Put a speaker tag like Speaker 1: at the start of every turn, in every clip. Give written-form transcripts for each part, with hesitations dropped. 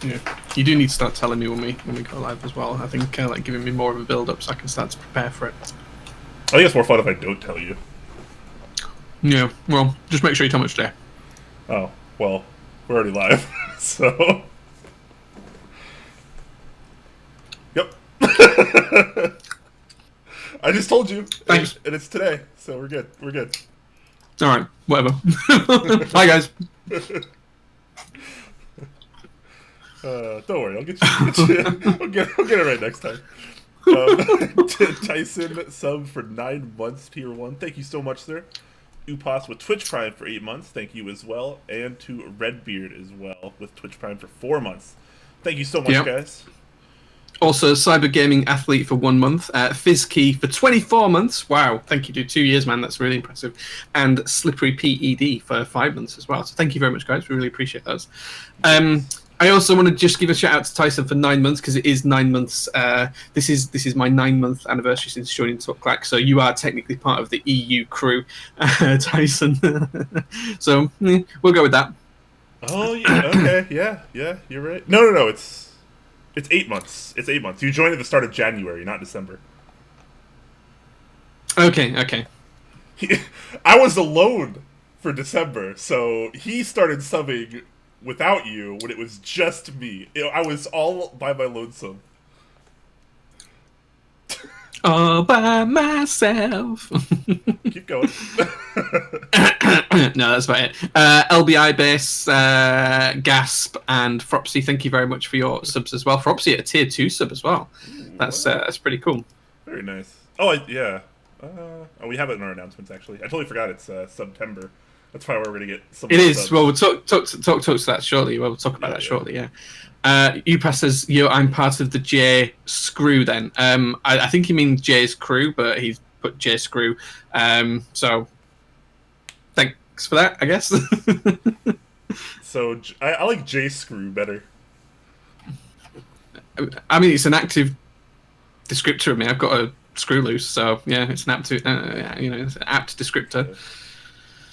Speaker 1: Yeah, you do need to start telling me when we go live as well. I think like giving me more of a build up so I can start to prepare for it.
Speaker 2: I think it's more fun if I don't tell you.
Speaker 1: Yeah, well, just make sure you tell me today.
Speaker 2: Oh, well, we're already live, so. Yep. I just told you.
Speaker 1: Thanks.
Speaker 2: And it's today, so we're good. We're good.
Speaker 1: All right, whatever. Bye, guys.
Speaker 2: Don't worry, I'll get you. I'll get it right next time. Tyson sub for 9 months, tier 1. Thank you so much, sir. Upas with Twitch Prime for 8 months. Thank you as well. And to Redbeard as well with Twitch Prime for 4 months. Thank you so much, guys.
Speaker 1: Also, Cyber Gaming Athlete for 1 month. FizzKey for 24 months. Wow, thank you, dude. 2 years, man. That's really impressive. And Slippery PED for 5 months as well. So thank you very much, guys. We really appreciate those. I also want to just give a shout out to Tyson for 9 months because it is 9 months. This is my 9-month anniversary since joining Clack. So you are technically part of the EU crew, Tyson. So we'll go with that.
Speaker 2: Oh yeah, okay, yeah, you're right. No, it's 8 months. It's 8 months. You joined at the start of January, not December.
Speaker 1: Okay.
Speaker 2: I was alone for December, so he started subbing without you when it was just me. I was all by my lonesome.
Speaker 1: All by myself.
Speaker 2: Keep going.
Speaker 1: No, that's about it. LBI Base, Gasp, and Fropsy, thank you very much for your subs as well. Fropsy at a tier 2 sub as well. That's pretty cool.
Speaker 2: Very nice. Oh, yeah. We have it in our announcements, actually. I totally forgot it's September. That's probably where we're going to get some.
Speaker 1: It is. Subs. Well, we'll talk to that shortly. We'll talk about that shortly, yeah. Upass says, I'm part of the J Screw then. I think he means J's crew, but he's put J Screw. So, thanks for that, I guess.
Speaker 2: So, I like J Screw better.
Speaker 1: I mean, it's an active descriptor of me. I've got a screw loose, so yeah, it's an apt, it's an apt descriptor.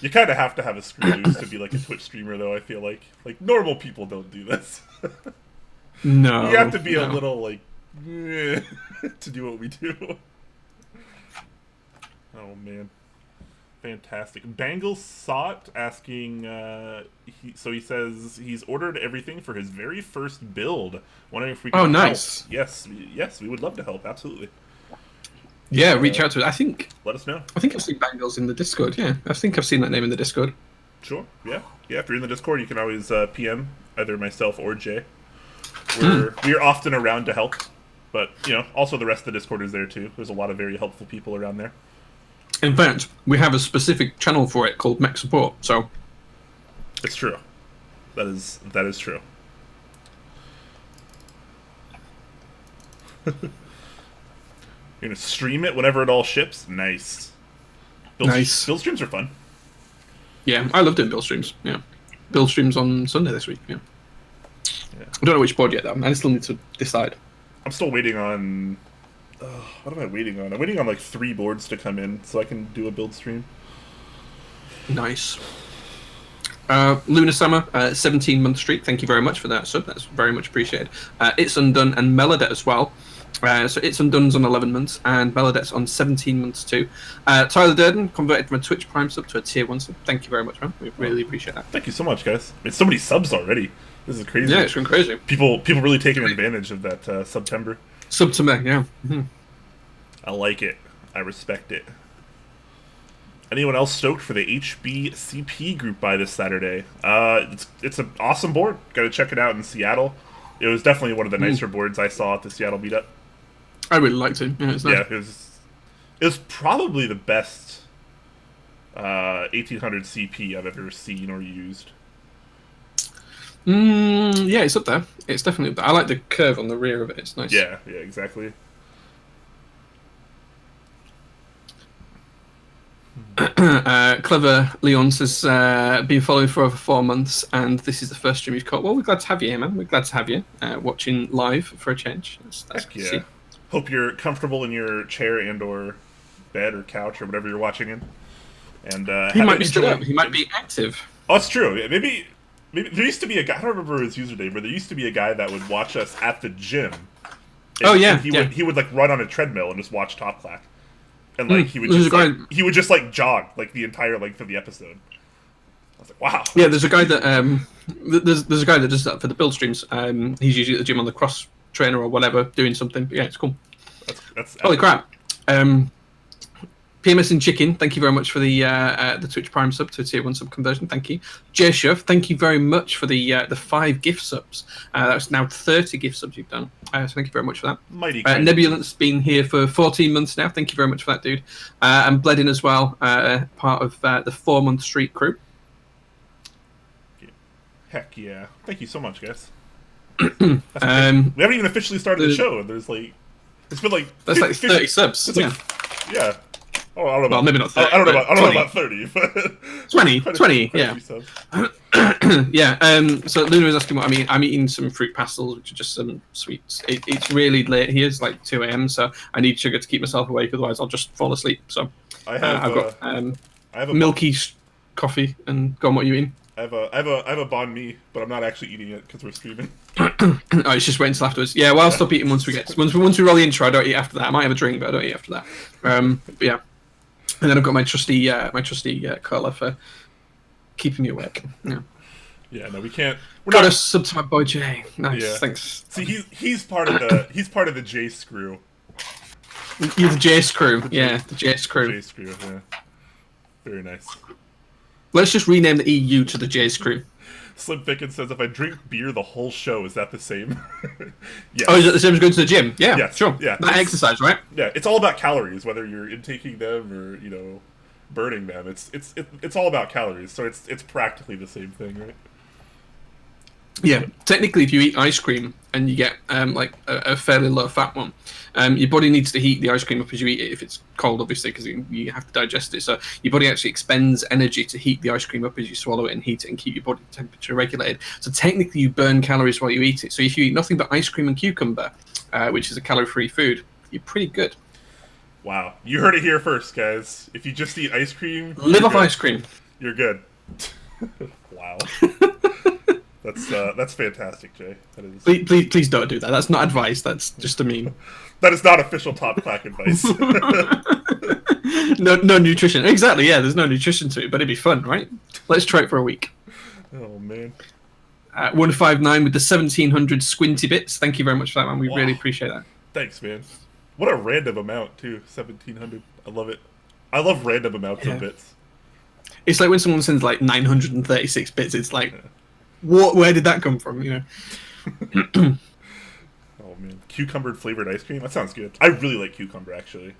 Speaker 2: You kind of have to have a screw loose to be like a Twitch streamer, though, I feel like. Like, normal people don't do this.
Speaker 1: No.
Speaker 2: You have to be a little, like, to do what we do. Oh, man. Fantastic. Bangle Sought asking, so he says he's ordered everything for his very first build. Wondering if we can help. Yes, we would love to help, absolutely.
Speaker 1: Yeah, reach out to it. I think.
Speaker 2: Let us know.
Speaker 1: I think I've seen Bangles in the Discord. Yeah, I think I've seen that name in the Discord.
Speaker 2: Sure. Yeah. If you're in the Discord, you can always PM either myself or Jay. We're often around to help, but also the rest of the Discord is there too. There's a lot of very helpful people around there.
Speaker 1: In fact, we have a specific channel for it called Mech Support. So.
Speaker 2: It's true. That is true. You're gonna stream it whenever it all ships? Nice. Build streams are fun.
Speaker 1: Yeah, I love doing build streams. Yeah. Build streams on Sunday this week, yeah. I don't know which board yet, though. I still need to decide.
Speaker 2: I'm still waiting on... what am I waiting on? I'm waiting on, like, 3 boards to come in so I can do a build stream.
Speaker 1: Nice. Luna Summer, 17-month streak. Thank you very much for that sub. That's very much appreciated. It's Undone and Melodet as well. So It's Undone's on 11 months, and Melodet's on 17 months too. Tyler Durden converted from a Twitch Prime sub to a Tier 1 sub. Thank you very much, man. We really appreciate that.
Speaker 2: Thank you so much, guys. It's so many subs already. This is crazy.
Speaker 1: Yeah, it's been crazy.
Speaker 2: People really taking advantage of that September.
Speaker 1: September, yeah. Mm-hmm.
Speaker 2: I like it. I respect it. Anyone else stoked for the HBCP group buy this Saturday? It's an awesome board. Got to check it out in Seattle. It was definitely one of the nicer boards I saw at the Seattle meetup.
Speaker 1: I really liked it. Yeah,
Speaker 2: it was probably the best 1800 CP I've ever seen or used.
Speaker 1: Yeah, it's up there. It's definitely up there. I like the curve on the rear of it. It's nice.
Speaker 2: Yeah, exactly.
Speaker 1: Clever Leon says, been following for over 4 months, and this is the first stream you've caught. Well, we're glad to have you here, man. We're glad to have you watching live for a change. That's
Speaker 2: Heck yeah. Hope you're comfortable in your chair and or bed or couch or whatever you're watching in. And
Speaker 1: he might be stood up. He might be active.
Speaker 2: Oh, it's true. Maybe maybe there used to be a guy. I don't remember his username, but there used to be a guy that would watch us at the gym.
Speaker 1: Oh yeah,
Speaker 2: and he would like run on a treadmill and just watch Top Clack, and like he would just like jog like the entire length of the episode. I was like, wow.
Speaker 1: Yeah, there's a guy that there's a guy that does that for the build streams. He's usually at the gym on the cross trainer or whatever doing something. But yeah, it's cool.
Speaker 2: That's
Speaker 1: holy crap. PMS and Chicken, thank you very much for the Twitch Prime sub to tier 1 sub conversion. Thank you. J-Shuff, thank you very much for the 5 gift subs. That's now 30 gift subs you've done. So thank you very much for that.
Speaker 2: Mighty
Speaker 1: Nebulant's been here for 14 months now. Thank you very much for that, dude. And Bledin as well, part of the 4-month street crew.
Speaker 2: Heck yeah. Thank you so much, guys.
Speaker 1: We
Speaker 2: haven't even officially started the show, and there's like... It's been like...
Speaker 1: That's like 30 subs.
Speaker 2: It's like, yeah. Oh, I don't know about,
Speaker 1: well, maybe not 30.
Speaker 2: I don't know about 30, but
Speaker 1: 20, yeah. Yeah. So Luna was asking what I mean. I'm eating some fruit pastels, which are just some sweets. It's really late here. It's like 2 a.m. So I need sugar to keep myself awake. Otherwise, I'll just fall asleep. So I've got a milky coffee. And go on, what are you eating?
Speaker 2: I have a banh mi, but I'm not actually eating it because we're streaming.
Speaker 1: Oh, it's just waiting until afterwards. Yeah, well, I'll stop eating once we roll the intro. I don't eat after that. I might have a drink, but I don't eat after that. But yeah. And then I've got my trusty curler for keeping me awake. Yeah.
Speaker 2: Yeah. No, we can't.
Speaker 1: Got a sub to my boy Jay. Nice. Yeah. Thanks.
Speaker 2: See, he's part of the J screw.
Speaker 1: You're the J screw. Yeah, the J screw.
Speaker 2: J screw. Yeah. Very nice.
Speaker 1: Let's just rename the EU to the J screw.
Speaker 2: Slim Thicken says, if I drink beer the whole show, is that the same?
Speaker 1: Yeah. Oh, is it the same as going to the gym? Yeah,
Speaker 2: yes.
Speaker 1: Sure.
Speaker 2: Yeah.
Speaker 1: That exercise, right?
Speaker 2: Yeah, it's all about calories, whether you're intaking them or, burning them. It's all about calories, so it's practically the same thing, right?
Speaker 1: Yeah, technically, if you eat ice cream and you get like a fairly low-fat one, your body needs to heat the ice cream up as you eat it. If it's cold, obviously, because you have to digest it. So your body actually expends energy to heat the ice cream up as you swallow it and heat it and keep your body temperature regulated. So technically, you burn calories while you eat it. So if you eat nothing but ice cream and cucumber, which is a calorie-free food, you're pretty good.
Speaker 2: Wow, you heard it here first, guys. If you just eat ice cream,
Speaker 1: live off ice cream.
Speaker 2: You're good. Wow. That's fantastic, Jay. That is...
Speaker 1: Please don't do that. That's not advice. That's just a meme.
Speaker 2: That is not official Top Clack advice.
Speaker 1: No nutrition. Exactly. Yeah, there's no nutrition to it, but it'd be fun, right? Let's try it for a week.
Speaker 2: Oh man.
Speaker 1: 159 with the 1700 squinty bits. Thank you very much for that, man. We really appreciate that.
Speaker 2: Thanks, man. What a random amount too. 1700. I love it. I love random amounts of bits.
Speaker 1: It's like when someone sends like 936 bits. It's like. Yeah. Where did that come from?
Speaker 2: Oh man, cucumber flavored ice cream. That sounds good. I really like cucumber actually.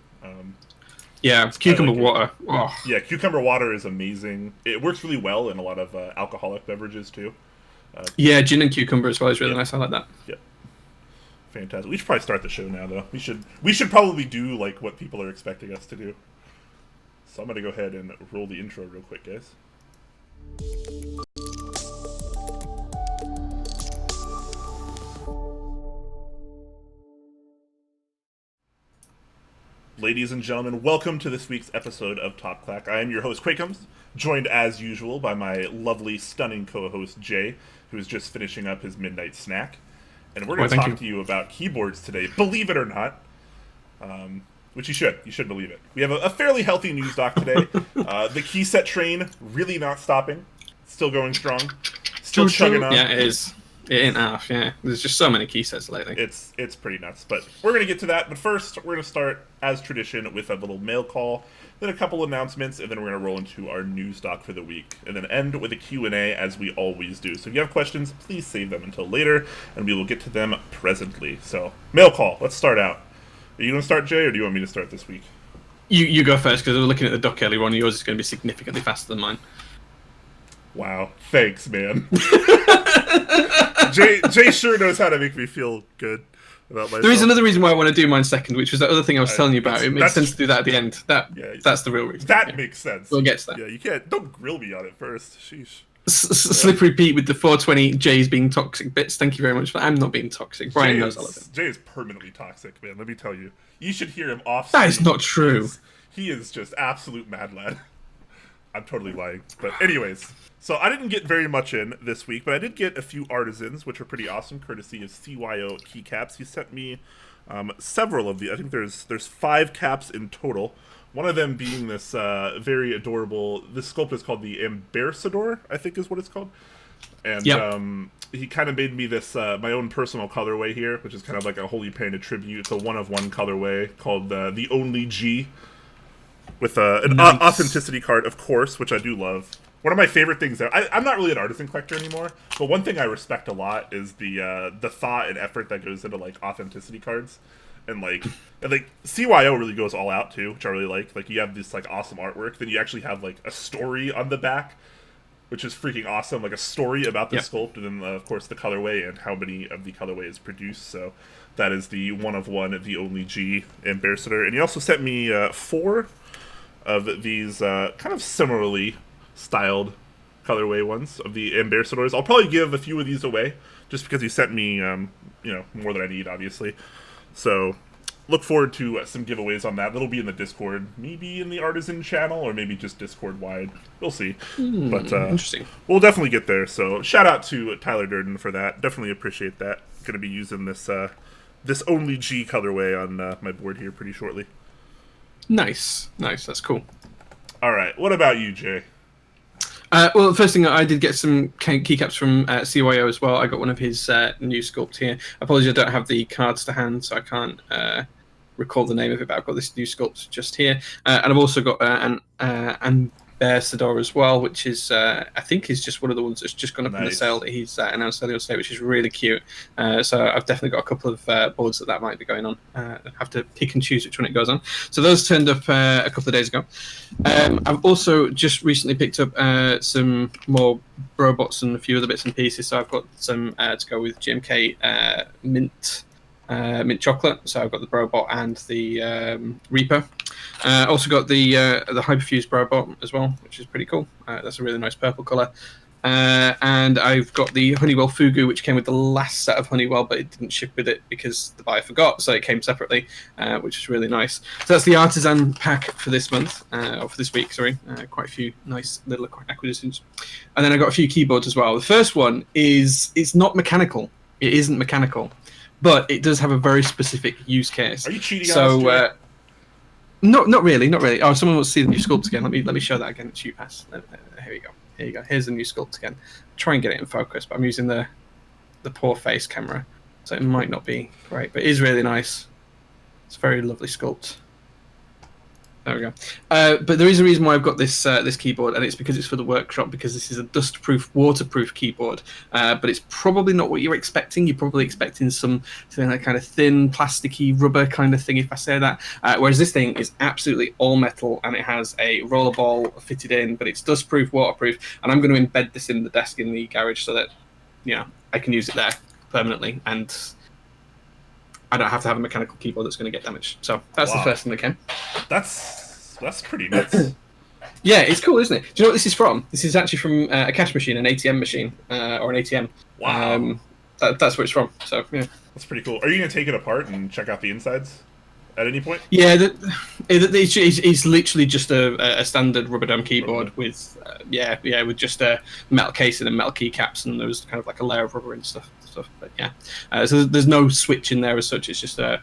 Speaker 1: Yeah, it's cucumber water. Oh.
Speaker 2: Yeah, cucumber water is amazing. It works really well in a lot of alcoholic beverages too.
Speaker 1: Yeah, gin and cucumber as well is really nice. I like that.
Speaker 2: Yeah, fantastic. We should probably start the show now, though. We should probably do like what people are expecting us to do. So I'm gonna go ahead and roll the intro real quick, guys. Ladies and gentlemen, welcome to this week's episode of Top Clack. I am your host, Quakums, joined as usual by my lovely, stunning co-host, Jay, who is just finishing up his midnight snack. And we're going to talk to you about keyboards today, believe it or not, which you should. You should believe it. We have a fairly healthy news doc today. The key set train really not stopping, still going strong, still chugging on.
Speaker 1: Yeah, it is. It ain't half, yeah. There's just so many key sets lately.
Speaker 2: It's pretty nuts. But we're going to get to that. But first, we're going to start, as tradition, with a little mail call, then a couple announcements, and then we're going to roll into our news doc for the week. And then end with a Q&A, as we always do. So if you have questions, please save them until later, and we will get to them presently. So, mail call. Let's start out. Are you going to start, Jay, or do you want me to start this week?
Speaker 1: You go first, because I was looking at the doc earlier on. Yours is going to be significantly faster than mine.
Speaker 2: Wow. Thanks, man. Jay sure knows how to make me feel good about myself.
Speaker 1: There is another reason why I want to do mine second, which was that other thing I was telling you about. It makes sense to do that at the end. That's the real reason.
Speaker 2: That makes sense.
Speaker 1: We'll get to that.
Speaker 2: Yeah, you can't. Don't grill me on it first. Sheesh.
Speaker 1: Slippery Pete with the 420 Jay's being toxic bits. Thank you very much. I'm not being toxic. Brian knows I love him.
Speaker 2: Jay is permanently toxic, man. Let me tell you. You should hear him off.
Speaker 1: That is not true.
Speaker 2: He is just absolute mad lad. I'm totally lying. But anyways, so I didn't get very much in this week, but I did get a few artisans, which are pretty awesome, courtesy of CYO Keycaps. He sent me several of the. I think there's 5 caps in total. One of them being this very adorable. This sculpt is called the Ambassador, I think is what it's called. And he kind of made me this my own personal colorway here, which is kind of like a Holy Panda tribute. It's a 1-of-1 colorway called the Only G, with an authenticity card, of course, which I do love. One of my favorite things there. I'm not really an artisan collector anymore, but one thing I respect a lot is the thought and effort that goes into like authenticity cards. And like CYO really goes all out too, which I really like. Like you have this like awesome artwork, then you actually have like a story on the back, which is freaking awesome. Like a story about the sculpt, and then of course the colorway and how many of the colorway is produced. So that is the 1-of-1, the Only G Ambassador. And he also sent me 4 of these kind of similarly styled colorway ones of the Ambassadors. I'll probably give a few of these away just because he sent me more than I need, obviously. So look forward to some giveaways on that. That'll be in the Discord, maybe in the Artisan channel, or maybe just Discord wide. We'll see. But
Speaker 1: interesting.
Speaker 2: We'll definitely get there. So shout out to Tyler Durden for that. Definitely appreciate that. Going to be using this this Only G colorway on my board here pretty shortly.
Speaker 1: Nice. That's cool.
Speaker 2: All right. What about you, Jay?
Speaker 1: Well, the first thing, I did get some keycaps from CYO as well. I got one of his new sculpt here. Apologies, I don't have the cards to hand, so I can't recall the name of it, but I've got this new sculpt just here. And I've also got an Ambassador as well, which is, I think, is just one of the ones that's just gone up in the sale that he's announced earlier today, which is really cute. So I've definitely got a couple of boards that might be going on. I have to pick and choose which one it goes on. So those turned up a couple of days ago. I've also just recently picked up some more robots and a few other bits and pieces. So I've got some to go with GMK Mint Chocolate. So I've got the Brobot and the Reaper. Also got the Hyperfused Brobot as well, which is pretty cool. That's a really nice purple colour. And I've got the Honeywell Fugu, which came with the last set of Honeywell, but it didn't ship with it because the buyer forgot, so it came separately, which is really nice. So that's the Artisan pack for this month, or for this week, sorry. Quite a few nice little acquisitions. And then I got a few keyboards as well. The first one is, it's not mechanical. It isn't mechanical, but it does have a very specific use case.
Speaker 2: Are you cheating on us,
Speaker 1: No, not really. Oh, someone wants to see the new sculpt again. Let me show that again. It's UPass. Here you go. Here's the new sculpt again. Try and get it in focus, but I'm using the poor face camera, so it might not be great, but it is really nice. It's a very lovely sculpt. There we go. But there is a reason why I've got this this keyboard, and it's because it's for the workshop, because this is a dust-proof, waterproof keyboard. But it's probably not what you're expecting. You're probably expecting something like kind of thin, plasticky, rubber kind of thing, if I say that. Whereas this thing is absolutely all metal, and it has a roller ball fitted in, but it's dust-proof, waterproof, and I'm going to embed this in the desk in the garage so that I can use it there permanently, and I don't have to have a mechanical keyboard that's going to get damaged. So that's the first thing that came.
Speaker 2: That's pretty nuts.
Speaker 1: Yeah, it's cool, isn't it? Do you know what this is from? This is actually from a cash machine, an ATM machine, or an ATM.
Speaker 2: Wow.
Speaker 1: That's where it's from. So yeah,
Speaker 2: that's pretty cool. Are you going to take it apart and check out the insides at any point?
Speaker 1: Yeah, it's literally just a standard rubber dome keyboard with with just a metal casing and metal keycaps, and there's kind of like a layer of rubber and stuff. But yeah, so there's no switch in there as such. It's just a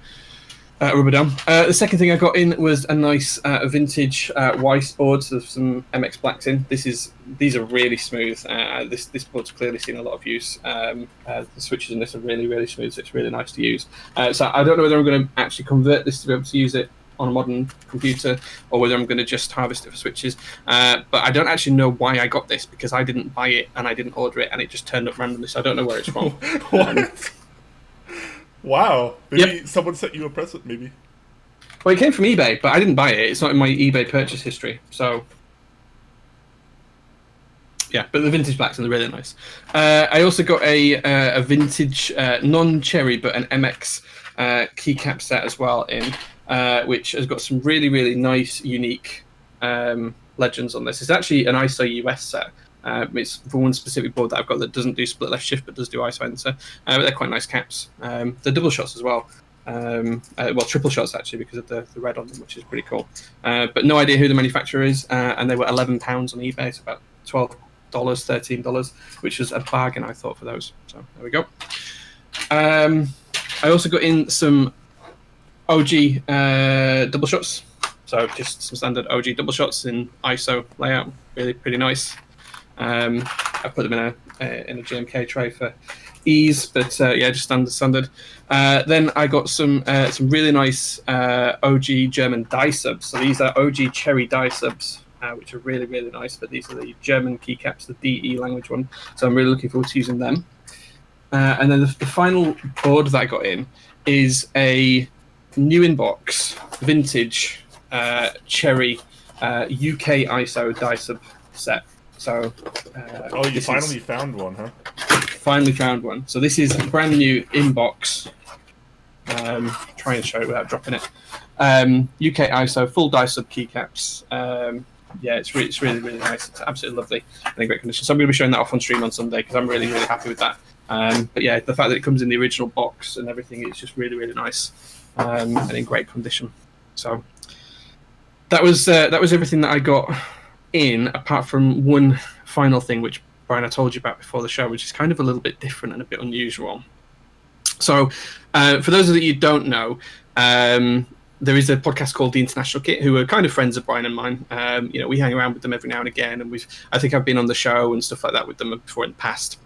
Speaker 1: rubber dome. The second thing I got in was a nice vintage Weiss board, so some MX Blacks in. These are really smooth. This board's clearly seen a lot of use. The switches in this are really, really smooth, so it's really nice to use. So I don't know whether I'm going to actually convert this to be able to use it on a modern computer, or whether I'm going to just harvest it for switches. But I don't actually know why I got this, because I didn't buy it and I didn't order it, and it just turned up randomly, so I don't know where it's from.
Speaker 2: What? Wow. Maybe someone sent you a present, maybe.
Speaker 1: Well, it came from eBay, but I didn't buy it. It's not in my eBay purchase history, so yeah, but the vintage blacks are really nice. I also got a vintage, non-cherry, but an MX keycap set as well in, which has got some really, really nice, unique legends on this. It's actually an ISO US set. It's for one specific board that I've got that doesn't do split left shift but does do ISO enter. But they're quite nice caps. They're double shots as well. Well, triple shots actually because of the red on them, which is pretty cool. But no idea who the manufacturer is, and they were £11 on eBay, so about $12, $13, which was a bargain I thought for those. So there we go. I also got in some OG double shots, so just some standard OG double shots in ISO layout, really pretty nice. I put them in a GMK tray for ease, but yeah, just standard. Then I got some really nice OG German die subs. So these are OG cherry die subs, which are really nice. But these are the German keycaps, the DE language one. So I'm really looking forward to using them. And then the final board that I got in is a new inbox vintage cherry UK ISO die sub set. So
Speaker 2: you finally found one, huh?
Speaker 1: Finally found one. So this is a brand new inbox. Try and show it without dropping it. UK ISO full die sub keycaps. Yeah, it's really nice. It's absolutely lovely and in great condition. So I'm going to be showing that off on stream on Sunday because I'm really happy with that. But yeah, the fact that it comes in the original box and everything is just really nice and in great condition. So that was everything that I got in, apart from one final thing which Brian I told you about before the show, which is kind of a little bit different and a bit unusual. So for those of you who don't know, there is a podcast called The International Kit, who are kind of friends of Brian and mine. You know, we hang around with them every now and again, and I think I've been on the show and stuff like that with them before in the past.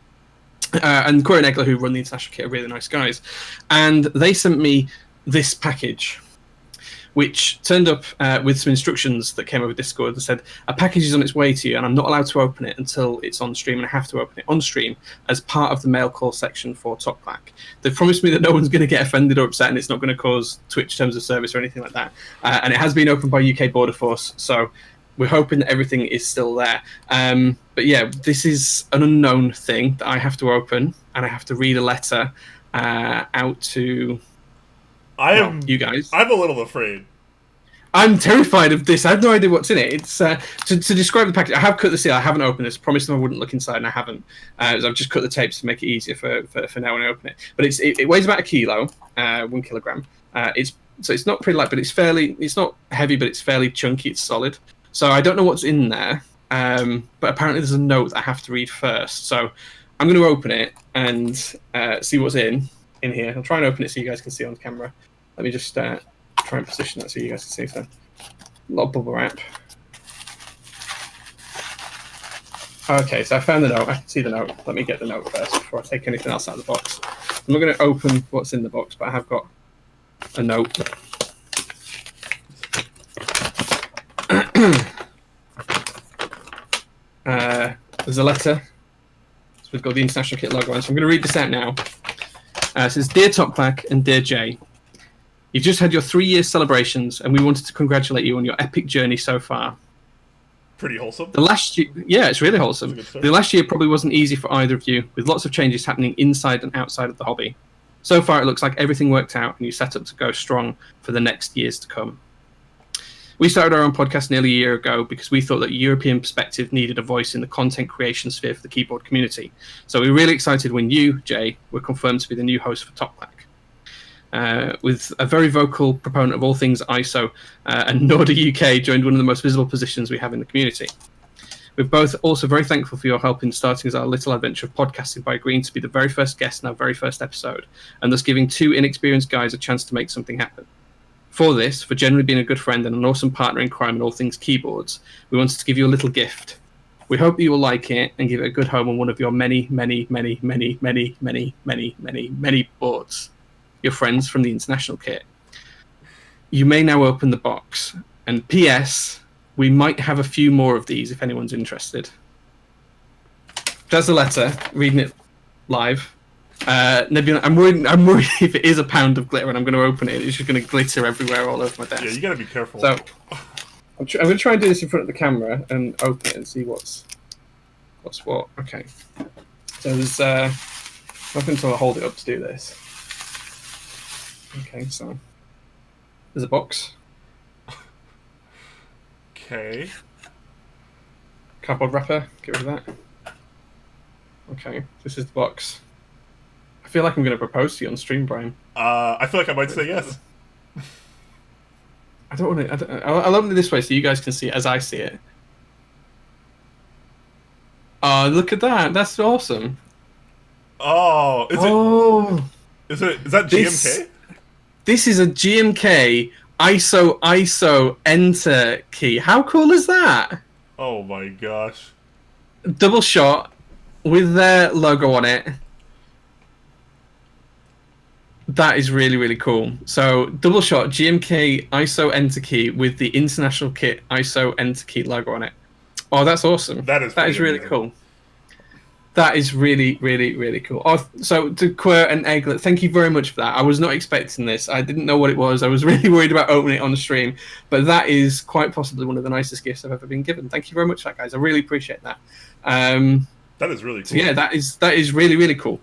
Speaker 1: And Corey and Egler, who run The International Kit, are really nice guys. And they sent me this package, which turned up with some instructions that came over Discord that said, a package is on its way to you, and I'm not allowed to open it until it's on stream, and I have to open it on stream as part of the mail call section for Top Clack. They've promised me that no one's going to get offended or upset, and it's not going to cause Twitch terms of service or anything like that. And it has been opened by UK Border Force, so we're hoping that everything is still there. But yeah, this is an unknown thing that I have to open, and I have to read a letter out to... you guys.
Speaker 2: I'm a little afraid.
Speaker 1: I'm terrified of this. I have no idea what's in it. It's to describe the package. I have cut the seal. I haven't opened this. Promised them I wouldn't look inside, and I haven't. So I've just cut the tapes to make it easier for now when I open it. But it weighs about a kilo, 1 kilogram. It's not pretty light, but it's not heavy, but it's fairly chunky. It's solid. So I don't know what's in there. But apparently there's a note that I have to read first. So I'm going to open it and see what's in here. I'll try and open it so you guys can see on camera. Let me just try and position that so you guys can see. So, a lot of bubble wrap. Okay, so I found the note. I can see the note. Let me get the note first before I take anything else out of the box. I'm not going to open what's in the box, but I have got a note. There's a letter. So we've got the International Kit logo on. So I'm going to read this out now. It says, Dear Top Clack and Dear Jay, you've just had your 3-year celebrations, and we wanted to congratulate you on your epic journey so far.
Speaker 2: Pretty wholesome.
Speaker 1: The last year, yeah, it's really wholesome. The last year probably wasn't easy for either of you, with lots of changes happening inside and outside of the hobby. So far, it looks like everything worked out, and you set up to go strong for the next years to come. We started our own podcast nearly a year ago because we thought that European perspective needed a voice in the content creation sphere for the keyboard community. So we were really excited when you, Jay, were confirmed to be the new host for Top Clack. With a very vocal proponent of all things ISO, and Norda UK joined one of the most visible positions we have in the community. We're both also very thankful for your help in starting as our little adventure of podcasting by agreeing to be the very first guest in our very first episode, and thus giving 2 inexperienced guys a chance to make something happen. For this, for generally being a good friend and an awesome partner in crime in all things keyboards, we wanted to give you a little gift. We hope that you will like it and give it a good home on one of your many boards. Your friends from the International Kit. You may now open the box. And P.S. we might have a few more of these if anyone's interested. That's the letter. Reading it live. Nebula, I'm worried if it is a pound of glitter and I'm going to open it, it's just going to glitter everywhere all over my desk.
Speaker 2: Yeah, you got to be careful.
Speaker 1: So I'm going to try and do this in front of the camera and open it and see what's what. Okay. So there's not until I hold it up to do this. Okay, so there's a box.
Speaker 2: Okay.
Speaker 1: Cardboard wrapper, get rid of that. Okay, this is the box. I feel like I'm going to propose to you on stream, Brian.
Speaker 2: I feel like I might say yes.
Speaker 1: I don't want to. I'll open it this way so you guys can see it as I see it. Oh, look at that! That's awesome.
Speaker 2: Oh,
Speaker 1: Oh,
Speaker 2: is that
Speaker 1: this
Speaker 2: GMK?
Speaker 1: this is a GMK ISO enter key. How cool is that?
Speaker 2: Oh my gosh.
Speaker 1: Double shot with their logo on it. That is really, really cool. So, double shot GMK ISO enter key with the International Kit ISO enter key logo on it. Oh, that's awesome.
Speaker 2: That is
Speaker 1: really
Speaker 2: amazing.
Speaker 1: cool. That is really, really, really cool. Oh, so, to Quer and Egglet, thank you very much for that. I was not expecting this. I didn't know what it was. I was really worried about opening it on the stream. But that is quite possibly one of the nicest gifts I've ever been given. Thank you very much for that, guys. I really appreciate that.
Speaker 2: That is really cool.
Speaker 1: So, yeah, that is really, really cool.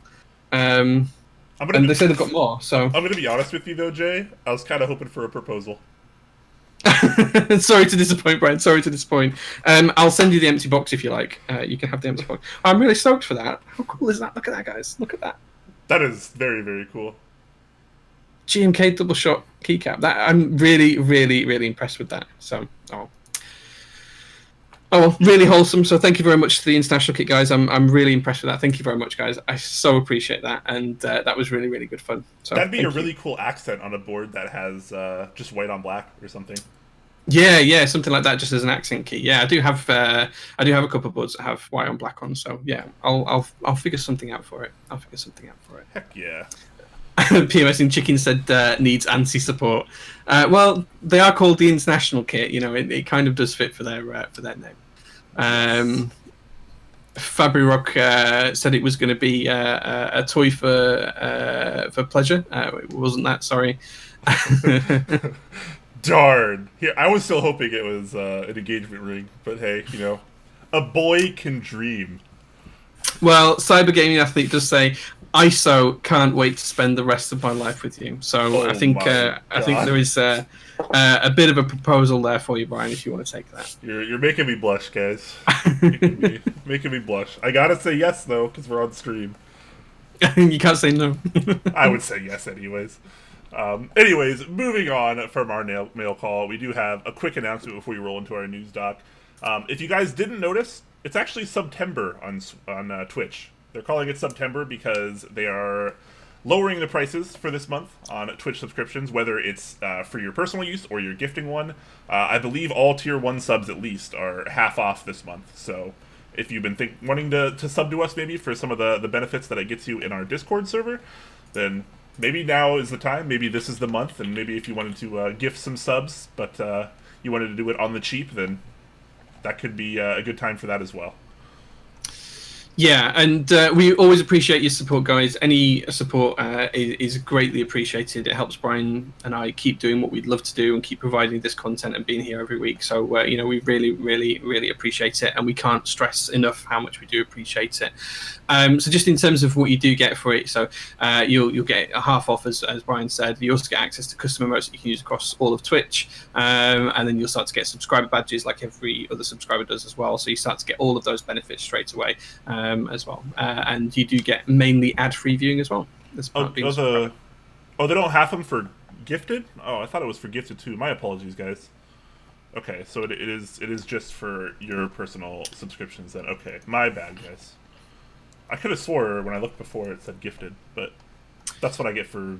Speaker 1: And they said they've got more, so...
Speaker 2: I'm going to be honest with you, though, Jay. I was kind of hoping for a proposal.
Speaker 1: Sorry to disappoint, Brian. Sorry to disappoint. I'll send you the empty box if you like. You can have the empty box. I'm really stoked for that. How cool is that? Look at that, guys. Look at that.
Speaker 2: That is very, very cool.
Speaker 1: GMK double shot keycap. That I'm really, really, really impressed with that. So, well, really wholesome. So thank you very much to the International Kit guys. I'm really impressed with that. Thank you very much, guys. I so appreciate that, and that was really, really good fun. So
Speaker 2: that'd be a really cool accent on a board that has just white on black or something.
Speaker 1: Yeah, something like that, just as an accent key. Yeah, I do have a couple of boards that have white on black on. So yeah, I'll figure something out for it.
Speaker 2: Heck yeah.
Speaker 1: PMS in Chicken said needs ANSI support. Well, they are called the International Kit. You know, it kind of does fit for their name. Fabrirock said it was going to be a toy for pleasure. It wasn't that. Sorry.
Speaker 2: Darn. Here, I was still hoping it was an engagement ring, but hey, a boy can dream.
Speaker 1: Well, Cyber Gaming Athlete does say, ISO can't wait to spend the rest of my life with you. So I think there is a bit of a proposal there for you, Brian, if you want to take that.
Speaker 2: You're making me blush, guys. making me blush. I gotta say yes though, because we're on stream.
Speaker 1: You can't say no.
Speaker 2: I would say yes anyways. Anyways, moving on from our mail call, we do have a quick announcement before we roll into our news doc. If you guys didn't notice, it's actually September on Twitch. They're calling it September because they are lowering the prices for this month on Twitch subscriptions, whether it's for your personal use or your gifting one. I believe all Tier 1 subs at least are half off this month. So if you've been wanting to sub to us maybe for some of the benefits that it gets you in our Discord server, then maybe now is the time. Maybe this is the month, and maybe if you wanted to gift some subs, but you wanted to do it on the cheap, then that could be a good time for that as well.
Speaker 1: Yeah, and we always appreciate your support, guys. Any support is greatly appreciated. It helps Brian and I keep doing what we'd love to do and keep providing this content and being here every week. So, we really, really, really appreciate it, and we can't stress enough how much we do appreciate it. So just in terms of what you do get for it, so you'll get a half off, as Brian said. You also get access to custom emotes that you can use across all of Twitch, and then you'll start to get subscriber badges like every other subscriber does as well. So you start to get all of those benefits straight away. As well, and you do get mainly ad-free viewing as well.
Speaker 2: They don't have them for gifted? Oh, I thought it was for gifted too. My apologies, guys. Okay, so it is just for your personal subscriptions then. Okay, my bad, guys. I could have swore when I looked before it said gifted, but that's what I get for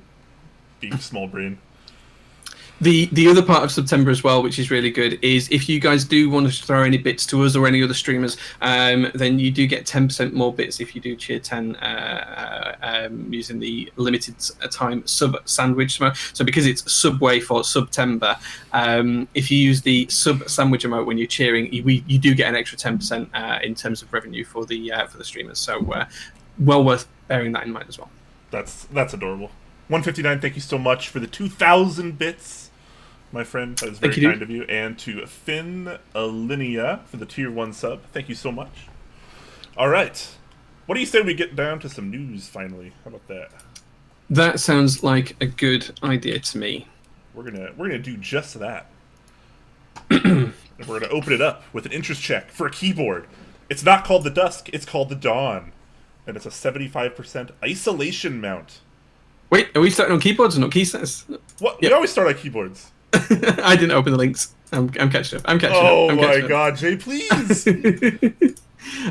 Speaker 2: being small brain.
Speaker 1: The other part of September as well, which is really good, is if you guys do want to throw any bits to us or any other streamers, then you do get 10% more bits if you do tier 10 using the limited time sub sandwich emote. So because it's Subway for September, if you use the sub sandwich emote when you're cheering, you do get an extra 10% in terms of revenue for the streamers. So well worth bearing that in mind as well.
Speaker 2: That's adorable. 159, thank you so much for the 2,000 bits. My friend, that is very kind of you. And to Finn Alinea for the Tier 1 sub. Thank you so much. All right. What do you say we get down to some news finally? How about that?
Speaker 1: That sounds like a good idea to me.
Speaker 2: We're gonna do just that. We're gonna open it up with an interest check for a keyboard. It's not called the Dusk, it's called the Dawn. And it's a 75% isolation mount.
Speaker 1: Wait, are we starting on keyboards or not keysets?
Speaker 2: What?
Speaker 1: Yep.
Speaker 2: We always start on keyboards.
Speaker 1: I didn't open the links. I'm catching up. I'm catching up.
Speaker 2: Oh
Speaker 1: I'm
Speaker 2: my
Speaker 1: catching up.
Speaker 2: god, Jay, please!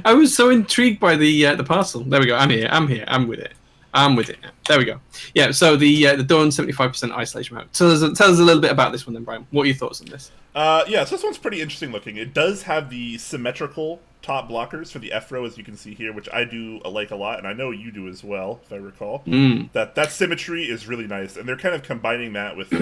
Speaker 1: I was so intrigued by the parcel. There we go. I'm here. I'm here. I'm with it. I'm with it now. There we go. Yeah. So the Dawn 75% isolation mode. Tell us a little bit about this one then, Brian. What are your thoughts on this?
Speaker 2: Yeah, so this one's pretty interesting looking. It does have the symmetrical top blockers for the F-row, as you can see here, which I do like a lot, and I know you do as well, if I recall. That symmetry is really nice, and they're kind of combining that with,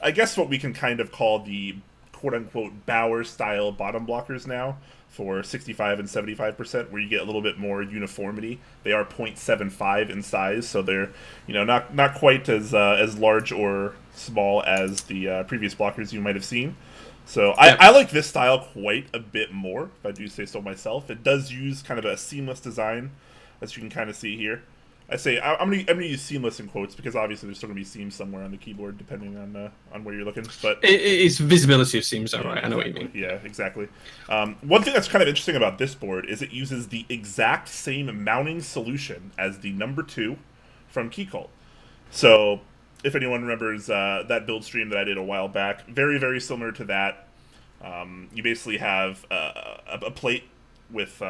Speaker 2: I guess, what we can kind of call the quote-unquote Bauer-style bottom blockers now for 65 and 75%, where you get a little bit more uniformity. They are 0.75 in size, so they're not quite as large or small as the previous blockers you might have seen. So I like this style quite a bit more, if I do say so myself. It does use kind of a seamless design, as you can kind of see here. I'm gonna use seamless in quotes because obviously there's still gonna be seams somewhere on the keyboard depending on where you're looking. But
Speaker 1: it's visibility of seams, though, right?
Speaker 2: Exactly.
Speaker 1: I know what you mean.
Speaker 2: Yeah, exactly. One thing that's kind of interesting about this board is it uses the exact same mounting solution as the number 2 from Keycult. So if anyone remembers that build stream that I did a while back, very, very similar to that. You basically have a plate with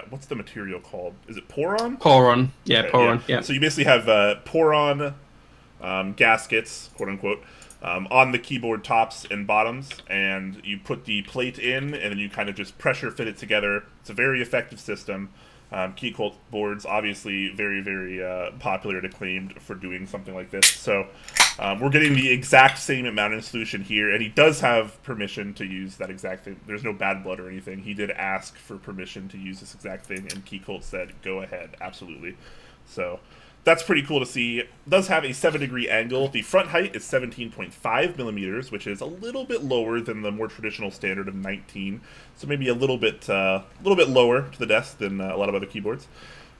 Speaker 2: what's the material called? Is it Poron?
Speaker 1: Poron. Yeah,
Speaker 2: Okay,
Speaker 1: Poron. Yeah.
Speaker 2: So you basically have Poron gaskets, quote unquote, on the keyboard tops and bottoms, and you put the plate in, and then you kind of just pressure fit it together. It's a very effective system. Keycult boards, obviously, very, very popular and acclaimed for doing something like this. So we're getting the exact same mounting solution here, and he does have permission to use that exact thing. There's no bad blood or anything. He did ask for permission to use this exact thing, and Keycult said, go ahead, absolutely. So that's pretty cool to see. It does have a 7-degree angle. The front height is 17.5 millimeters, which is a little bit lower than the more traditional standard of 19. So maybe a little bit lower to the desk than a lot of other keyboards.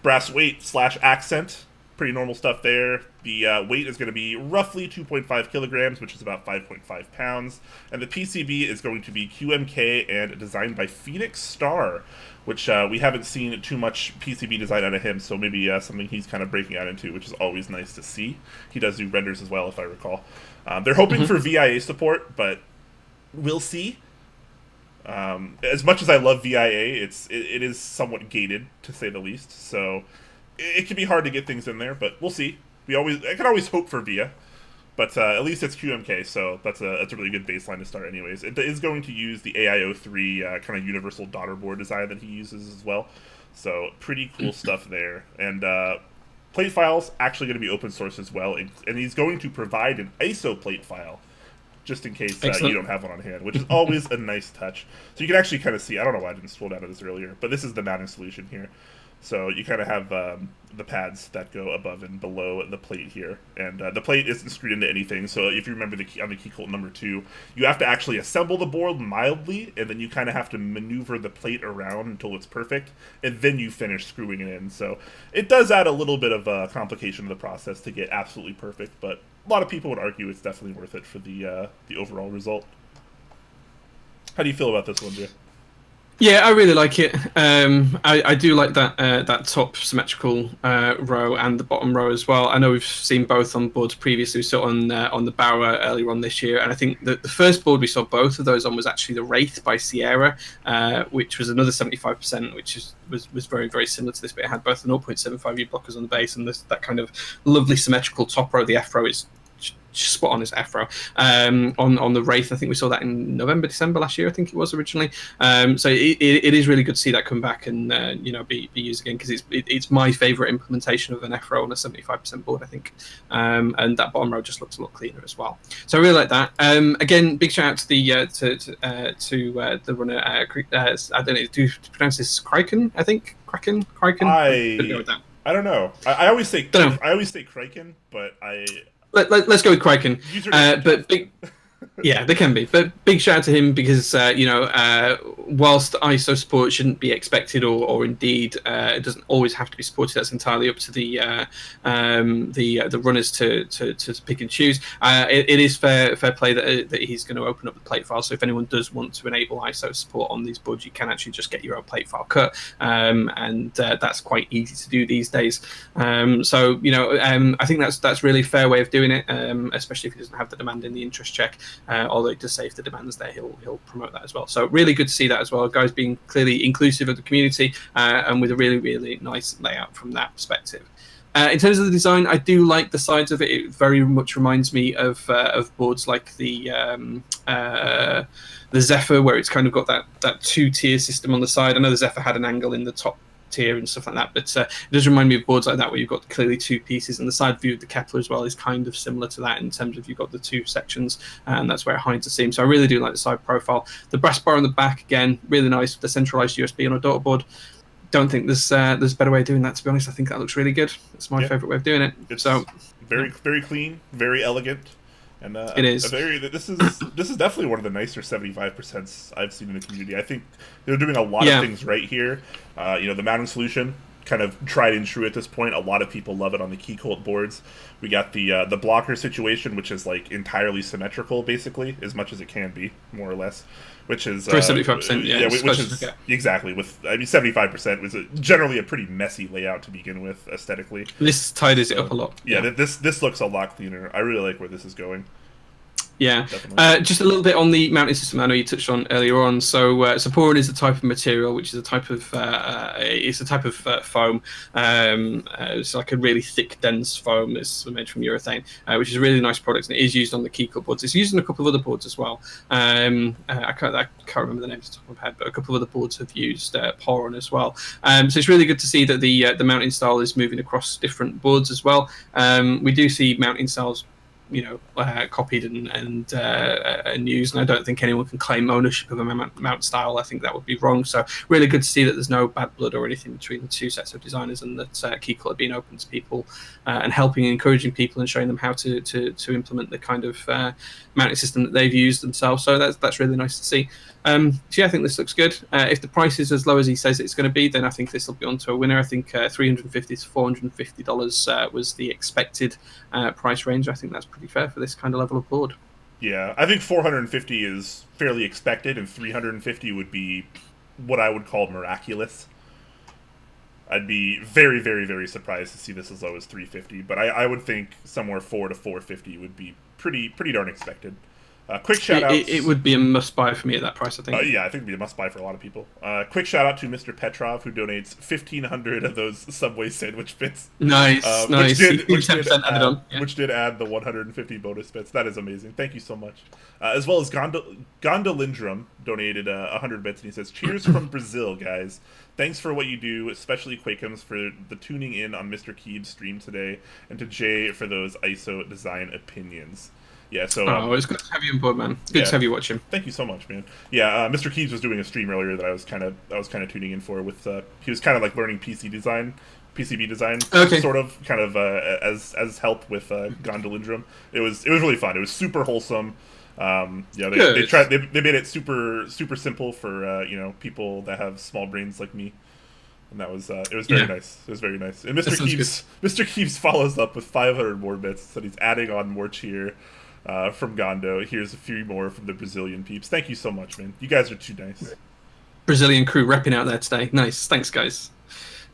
Speaker 2: Brass weight / accent, pretty normal stuff there. The weight is going to be roughly 2.5 kilograms, which is about 5.5 pounds. And the PCB is going to be QMK and designed by Phoenix Star, which we haven't seen too much PCB design out of him, so maybe something he's kind of breaking out into, which is always nice to see. He does do renders as well, if I recall. They're hoping for VIA support, but we'll see. As much as I love VIA, it is somewhat gated, to say the least, so it can be hard to get things in there, but we'll see. I can always hope for VIA. But at least it's QMK, so that's a really good baseline to start anyways. It is going to use the AIO3 kind of universal daughter board design that he uses as well. So pretty cool stuff there. And plate files actually going to be open source as well. And he's going to provide an ISO plate file just in case you don't have one on hand, which is always a nice touch. So you can actually kind of see, I don't know why I didn't scroll down to this earlier, but this is the mounting solution here. So you kind of have the pads that go above and below the plate here. And the plate isn't screwed into anything, so if you remember on the Keycult number 2, you have to actually assemble the board mildly, and then you kind of have to maneuver the plate around until it's perfect, and then you finish screwing it in. So it does add a little bit of complication to the process to get absolutely perfect, but a lot of people would argue it's definitely worth it for the overall result. How do you feel about this one, Jay?
Speaker 1: Yeah, I really like it. I do like that top symmetrical row and the bottom row as well. I know we've seen both on boards previously. We saw on the Bauer earlier on this year, and I think that the first board we saw both of those on was actually the Wraith by Sierra, which was another 75%, which was very, very similar to this, but it had both the 0.75U blockers on the base and that kind of lovely symmetrical top row. The F row is spot on his Afro on the Wraith. I think we saw that in November, December last year, I think it was originally. So it is really good to see that come back and be used again, because it's my favorite implementation of an Afro on a 75% board, I think. And that bottom row just looks a lot cleaner as well. So I really like that. Again, big shout out to the runner. I don't know, do you pronounce this Kraken? I think Kraken.
Speaker 2: I don't know. I always say Kraken, but
Speaker 1: Let's go with Kraken. Yeah, they can be, but big shout out to him because whilst ISO support shouldn't be expected, or indeed it doesn't always have to be supported. That's entirely up to the runners to pick and choose. It is fair play that he's going to open up the plate file. So if anyone does want to enable ISO support on these boards, you can actually just get your own plate file cut, and that's quite easy to do these days. I think that's really a fair way of doing it, especially if he doesn't have the demand in the interest check. Although it does say if the demand's there, he'll promote that as well. So really good to see that as well. Guys being clearly inclusive of the community, and with a really, really nice layout from that perspective. In terms of the design, I do like the sides of it. It very much reminds me of boards like the Zephyr, where it's kind of got that two-tier system on the side. I know the Zephyr had an angle in the top tier and stuff like that, but it does remind me of boards like that where you've got clearly two pieces, and the side view of the Kepler as well is kind of similar to that in terms of you've got the two sections, and that's where it hides the seam. So I really do like the side profile. The brass bar on the back, again, really nice with the centralized USB on a daughter board. Don't think there's a better way of doing that, to be honest. I think that looks really good. It's my favorite way of doing it.
Speaker 2: It's very, very clean, very elegant. And
Speaker 1: it is.
Speaker 2: This is definitely one of the nicer 75% I've seen in the community. I think they're doing a lot of things right here. The mounting solution, kind of tried and true at this point. A lot of people love it on the Keycult boards. We got the blocker situation, which is like entirely symmetrical, basically, as much as it can be, more or less. Which is
Speaker 1: for 75%,
Speaker 2: which is exactly with 75% was generally a pretty messy layout to begin with aesthetically.
Speaker 1: This tidies it up a lot.
Speaker 2: Yeah, this looks a lot cleaner. I really like where this is going.
Speaker 1: Yeah, just a little bit on the mounting system. I know you touched on earlier on. So, Saporin is a type of material, which is a type of foam. It's like a really thick, dense foam that's made from urethane, which is a really nice product, and it is used on the Keycult boards. It's used on a couple of other boards as well. I can't remember the names off the top of my head, but a couple of other boards have used Poron as well. So it's really good to see that the mounting style is moving across different boards as well. We do see mounting styles copied and used, and I don't think anyone can claim ownership of a mount style. I think that would be wrong. So really good to see that there's no bad blood or anything between the two sets of designers, and that Keycult are being open to people and helping and encouraging people and showing them how to implement the kind of mounting system that they've used themselves. So that's really nice to see. I think this looks good. If the price is as low as he says it's going to be, then I think this will be onto a winner. I think $350 to $450 was the expected price range. I think that's pretty fair for this kind of level of board.
Speaker 2: Yeah, I think 450 is fairly expected, and 350 would be what I would call miraculous. I'd be very, very, very surprised to see this as low as 350, but I would think somewhere 4 to 450 would be pretty darn expected. Quick shout out.
Speaker 1: It would be a must buy for me at that price, I think.
Speaker 2: Yeah, I think it'd be a must buy for a lot of people. Quick shout out to Mr. Petrov, who donates 1,500 of those Subway sandwich bits.
Speaker 1: Nice.
Speaker 2: Which did add the 150 bonus bits. That is amazing. Thank you so much. As well as Gondolindrum donated 100 bits, and he says, "Cheers from Brazil, guys. Thanks for what you do, especially Quakeums for the tuning in on Mr. Keeb's stream today, and to Jay for those ISO design opinions." Yeah, so
Speaker 1: it's good to have you on board, man. Good to have you watching.
Speaker 2: Thank you so much, man. Yeah, Mr. Keys was doing a stream earlier that I was kind of tuning in for. With he was kind of like learning PCB design, sort of kind of as help with Gondolindrum. It was really fun. It was super wholesome. They made it super simple for people that have small brains like me. And that was it was very nice. It was very nice. And Mr. Keeves follows up with 500 more bits, so he's adding on more cheer. From Gondo. Here's a few more from the Brazilian peeps. Thank you so much, man. You guys are too nice.
Speaker 1: Brazilian crew repping out there today. Nice. Thanks, guys.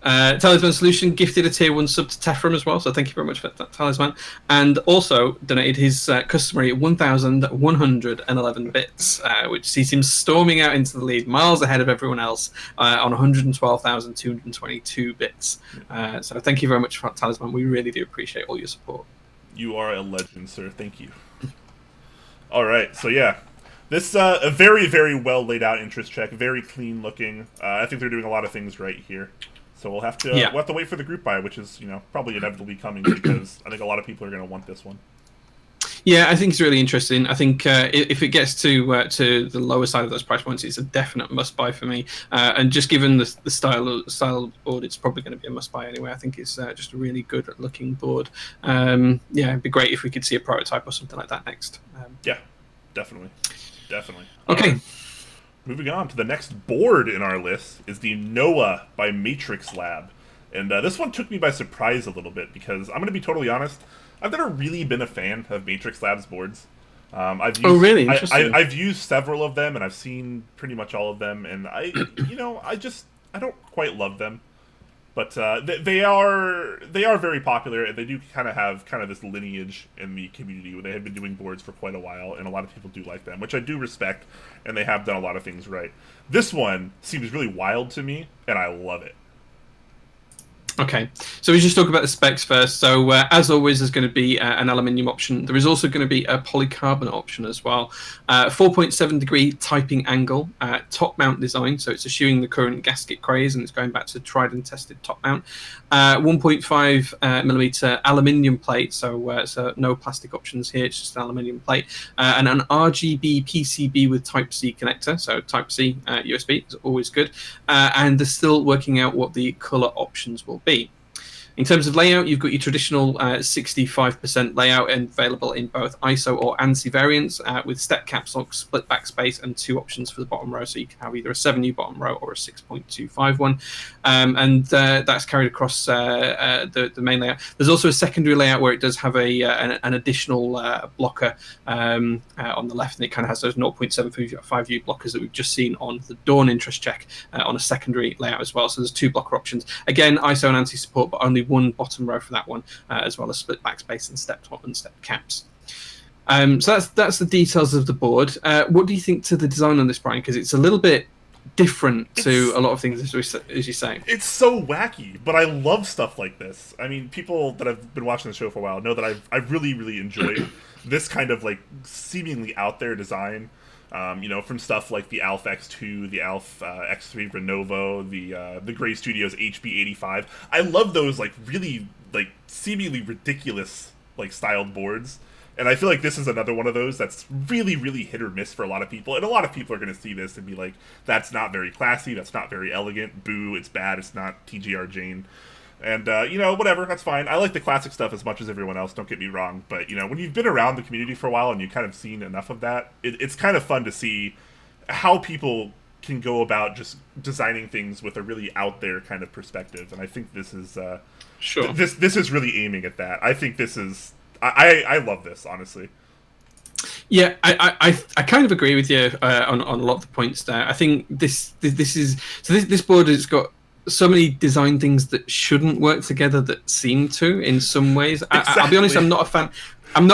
Speaker 1: Talisman Solution gifted a tier 1 sub to Tefram as well, so thank you very much for that, Talisman. And also donated his customary 1,111 bits, which sees him storming out into the lead, miles ahead of everyone else, on 112,222 bits. So thank you very much for that, Talisman. We really do appreciate all your support.
Speaker 2: You are a legend, sir. Thank you. All right, so yeah, this a very, very well laid out interest check, very clean looking. I think they're doing a lot of things right here. So we'll have to wait for the group buy, which is probably inevitably coming because I think a lot of people are going to want this one.
Speaker 1: Yeah, I think it's really interesting. I think if it gets to the lower side of those price points, it's a definite must-buy for me. And just given the style of the board, it's probably going to be a must-buy anyway. I think it's just a really good-looking board. It'd be great if we could see a prototype or something like that next.
Speaker 2: definitely. Definitely.
Speaker 1: Okay.
Speaker 2: Moving on to the next board in our list is the Noah by Matrix Lab. And this one took me by surprise a little bit because I'm going to be totally honest, I've never really been a fan of Matrix Lab's boards.
Speaker 1: Really? Interesting.
Speaker 2: I've used several of them and I've seen pretty much all of them, and I don't quite love them. But they are very popular, and they do kind of this lineage in the community where they have been doing boards for quite a while, and a lot of people do like them, which I do respect, and they have done a lot of things right. This one seems really wild to me, and I love it.
Speaker 1: Okay, so we just talk about the specs first. So as always, there's going to be an aluminium option. There is also going to be a polycarbonate option as well. 4.7 degree typing angle, top mount design. So it's eschewing the current gasket craze, and it's going back to tried and tested top mount. 1.5 millimeter aluminium plate. So no plastic options here. It's just an aluminium plate, and an RGB PCB with Type C connector. So Type C USB is always good. And they're still working out what the color options will be. In terms of layout, you've got your traditional 65% layout and available in both ISO or ANSI variants with step caps lock, split backspace, and 2 options for the bottom row. So you can have either a 7U bottom row or a 6.25 one. And that's carried across the main layout. There's also a secondary layout where it does have an additional blocker on the left, and it kind of has those 0.75U blockers that we've just seen on the Dawn interest check on a secondary layout as well. So there's 2 blocker options. Again, ISO and ANSI support, but only 1 bottom row for that one, as well as split backspace and step top and step caps. So that's the details of the board. What do you think to the design on this, Brian? Because it's a little bit different to a lot of things, as you say.
Speaker 2: It's so wacky, but I love stuff like this. I mean, people that have been watching the show for a while know that I've really, really enjoyed this kind of like seemingly out there design. From stuff like the Alpha X2, the Alpha X3 Renovo, the Gray Studios HB85. I love those like really like seemingly ridiculous like styled boards. And I feel like this is another one of those that's really, really hit or miss for a lot of people. And a lot of people are going to see this and be like, that's not very classy, that's not very elegant, boo, it's bad, it's not TGR Jane. And, whatever, that's fine. I like the classic stuff as much as everyone else, don't get me wrong. But, when you've been around the community for a while and you've kind of seen enough of that, it's kind of fun to see how people can go about just designing things with a really out there kind of perspective. And I think this is,
Speaker 1: sure.
Speaker 2: This is really aiming at that. I think this is, I love this, honestly.
Speaker 1: Yeah, I kind of agree with you on a lot of the points there. I think this board has got so many design things that shouldn't work together that seem to in some ways.
Speaker 2: Exactly.
Speaker 1: I'll be honest, I'm not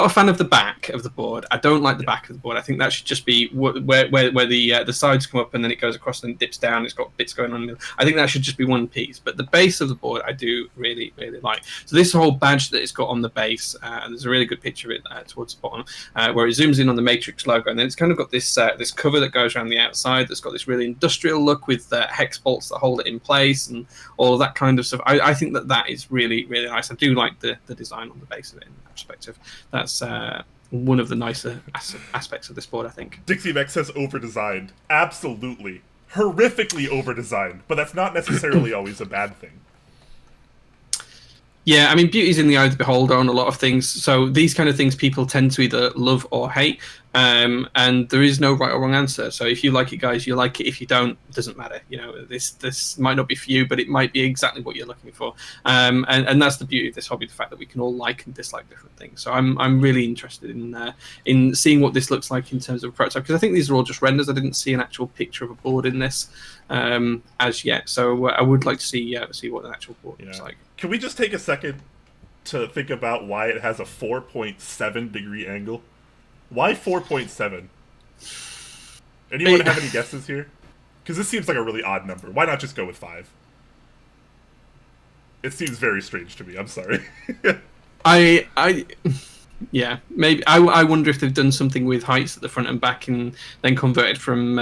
Speaker 1: a fan of the back of the board. I don't like the back of the board. I think that should just be where the sides come up and then it goes across and dips down. It's got bits going on. I think that should just be one piece. But the base of the board, I do really, really like. So this whole badge that it's got on the base, and there's a really good picture of it towards the bottom, where it zooms in on the Matrix logo, and then it's kind of got this this cover that goes around the outside that's got this really industrial look with hex bolts that hold it in place and all of that kind of stuff. I think that is really, really nice. I do like the design on the base of it in that perspective. That's one of the nicer aspects of this board, I think.
Speaker 2: Dixiemech says over-designed. Absolutely. Horrifically over-designed, but that's not necessarily always a bad thing.
Speaker 1: Yeah, I mean, beauty's in the eye of the beholder on a lot of things. So these kind of things people tend to either love or hate, and there is no right or wrong answer. So if you like it, guys, you like it. If you don't, it doesn't matter. This might not be for you, but it might be exactly what you're looking for. And that's the beauty of this hobby, the fact that we can all like and dislike different things. So I'm really interested in seeing what this looks like in terms of a prototype, because I think these are all just renders. I didn't see an actual picture of a board in this as yet. So I would like to see what an actual board looks like.
Speaker 2: Can we just take a second to think about why it has a 4.7 degree angle? Why 4.7? Anyone have any guesses here? Because this seems like a really odd number. Why not just go with 5? It seems very strange to me. I'm sorry.
Speaker 1: Yeah, maybe. I wonder if they've done something with heights at the front and back, and then converted from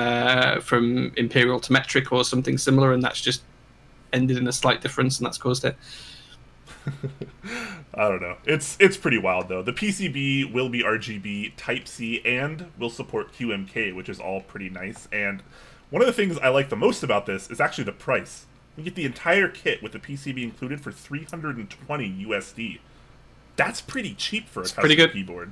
Speaker 1: imperial to metric or something similar, and that's just ended in a slight difference, and that's caused it.
Speaker 2: I don't know. It's pretty wild though. The PCB will be RGB, Type C, and will support QMK, which is all pretty nice. And one of the things I like the most about this is actually the price. You get the entire kit with the PCB included for $320 USD. That's pretty cheap for a custom keyboard.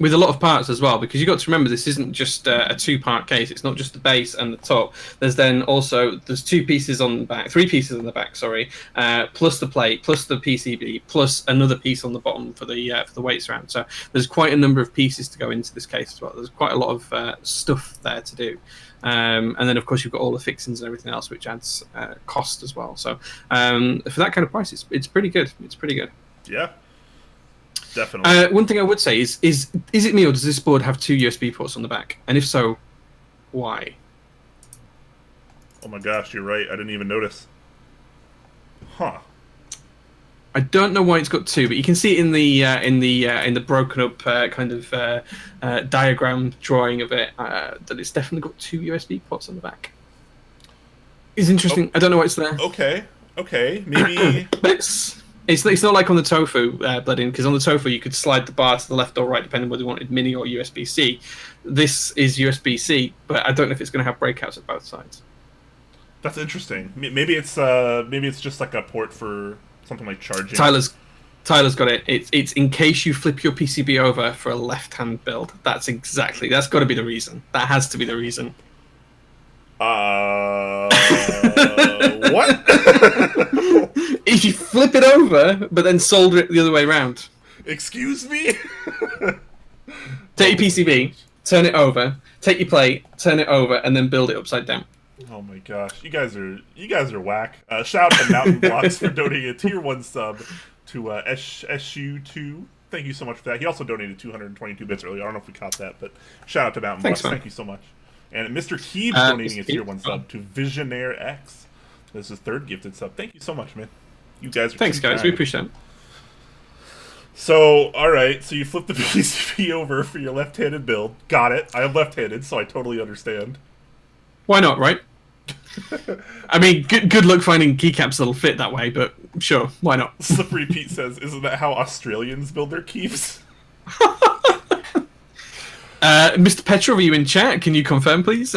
Speaker 1: with a lot of parts as well, because you've got to remember this isn't just a two-part case. It's not just the base and the top. There's then also two pieces on the back, three pieces on the back, sorry, plus the plate, plus the PCB, plus another piece on the bottom for the weight surround. So there's quite a number of pieces to go into this case as well. There's quite a lot of stuff there to do. And then, of course, you've got all the fixings and everything else, which adds cost as well. So for that kind of price, it's pretty good. It's pretty good.
Speaker 2: Yeah, definitely.
Speaker 1: One thing I would say is it me, or does this board have 2 USB ports on the back? And if so, why?
Speaker 2: Oh my gosh, you're right. I didn't even notice. Huh.
Speaker 1: I don't know why it's got 2, but you can see it in the broken up kind of diagram drawing of it that it's definitely got 2 USB ports on the back. It's interesting. I don't know why it's there.
Speaker 2: Okay, maybe.
Speaker 1: But it's not like on the Tofu blooding, because on the Tofu you could slide the bar to the left or right depending on whether you wanted mini or USB-C. This is USB-C, but I don't know if it's going to have breakouts at both sides. That's
Speaker 2: interesting. Maybe it's just like a port for something like charging.
Speaker 1: Tyler's got it. It's in case you flip your PCB over for a left-hand build. That's got to be the reason. That has to be the reason.
Speaker 2: What?
Speaker 1: If you flip it over, but then solder it the other way around.
Speaker 2: Excuse me?
Speaker 1: Take your PCB, turn it over, take your plate, turn it over, and then build it upside down.
Speaker 2: Oh my gosh, you guys are whack. Shout out to Mountain Blocks for donating a tier 1 sub to SU2. Thank you so much for that. He also donated 222 bits earlier. I don't know if we caught that, but shout out to Mountain Blocks. Thank you so much. And Mr. Keebs donating a tier 1 sub to Visionaire X. This is 3rd gifted sub. Thank you so much, man. You guys are
Speaker 1: Thanks, guys.
Speaker 2: kind.
Speaker 1: We appreciate it.
Speaker 2: So, alright, so you flip the PCB over for your left-handed build. Got it. I am left-handed, so I totally understand.
Speaker 1: Why not, right? I mean, good luck finding keycaps that'll fit that way, but sure, why not?
Speaker 2: Slippery Pete says, isn't that how Australians build their keeps?
Speaker 1: Mr. Petrov, are you in chat? Can you confirm, please?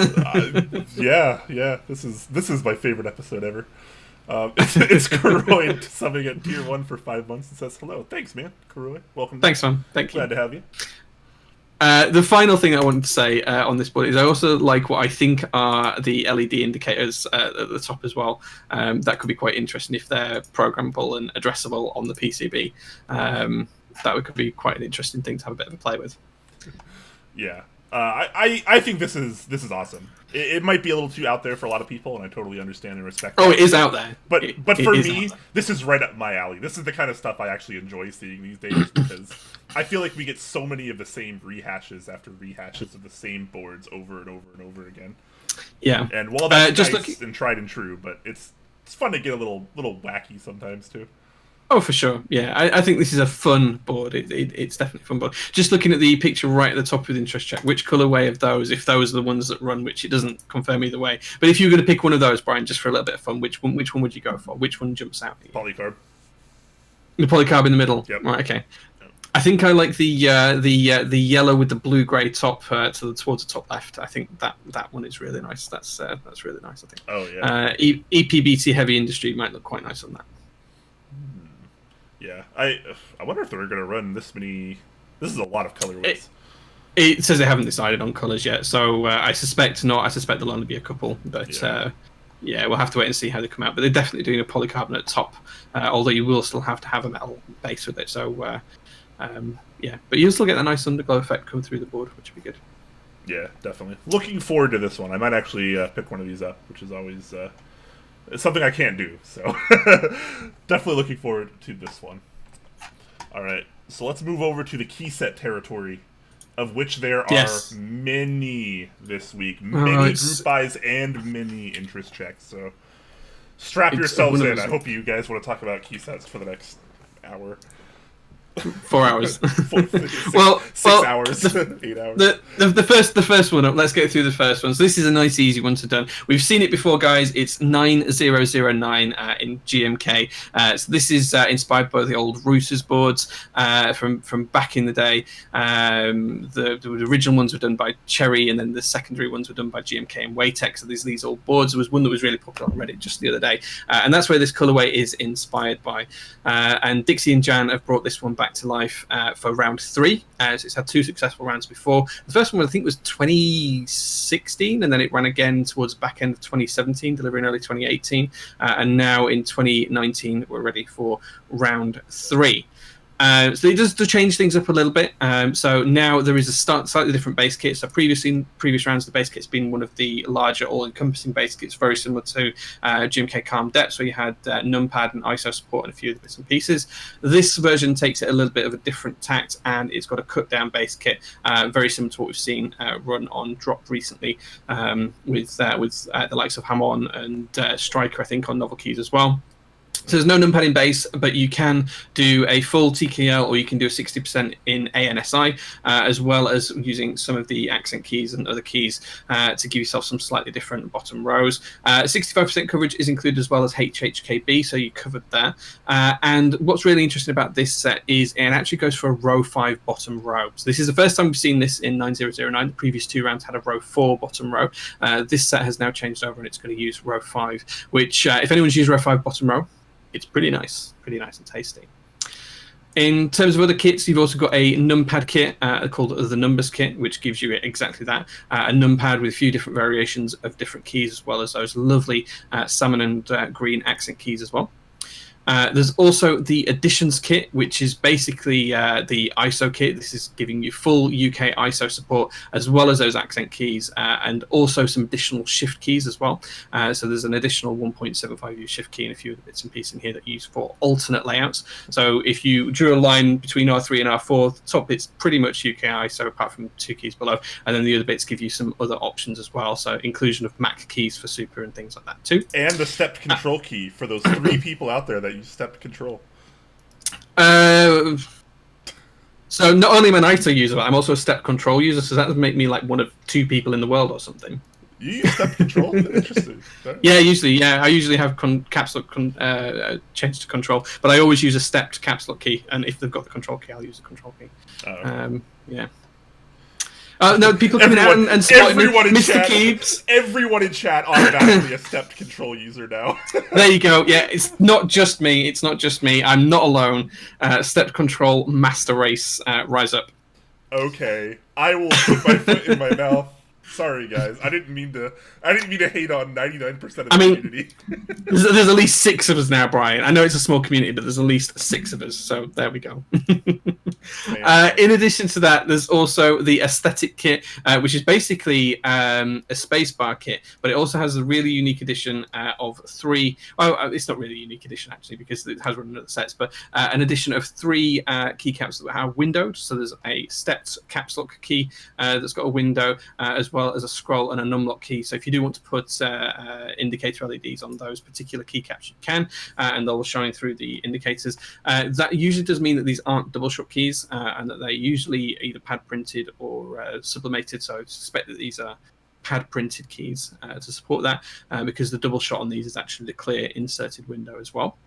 Speaker 2: Yeah. This is my favorite episode ever. It's Kuroy subbing at tier 1 for 5 months and says hello. Thanks, man. Kuroy, welcome.
Speaker 1: Thanks, man. Thank you.
Speaker 2: Glad to have you.
Speaker 1: The final thing I wanted to say on this board is I also like what I think are the LED indicators at the top as well. That could be quite interesting if they're programmable and addressable on the PCB. That could be quite an interesting thing to have a bit of a play with.
Speaker 2: Yeah, I think this is awesome. It might be a little too out there for a lot of people, and I totally understand and respect.
Speaker 1: Oh, it is out there.
Speaker 2: But for me, this is right up my alley. This is the kind of stuff I actually enjoy seeing these days because I feel like we get so many of the same rehashes after rehashes of the same boards over and over and over again.
Speaker 1: Yeah.
Speaker 2: And while that's nice and tried and true, but it's fun to get a little wacky sometimes too.
Speaker 1: Oh, for sure. Yeah, I think this is a fun board. It's definitely a fun board. Just looking at the picture right at the top with interest check, which colorway of those, if those are the ones that run, which it doesn't confirm either way. But if you were going to pick one of those, Brian, just for a little bit of fun, which one would you go for? Which one jumps out?
Speaker 2: Polycarb.
Speaker 1: The polycarb in the middle.
Speaker 2: Yep.
Speaker 1: Right. Okay. I think I like the yellow with the blue grey top towards the top left. I think that one is really nice. That's really nice. I think.
Speaker 2: Oh yeah.
Speaker 1: EPBT Heavy Industry might look quite nice on that.
Speaker 2: Yeah, I wonder if they're going to run this many. This is a lot of colorways.
Speaker 1: It says they haven't decided on colours yet, so I suspect not. I suspect there'll only be a couple, but yeah, we'll have to wait and see how they come out. But they're definitely doing a polycarbonate top, although you will still have to have a metal base with it. So yeah, but you'll still get a nice underglow effect coming through the board, which would be good.
Speaker 2: Yeah, definitely. Looking forward to this one. I might actually pick one of these up, which is always. It's something I can't do, so definitely looking forward to this one. All right, so let's move over to the key set territory, of which there are many this week. Many group buys and many interest checks, so strap yourselves in. I hope you guys want to talk about key sets for the next hour.
Speaker 1: 4 hours.
Speaker 2: 6 hours. 8 hours.
Speaker 1: The first one up. Let's get through the first one. So this is a nice, easy one to done. We've seen it before, guys. It's 9009 in GMK. So this is inspired by the old Roosters boards from back in the day. The original ones were done by Cherry, and then the secondary ones were done by GMK and Waytech. So these old boards. There was one that was really popular on Reddit just the other day, and that's where this colorway is inspired by. And Dixie and Jan have brought this one back back to life for round 3. So it's had 2 successful rounds before. The first one I think was 2016, and then it ran again towards the back end of 2017, delivering early 2018, and now in 2019 we're ready for round 3. So it does to change things up a little bit. So now there is a slightly different base kit. So previous rounds, the base kit's been one of the larger, all-encompassing base kits, very similar to GMK Calm Depths, where you had numpad and ISO support and a few of the bits and pieces. This version takes it a little bit of a different tact, and it's got a cut-down base kit, very similar to what we've seen run on Drop recently, with the likes of Hamon and Striker, I think, on novel keys as well. So there's no numpad in base, but you can do a full TKL, or you can do a 60% in ANSI, as well as using some of the accent keys and other keys to give yourself some slightly different bottom rows. 65% coverage is included, as well as HHKB, so you covered that. And what's really interesting about this set is it actually goes for a row 5 bottom row. So this is the first time we've seen this in 9009. The previous 2 rounds had a row 4 bottom row. This set has now changed over, and it's going to use row 5, which if anyone's used row 5 bottom row, it's pretty nice and tasty. In terms of other kits, you've also got a numpad kit called the Numbers kit, which gives you exactly that, a numpad with a few different variations of different keys, as well as those lovely salmon and green accent keys as well. There's also the Additions kit, which is basically the ISO kit. This is giving you full UK ISO support, as well as those accent keys, and also some additional shift keys as well. So there's an additional 1.75U shift key and a few of the bits and pieces in here that you use for alternate layouts. So if you drew a line between R3 and R4, the top bit's pretty much UK ISO, apart from 2 keys below, and then the other bits give you some other options as well. So inclusion of Mac keys for Super and things like that too.
Speaker 2: And the stepped control key for those 3 people out there that use stepped control.
Speaker 1: So not only am I an ISO user, but I'm also a step control user, so that would make me like one of 2 people in the world or something.
Speaker 2: You use step control? Interesting.
Speaker 1: Yeah, usually. Yeah, I usually have caps lock change to control, but I always use a stepped caps lock key, and if they've got the control key, I'll use the control key. Oh, okay. Yeah. No, people coming out and spotting Mr. Keebs.
Speaker 2: Everyone in chat automatically a stepped control user now.
Speaker 1: There you go. Yeah, it's not just me. I'm not alone. Stepped control master race. Rise up.
Speaker 2: Okay, I will put my foot in my mouth. Sorry, guys. I didn't mean to hate on 99% of the community.
Speaker 1: There's at least 6 of us now, Brian. I know it's a small community, but there's at least 6 of us. So there we go. In addition to that, there's also the aesthetic kit, which is basically a spacebar kit, but it also has a really unique edition of 3. Oh, it's not really a unique edition actually, because it has run in other sets, but an edition of 3 keycaps that are windowed. So there's a stepped caps lock key that's got a window, as well as a scroll and a numlock key. So if you do want to put indicator LEDs on those particular keycaps, you can, and they'll shine through the indicators. That usually does mean that these aren't double shot keys, and that they're usually either pad printed or sublimated. So I suspect that these are pad printed keys to support that, because the double shot on these is actually the clear inserted window as well.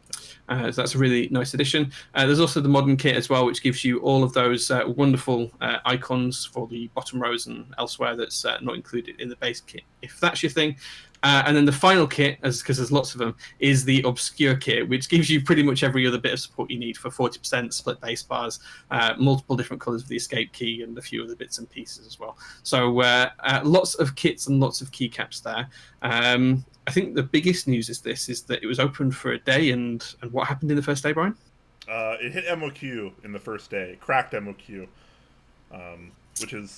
Speaker 1: So that's a really nice addition. There's also the modern kit as well, which gives you all of those wonderful icons for the bottom rows and elsewhere that's not included in the base kit, if that's your thing. And then the final kit, because there's lots of them, is the Obscure kit, which gives you pretty much every other bit of support you need for 40% split base bars, multiple different colours of the escape key, and a few other bits and pieces as well. So lots of kits and lots of keycaps there. I think the biggest news is that it was open for a day, and what happened in the first day, Brian?
Speaker 2: It hit MOQ in the first day, cracked MOQ,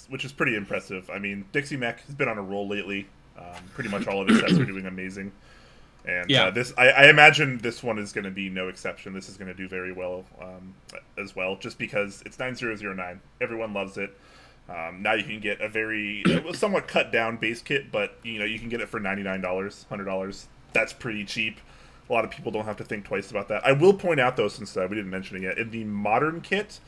Speaker 2: which is pretty impressive. I mean, Dixiemech has been on a roll lately. Pretty much all of his sets are doing amazing, and this I imagine this one is going to be no exception. This is going to do very well as well, just because it's 9009. Everyone loves it. Now you can get a very somewhat cut down base kit, but you can get it for $99, $100. That's pretty cheap. A lot of people don't have to think twice about that. I will point out though, since we didn't mention it yet, in the modern kit,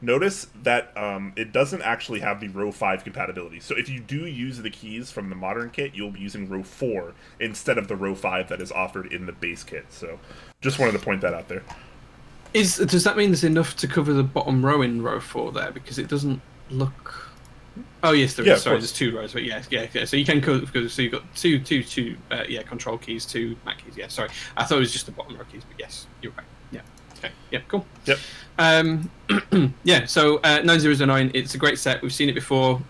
Speaker 2: notice that it doesn't actually have the row 5 compatibility. So if you do use the keys from the modern kit, you'll be using row 4 instead of the row 5 that is offered in the base kit. So just wanted to point that out there.
Speaker 1: Does that mean there's enough to cover the bottom row in row 4 there? Because it doesn't look... Oh yes, there is. Sorry, there's 2 rows, but yeah. So you can cover. So you've got two control keys, 2 Mac keys. Yeah, sorry, I thought it was just the bottom row keys, but yes, you're right. Yeah. Okay. Yeah. Cool.
Speaker 2: Yep.
Speaker 1: Yeah, so 9009, it's a great set. We've seen it before.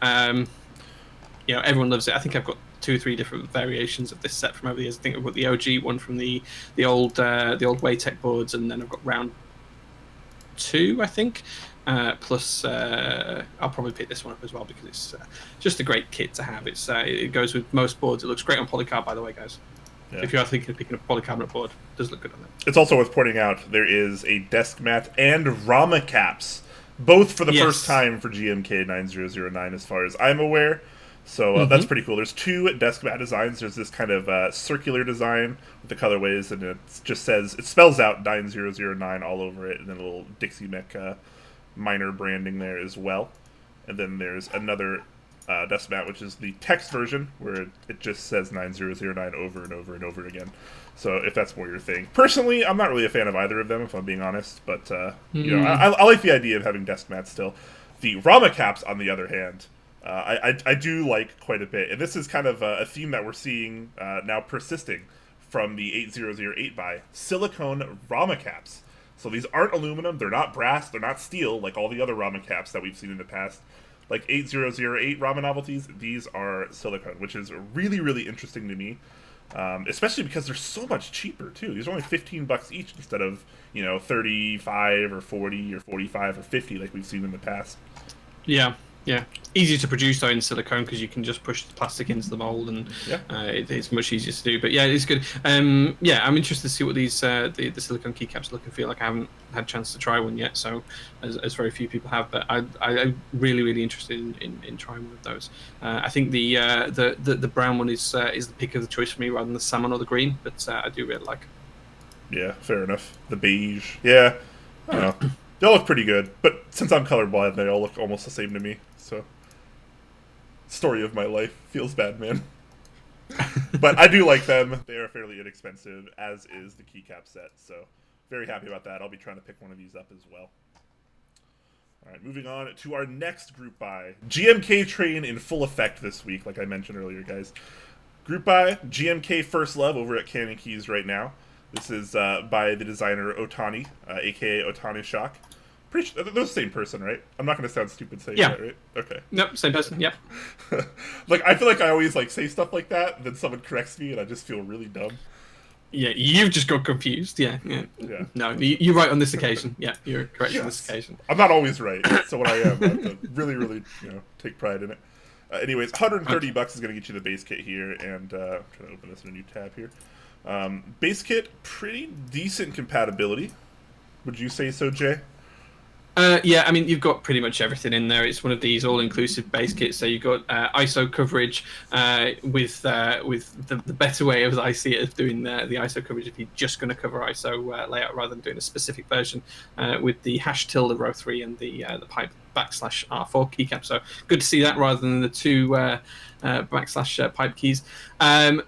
Speaker 1: Everyone loves it. I think I've got 2 or 3 different variations of this set from over the years. I think I've got the OG one from the old Waytech boards, and then I've got round 2, I think. Plus, I'll probably pick this one up as well because it's just a great kit to have. It goes with most boards. It looks great on polycarb, by the way, guys. Yeah. If you are thinking of picking up a polycarbonate board, it does look good on it.
Speaker 2: It's also worth pointing out there is a desk mat and Rama caps, both for the first time for GMK 9009 as far as I'm aware. So that's pretty cool. There's 2 desk mat designs. There's this kind of circular design with the colorways, and it spells out 9009 all over it, and then a little Dixiemech minor branding there as well. And then there's another desk mat, which is the text version, where it just says 9009 over and over and over again. So if that's more your thing. Personally, I'm not really a fan of either of them, if I'm being honest, but I like the idea of having desk mats still. The Rama caps, on the other hand, I do like quite a bit. And this is kind of a theme that we're seeing now persisting from the 8008 buy. Silicone Rama caps. So these aren't aluminum, they're not brass, they're not steel, like all the other Rama caps that we've seen in the past. Like 8008 Rama novelties, these are silicone, which is really, really interesting to me. Especially because they're so much cheaper, too. These are only $15 each instead of, 35 or 40 or 45 or 50 like we've seen in the past.
Speaker 1: Yeah. Easier to produce though in silicone because you can just push the plastic into the mold, and it's much easier to do. But yeah, it's good. I'm interested to see what these the silicone keycaps look and feel like. I haven't had a chance to try one yet, so as very few people have. But I'm really interested in trying one of those. I think the brown one is the pick of the choice for me rather than the salmon or the green. But I do really like it.
Speaker 2: Yeah, fair enough. The beige, I don't know. They all look pretty good, but since I'm colorblind, they all look almost the same to me. So, story of my life. Feels bad, man. But I do like them. They are fairly inexpensive, as is the keycap set. So, very happy about that. I'll be trying to pick one of these up as well. All right, moving on to our next group buy. GMK train in full effect this week, like I mentioned earlier, guys. Group buy, GMK First Love over at Cannon Keys right now. This is by the designer Otani, a.k.a. Otani Shock. Pretty sure they're the same person, right? I'm not going to sound stupid saying that, right? Okay.
Speaker 1: Nope, same person, yep.
Speaker 2: I feel like I always, say stuff like that, and then someone corrects me, and I just feel really dumb.
Speaker 1: Yeah, you've just got confused, yeah. No, you're right on this occasion. Yeah, you're correct on this occasion.
Speaker 2: I'm not always right, so when I am, I have to really, take pride in it. Anyways, $130 is going to get you the base kit here, and I'm trying to open this in a new tab here. Base kit, pretty decent compatibility. Would you say so, Jay?
Speaker 1: Yeah, I mean, you've got pretty much everything in there. It's one of these all-inclusive base kits. So you've got ISO coverage with the better way, as I see it, of doing the ISO coverage if you're just going to cover ISO layout rather than doing a specific version with the # row 3 and the pipe /R4 keycap. So good to see that rather than the 2 / pipe keys.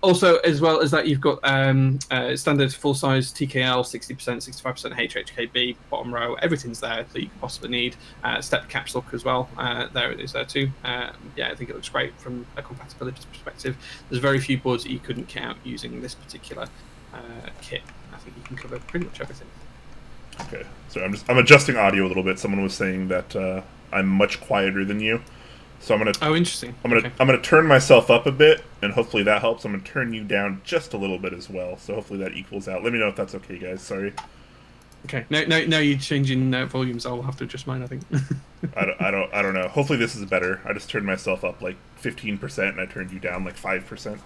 Speaker 1: Also, as well as that, you've got standard full-size TKL, 60%, 65% HHKB, bottom row. Everything's there that you could possibly need. Step caps look as well. There it is there too. I think it looks great from a compatibility perspective. There's very few boards that you couldn't kit out using this particular kit. I think you can cover pretty much everything.
Speaker 2: Okay, so I'm adjusting audio a little bit. Someone was saying that I'm much quieter than you. So I'm gonna.
Speaker 1: Oh, interesting.
Speaker 2: I'm gonna turn myself up a bit, and hopefully that helps. I'm gonna turn you down just a little bit as well. So hopefully that equals out. Let me know if that's okay, guys. Sorry.
Speaker 1: Okay. Now you're changing volumes. I'll have to adjust mine, I think.
Speaker 2: I don't know. Hopefully this is better. I just turned myself up 15%, and I turned you down 5%.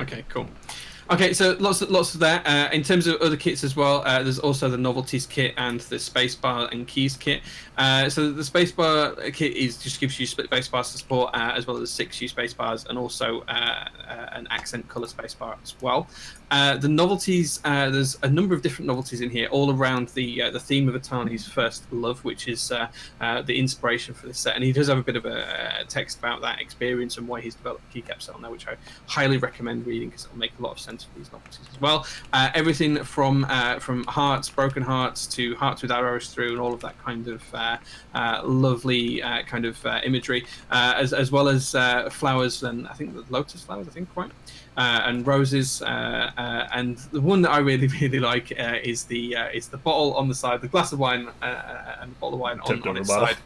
Speaker 1: Okay. Cool. Okay, so lots of that. In terms of other kits as well, there's also the novelties kit and the spacebar and keys kit. So the spacebar kit just gives you split spacebar support as well as 6U spacebars and also an accent color spacebar as well. The novelties, there's a number of different novelties in here, all around the theme of Otani's First Love, which is the inspiration for this set. And he does have a bit of a text about that experience and why he's developed the keycap set on there, which I highly recommend reading because it'll make a lot of sense designs for these novelties as well. Everything from hearts, broken hearts, to hearts with arrows through, and all of that kind of lovely kind of imagery, as well as flowers, and I think the lotus flowers, I think, quite. And roses, and the one that I really like is the bottle on the side, the glass of wine, and the bottle of wine on its side.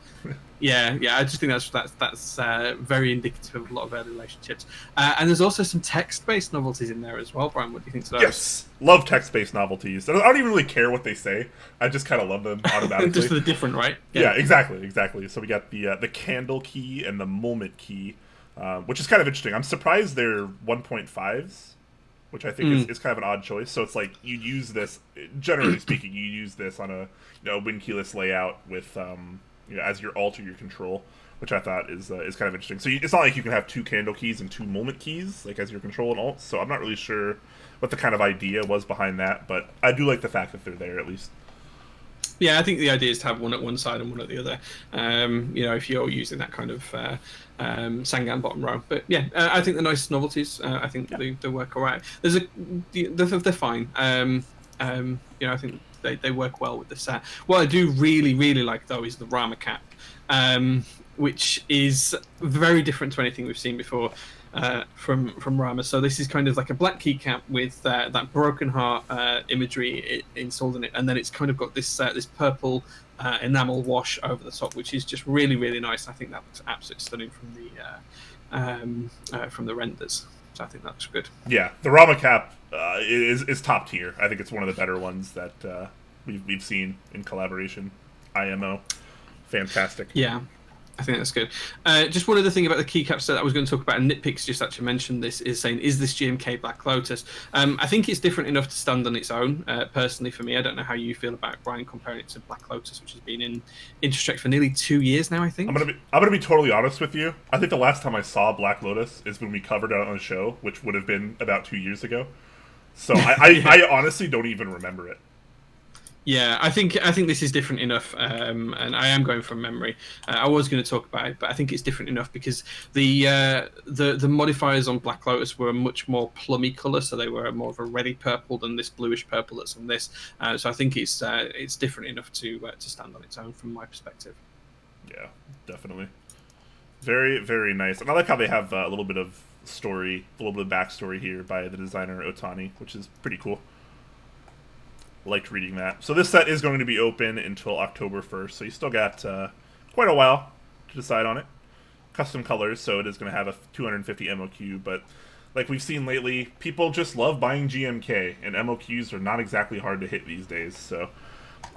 Speaker 1: Yeah, I just think that's very indicative of a lot of early relationships. And there's also some text-based novelties in there as well. Brian, what do you think to those?
Speaker 2: Yes, love text-based novelties. I don't even really care what they say. I just kind of love them automatically.
Speaker 1: Just the different, right?
Speaker 2: Yeah, exactly. So we got the candle key and the moment key. Which is kind of interesting. I'm surprised they're 1.5s, which I think is kind of an odd choice. So it's like you use this, generally speaking, you use this on a win keyless layout with as your alt or your control, which I thought is kind of interesting. So it's not like you can have 2 candle keys and 2 moment keys like as your control and alt. So I'm not really sure what the kind of idea was behind that, but I do like the fact that they're there at least.
Speaker 1: Yeah, I think the idea is to have one at one side and one at the other. If you're using that kind of Sangan bottom row, but yeah, I think the nice novelties. I think they work all right. They're fine. I think they work well with the set. What I do really like though is the Rama cap, which is very different to anything we've seen before. From Rama. So this is kind of like a black keycap with that broken heart imagery installed in it, and then it's kind of got this this purple enamel wash over the top, which is just really nice. I think that looks absolutely stunning from the renders. So I think that looks good. Yeah,
Speaker 2: the Rama cap is top tier. I think it's one of the better ones that we've seen in collaboration. IMO, fantastic.
Speaker 1: Yeah. I think that's good. Just one other thing about the keycaps that I was going to talk about, and Nitpicks just actually mentioned this, is saying, is this GMK Black Lotus? I think it's different enough to stand on its own, personally, for me. I don't know how you feel about Brian comparing it to Black Lotus, which has been in Introspect for nearly 2 years now, I think.
Speaker 2: I'm gonna be totally honest with you. I think the last time I saw Black Lotus is when we covered it on the show, which would have been about 2 years ago. So I honestly don't even remember it.
Speaker 1: Yeah, I think this is different enough, and I am going from memory. I was going to talk about it, but I think it's different enough because the modifiers on Black Lotus were a much more plummy colour, so they were more of a reddy purple than this bluish purple that's on this. So I think it's different enough to stand on its own from my perspective.
Speaker 2: Yeah, definitely. Very, very nice. And I like how they have a little bit of story, a little bit of backstory here by the designer Otani, which is pretty cool. Liked reading that. So this set is going to be open until October 1st, so you still got quite a while to decide on it. Custom colors, so it is going to have a 250 MOQ, but like we've seen lately, people just love buying GMK, and MOQs are not exactly hard to hit these days, so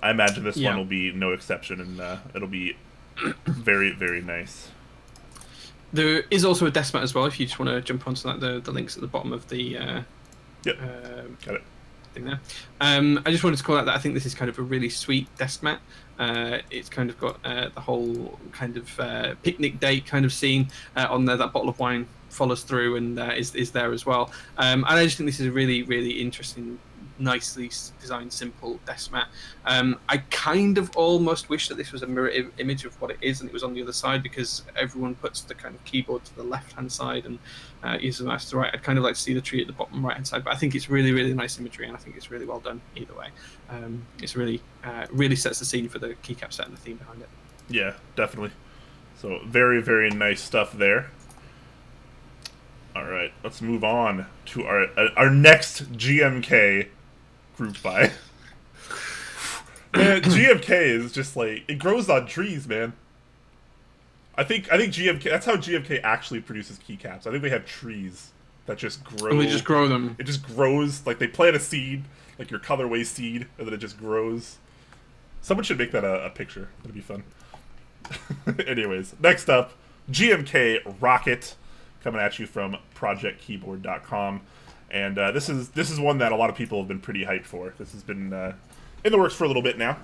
Speaker 2: I imagine this one will be no exception, and it'll be very, very nice.
Speaker 1: There is also a desk mat as well, if you just want to jump onto that. The link's at the bottom of the...
Speaker 2: Yep, got it.
Speaker 1: There. I just wanted to call out that I think this is kind of a really sweet desk mat. It's kind of got the whole kind of picnic date kind of scene on there. That bottle of wine follows through and is there as well. And I just think this is a really, really interesting, nicely designed, simple desk mat. I kind of almost wish that this was a mirror image of what it is and it was on the other side, because everyone puts the kind of keyboard to the left-hand side and uses the mouse to the right. I'd kind of like to see the tree at the bottom right-hand side, but I think it's really, really nice imagery, and I think it's really well done either way. It's really, really sets the scene for the keycap set and the theme behind it.
Speaker 2: Yeah, definitely. So very, very nice stuff there. All right, let's move on to our next GMK group buy. Man, GMK is just like, it grows on trees, man. I think GMK, that's how GMK actually produces keycaps. I think they have trees that just grow.
Speaker 1: And they just grow them.
Speaker 2: It just grows, like they plant a seed, like your colorway seed, and then it just grows. Someone should make that a picture. That'd be fun. Anyways, next up, GMK Rocket, coming at you from projectkeyboard.com. And this is one that a lot of people have been pretty hyped for. This has been in the works for a little bit now.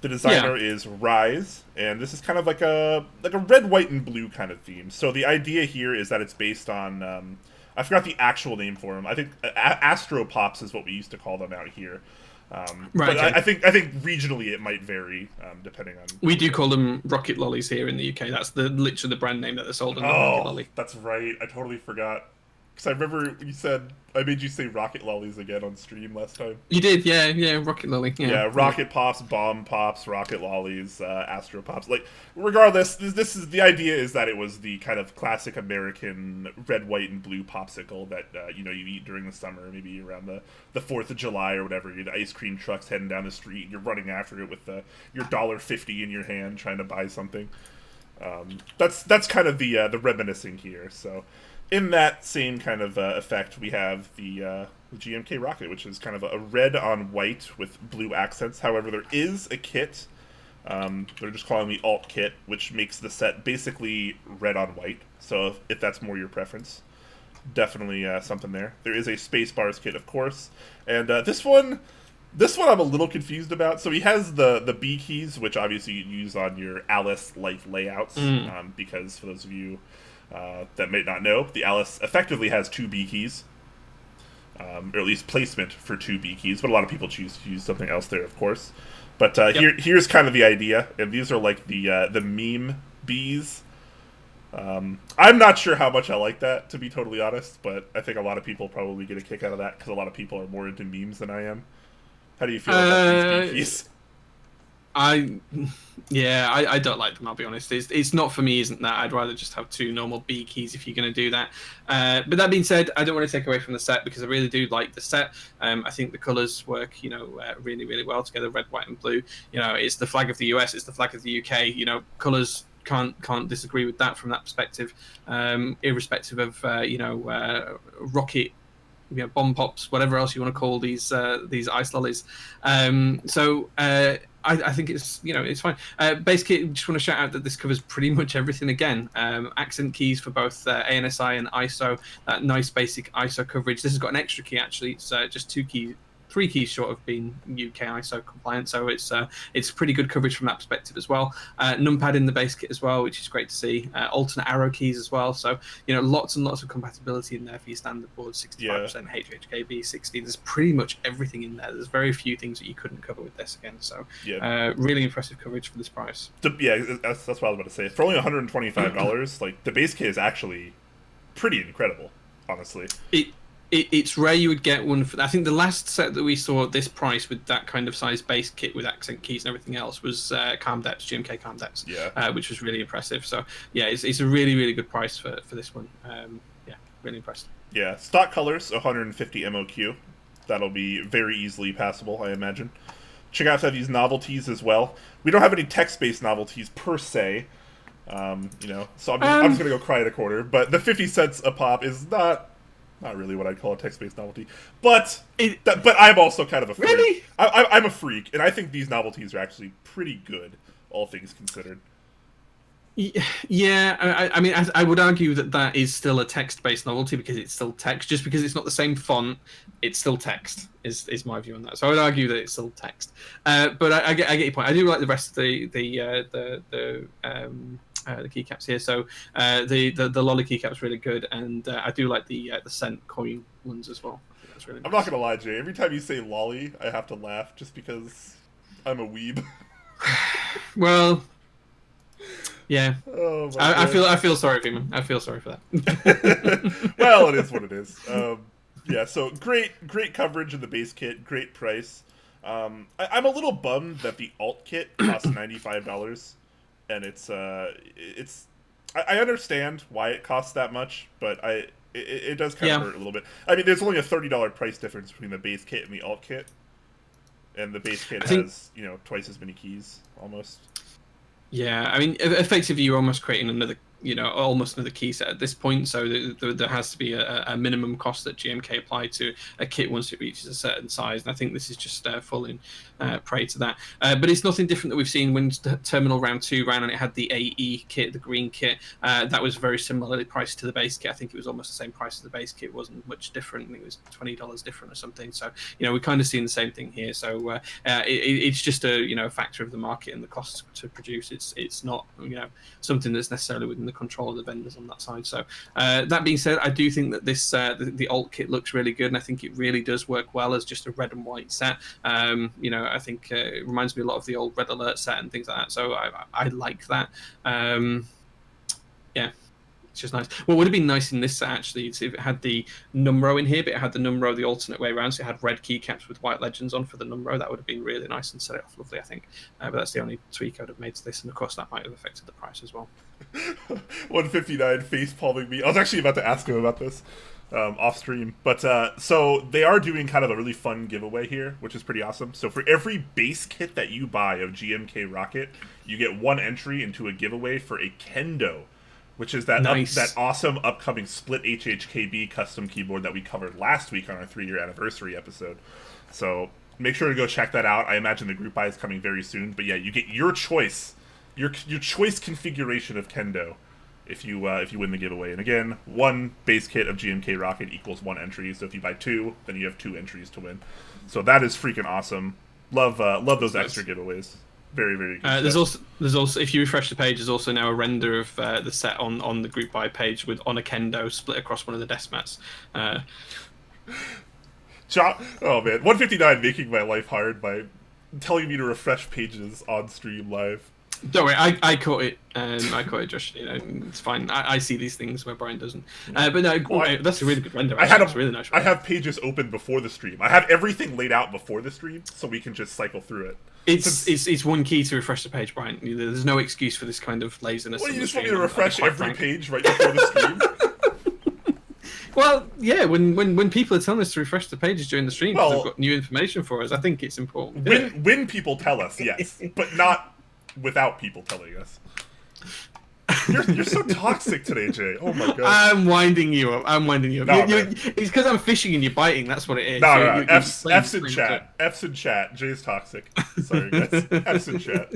Speaker 2: The designer is Rise, and this is kind of like a red, white, and blue kind of theme. So the idea here is that it's based on I forgot the actual name for them. I think Astropops is what we used to call them out here.
Speaker 1: Right.
Speaker 2: But
Speaker 1: okay.
Speaker 2: I think regionally it might vary depending on.
Speaker 1: We do call them Rocket Lollies here in the UK. That's literally the brand name that they're sold under. Rocket Lolly.
Speaker 2: That's right. I totally forgot. Because I remember you said I made you say rocket lollies again on stream last time.
Speaker 1: You did, yeah, Rocket Lolly.
Speaker 2: Yeah, rocket pops, bomb pops, rocket lollies, astro pops. Like, regardless, this is the idea is that it was the kind of classic American red, white, and blue popsicle that you eat during the summer, maybe around the 4th of July or whatever. The ice cream truck's heading down the street, and you're running after it with your $1.50 in your hand, trying to buy something. That's kind of the reminiscing here. So, in that same kind of effect, we have the GMK Rocket, which is kind of a red on white with blue accents. However, there is a kit. They're just calling the alt kit, which makes the set basically red on white. So if that's more your preference, definitely something there. There is a Spacebars kit, of course, and this one I'm a little confused about. So he has the B keys, which obviously you use on your Alice like layouts, because for those of you that may not know, the Alice effectively has 2 B keys. Or at least placement for 2 B keys, but a lot of people choose to use something else there, of course. But here's kind of the idea, and these are like the meme bees. I'm not sure how much I like that, to be totally honest, but I think a lot of people probably get a kick out of that because a lot of people are more into memes than I am. How do you feel about these B keys?
Speaker 1: I don't like them, I'll be honest. It's not for me, isn't that? I'd rather just have 2 normal B keys if you're going to do that. But that being said, I don't want to take away from the set because I really do like the set. I think the colours work, really, really well together, red, white, and blue. It's the flag of the US, it's the flag of the UK. Colours can't disagree with that from that perspective, irrespective of rocket. Bomb pops, whatever else you want to call these ice lollies. I think it's fine. Base kit, just want to shout out that this covers pretty much everything again. Accent keys for both ANSI and ISO. That nice basic ISO coverage. This has got an extra key actually. It's just 3 keys short of being UK ISO compliant, so it's pretty good coverage from that perspective as well. Numpad in the base kit as well, which is great to see. Alternate arrow keys as well, so lots and lots of compatibility in there for your standard board. 65% HHKB, 60. There's pretty much everything in there. There's very few things that you couldn't cover with this again. So really impressive coverage for this price.
Speaker 2: That's what I was about to say. For only $125, like the base kit is actually pretty incredible, honestly.
Speaker 1: It's rare you would get one. I think the last set that we saw at this price with that kind of size base kit with accent keys and everything else was Calm Depths, GMK Calm Depths, which was really impressive. So it's a really, really good price for this one. Really impressed.
Speaker 2: Yeah, stock colors, 150 MOQ. That'll be very easily passable, I imagine. Check out these novelties as well. We don't have any text-based novelties per se, so I'm just going to go cry at a corner. But the 50 cents a pop is not really what I'd call a text-based novelty, but I'm also kind of a freak.
Speaker 1: Really?
Speaker 2: I'm a freak, and I think these novelties are actually pretty good, all things considered.
Speaker 1: Yeah, I mean, I would argue that is still a text-based novelty because it's still text. Just because it's not the same font, it's still text. Is my view on that. So I would argue that it's still text. But I get your point. I do like the rest of the keycaps here. So the lolly keycap is really good, and I do like the cent coin ones as well. I think that's really nice.
Speaker 2: I'm not gonna lie, Jay. Every time you say lolly, I have to laugh just because I'm a weeb.
Speaker 1: Well, yeah.
Speaker 2: Oh
Speaker 1: I feel sorry for him. I feel sorry for that.
Speaker 2: Well, it is what it is. So great coverage in the base kit, great price. I'm a little bummed that the alt kit costs $95. And it's I understand why it costs that much, but it does kind of hurt a little bit. I mean, there's only a $30 price difference between the base kit and the alt kit, and the base kit has twice as many keys almost. Yeah,
Speaker 1: I mean, effectively, you're almost creating almost another key set at this point. So there has to be a minimum cost that GMK apply to a kit once it reaches a certain size. And I think this is just falling prey to that. But it's nothing different that we've seen when Terminal Round 2 ran and it had the AE kit, the green kit. That was very similarly priced to the base kit. I think it was almost the same price as the base kit. It wasn't much different. I think it was $20 different or something. So, we're kind of seeing the same thing here. So it's just a factor of the market and the cost to produce. It's not something that's necessarily within the control of the vendors on that side. So that being said, I do think that this the alt kit looks really good, and I think it really does work well as just a red and white set. I think it reminds me a lot of the old Red Alert set and things like that. So I like that. It's just nice. What would have been nice in this set, actually, is if it had the Numro in here, but it had the Numro the alternate way around, so it had red keycaps with white legends on for the Numro. That would have been really nice and set it off lovely, I think. But that's the only tweak I would have made to this, and of course that might have affected the price as well.
Speaker 2: 159 face palming me. I was actually about to ask him about this off stream, but so they are doing kind of a really fun giveaway here, which is pretty awesome. So for every base kit that you buy of GMK Rocket, you get one entry into a giveaway for a Kendo, which is that that awesome upcoming split HHKB custom keyboard that we covered last week on our 3-year anniversary episode. So make sure to go check that out. I imagine the group buy is coming very soon, but yeah, you get your choice, your choice configuration of Kendo if you win the giveaway. And again, one base kit of GMK Rocket equals one entry. So if you buy 2, then you have 2 entries to win. So that is freaking awesome. Love those extra giveaways. Very, very good.
Speaker 1: There's also if you refresh the page, there's also now a render of the set on the group buy page with on a Kendo split across one of the desk mats.
Speaker 2: Oh man, 159 making my life hard by telling me to refresh pages on stream live.
Speaker 1: Don't worry, I caught it. I caught it, Josh. It's fine. I see these things where Brian doesn't. But no, that's a really good render. It's really nice.
Speaker 2: I have pages open before the stream. I have everything laid out before the stream, so we can just cycle through it.
Speaker 1: It's one key to refresh the page, Brian. There's no excuse for this kind of laziness.
Speaker 2: What, you just want me to refresh every page right before the stream?
Speaker 1: Well, yeah. When people are telling us to refresh the pages during the stream because they've got new information for us, I think it's important.
Speaker 2: When people tell us, yes, but not without people telling us. You're so toxic today, Jay. Oh my god.
Speaker 1: I'm winding you up. It's because I'm fishing and you're biting. That's what it is.
Speaker 2: No. F's in chat. F's in chat. Jay's toxic. Sorry, guys. F's in chat.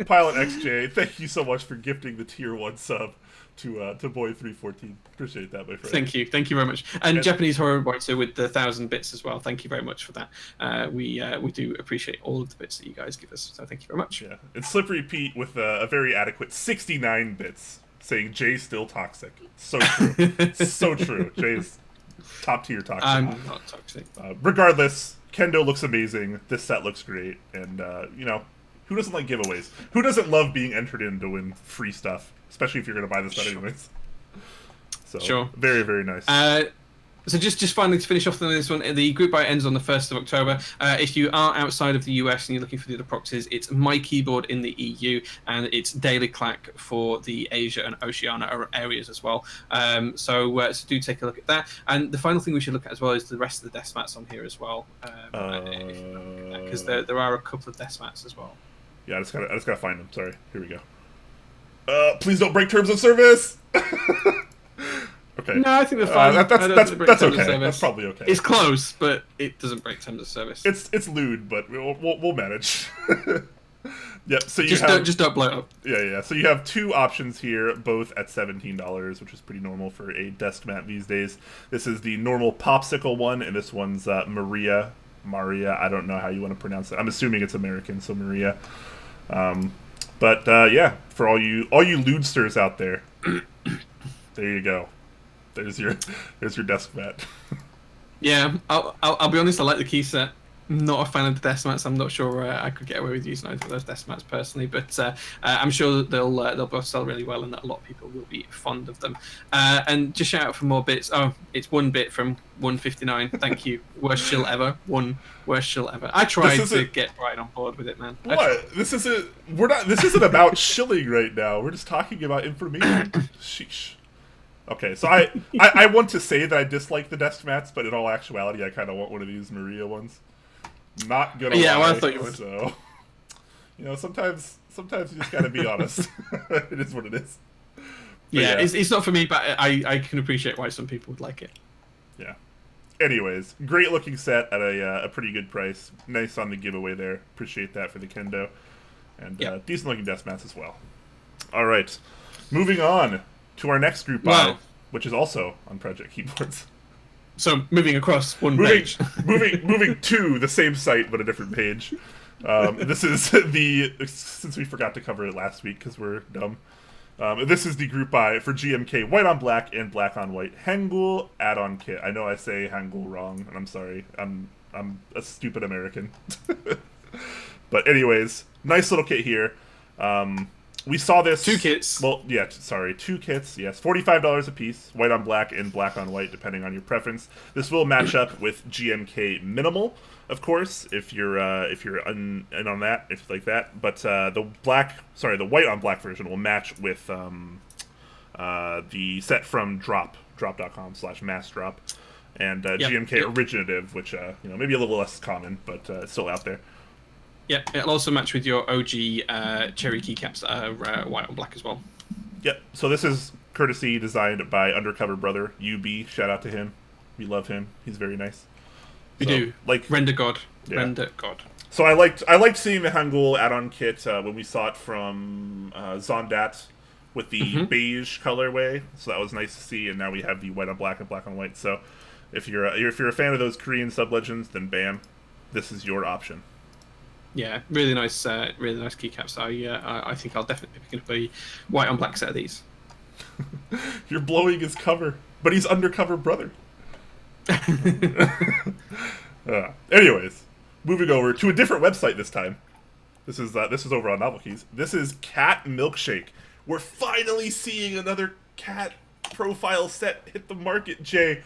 Speaker 2: Pilot XJ, thank you so much for gifting the tier 1 sub to Boy314. Appreciate that, my friend.
Speaker 1: Thank you very much. And Japanese Horror Boiter with the 1,000 bits as well. Thank you very much for that. We do appreciate all of the bits that you guys give us. So thank you very much.
Speaker 2: Yeah, and Slippery Pete with a very adequate 69 bits, saying Jay's still toxic. So true, so true. Jay's top tier toxic.
Speaker 1: I'm not toxic.
Speaker 2: Regardless, Kendo looks amazing. This set looks great, and who doesn't like giveaways? Who doesn't love being entered in to win free stuff? Especially if you're going to buy this set anyways. So,
Speaker 1: sure.
Speaker 2: Very, very nice.
Speaker 1: So just finally to finish off on this one, the group buy ends on the 1st of October. If you are outside of the US and you're looking for the other proxies, it's My Keyboard in the EU, and it's Daily Clack for the Asia and Oceania areas as well. So do take a look at that. And the final thing we should look at as well is the rest of the desk mats on here as well. Because there are a couple of desk mats as well.
Speaker 2: Yeah, I just gotta find them. Sorry. Here we go. Please don't break terms of service. Okay.
Speaker 1: No, I think they're fine.
Speaker 2: That's okay. That's probably okay.
Speaker 1: It's close, but it doesn't break terms of service.
Speaker 2: It's lewd, but we'll manage. Yep. So you
Speaker 1: just don't blow it up.
Speaker 2: Yeah. So you have 2 options here, both at $17, which is pretty normal for a desk mat these days. This is the normal popsicle one, and this one's Maria. I don't know how you want to pronounce it. I'm assuming it's American, so Maria. But yeah, for all you lewdsters out there, there you go. There's your desk mat.
Speaker 1: Yeah, I'll be honest. I like the key set. Not a fan of the desk mats. I'm not sure I could get away with using either of those desk mats personally, but I'm sure they'll both sell really well, and that a lot of people will be fond of them. And just shout out for more bits. Oh, it's 1 bit from 159. Thank you. Worst shill ever. Worst shill ever. I tried to get Brian on board with it, man.
Speaker 2: What? This isn't about shilling right now. We're just talking about information. Sheesh. Okay, so I want to say that I dislike the desk mats, but in all actuality, I kind of want one of these Maria ones. Not gonna lie.
Speaker 1: Yeah, well, I thought you would.
Speaker 2: So, sometimes you just gotta be honest. It is what it is. But
Speaker 1: yeah, it's not for me, but I can appreciate why some people would like it.
Speaker 2: Yeah. Anyways, great looking set at a pretty good price. Nice on the giveaway there. Appreciate that for the Kendo. And decent looking desk mats as well. All right, moving on to our next group buy, which is also on Project Keyboards.
Speaker 1: So moving across page.
Speaker 2: moving to the same site but a different page. This is since we forgot to cover it last week because we're dumb. This is the group buy for GMK White on Black and Black on White Hangul add-on kit. I know I say Hangul wrong, and I'm sorry. I'm a stupid American. But anyways, nice little kit here. We saw this.
Speaker 1: 2 kits.
Speaker 2: Well, yeah, sorry, 2 kits. Yes, $45 a piece, white on black and black on white, depending on your preference. This will match up with GMK Minimal, of course, if you're in on that, if you like that. But the white on black version will match with the set from drop.com/massdrop, and GMK Originative, which maybe a little less common, but it's still out there.
Speaker 1: Yeah, it'll also match with your OG cherry keycaps that are white on black as well.
Speaker 2: Yep. So this is courtesy designed by Undercover Brother UB. Shout out to him. We love him. He's very nice.
Speaker 1: We do. Like Render God. Yeah. Render God.
Speaker 2: So I liked seeing the Hangul add-on kit when we saw it from Zondat with the beige colorway. So that was nice to see. And now we have the white on black and black on white. So if you're a fan of those Korean sub-legends, then bam, this is your option.
Speaker 1: Yeah, really nice keycaps. I think I'll definitely be picking up a white on black set of these.
Speaker 2: You're blowing his cover, but he's Undercover Brother. Anyways, moving over to a different website this time. This is over on Novelkeys. This is Cat Milkshake. We're finally seeing another cat profile set hit the market, Jay.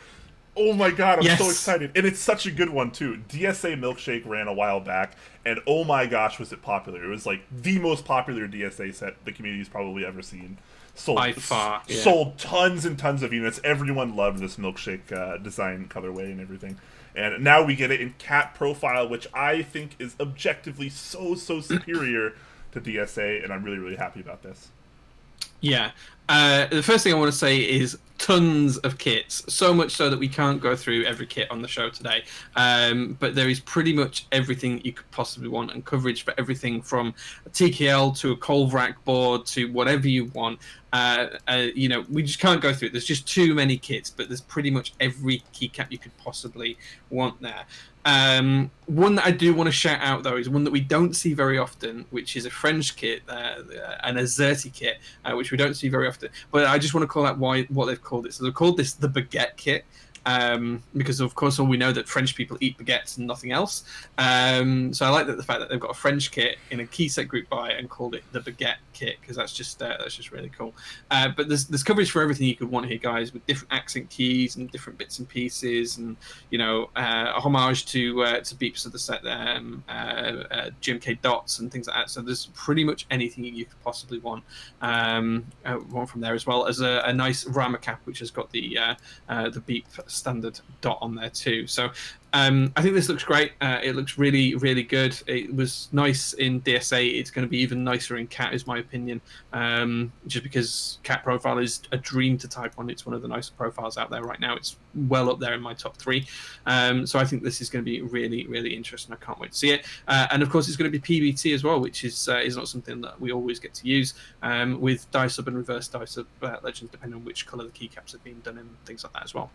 Speaker 2: Oh my god, I'm so excited. And it's such a good one, too. DSA Milkshake ran a while back, and oh my gosh, was it popular. It was like the most popular DSA set the community's probably ever seen. Sold tons and tons of units. Everyone loved this Milkshake design, colorway, and everything. And now we get it in cat profile, which I think is objectively so superior to DSA, and I'm really, really happy about this.
Speaker 1: Yeah. The first thing I want to say is tons of kits, so much so that we can't go through every kit on the show today. But there is pretty much everything you could possibly want, and coverage for everything from a TKL to a Colvrac board to whatever you want. We just can't go through it. There's just too many kits, but there's pretty much every keycap you could possibly want there. One that I do want to shout out, though, is one that we don't see very often, which is a French kit, an Azerty kit, which we don't see very often. But I just want to call out what they've called it. So they've called this the Baguette kit. Because of course all we know that French people eat baguettes and nothing else. So I like the fact that they've got a French kit in a key set group buy and called it the Baguette kit, because that's just really cool. But there's coverage for everything you could want here, guys, with different accent keys and different bits and pieces, and a homage to beeps of the set, GMK dots and things like that. So there's pretty much anything you could possibly want from there, as well as a nice Rama cap which has got the beep standard dot on there too. So I think this looks great. It looks really, really good. It was nice in DSA. It's going to be even nicer in Cat, is my opinion. Just because Cat profile is a dream to type on. It's one of the nicer profiles out there right now. It's well up there in my top 3. So I think this is going to be really, really interesting. I can't wait to see it. And of course, it's going to be PBT as well, which is not something that we always get to use with die sub and reverse die sub legends, depending on which color the keycaps have been done and things like that as well.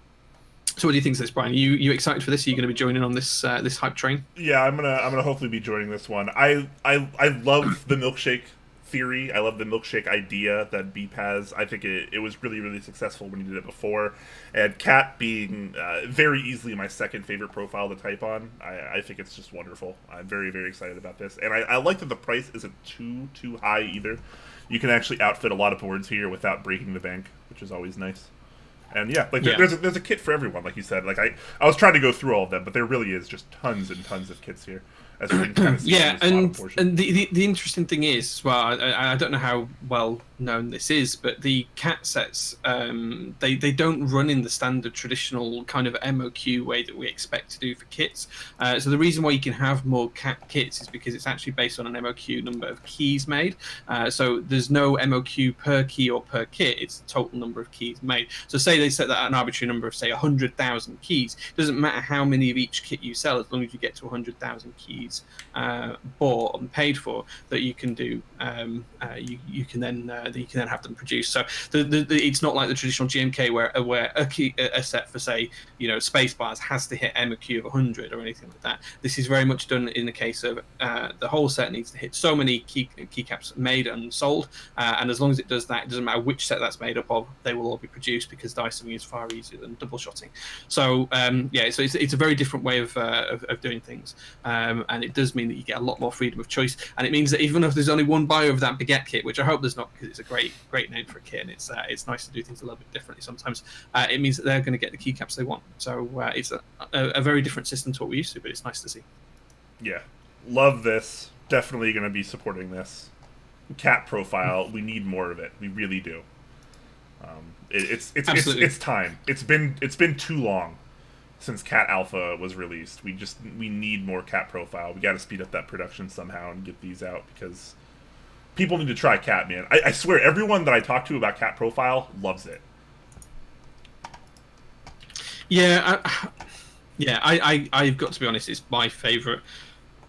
Speaker 1: So what do you think of this, Brian? Are you excited for this? Are you going to be joining on this this hype train?
Speaker 2: Yeah, I'm gonna hopefully be joining this one. I love the Milkshake theory. I love the Milkshake idea that Beep has. I think it was really, really successful when he did it before. And Cat being very easily my second favorite profile to type on, I think it's just wonderful. I'm very, very excited about this. And I like that the price isn't too high either. You can actually outfit a lot of boards here without breaking the bank, which is always nice. And there's a kit for everyone, like you said. Like I was trying to go through all of them, but there really is just tons and tons of kits here. As we can kind of see
Speaker 1: and the interesting thing is, well, I don't know how well known this is, but the cat sets they don't run in the standard traditional kind of MOQ way that we expect to do for kits. So the reason why you can have more cat kits is because it's actually based on an MOQ number of keys made. So there's no MOQ per key or per kit; it's the total number of keys made. So say they set that at an arbitrary number of say 100,000 keys. It doesn't matter how many of each kit you sell, as long as you get to 100,000 keys bought and paid for, that you can do. You can then that you can then have them produced. So it's not like the traditional GMK where a set for, say, space bars has to hit MOQ of 100 or anything like that. This is very much done in the case of the whole set needs to hit so many keycaps made and sold, and as long as it does that, it doesn't matter which set that's made up of, they will all be produced, because dicing is far easier than double shotting. So so it's a very different way of doing things, and it does mean that you get a lot more freedom of choice, and it means that even if there's only one buyer of that baguette kit, which I hope there's not, because it's a great name for a kit, and it's nice to do things a little bit differently sometimes, it means that they're going to get the keycaps they want. So it's a very different system to what we used to, but it's nice to see.
Speaker 2: Yeah, love this. Definitely going to be supporting this. Cat profile, we need more of it. We really do. It's time. It's been too long since Cat Alpha was released. We need more Cat profile. We got to speed up that production somehow and get these out, because people need to try Cat, man. I swear, everyone that I talk to about Cat profile loves it.
Speaker 1: Yeah, I've got to be honest. It's my favorite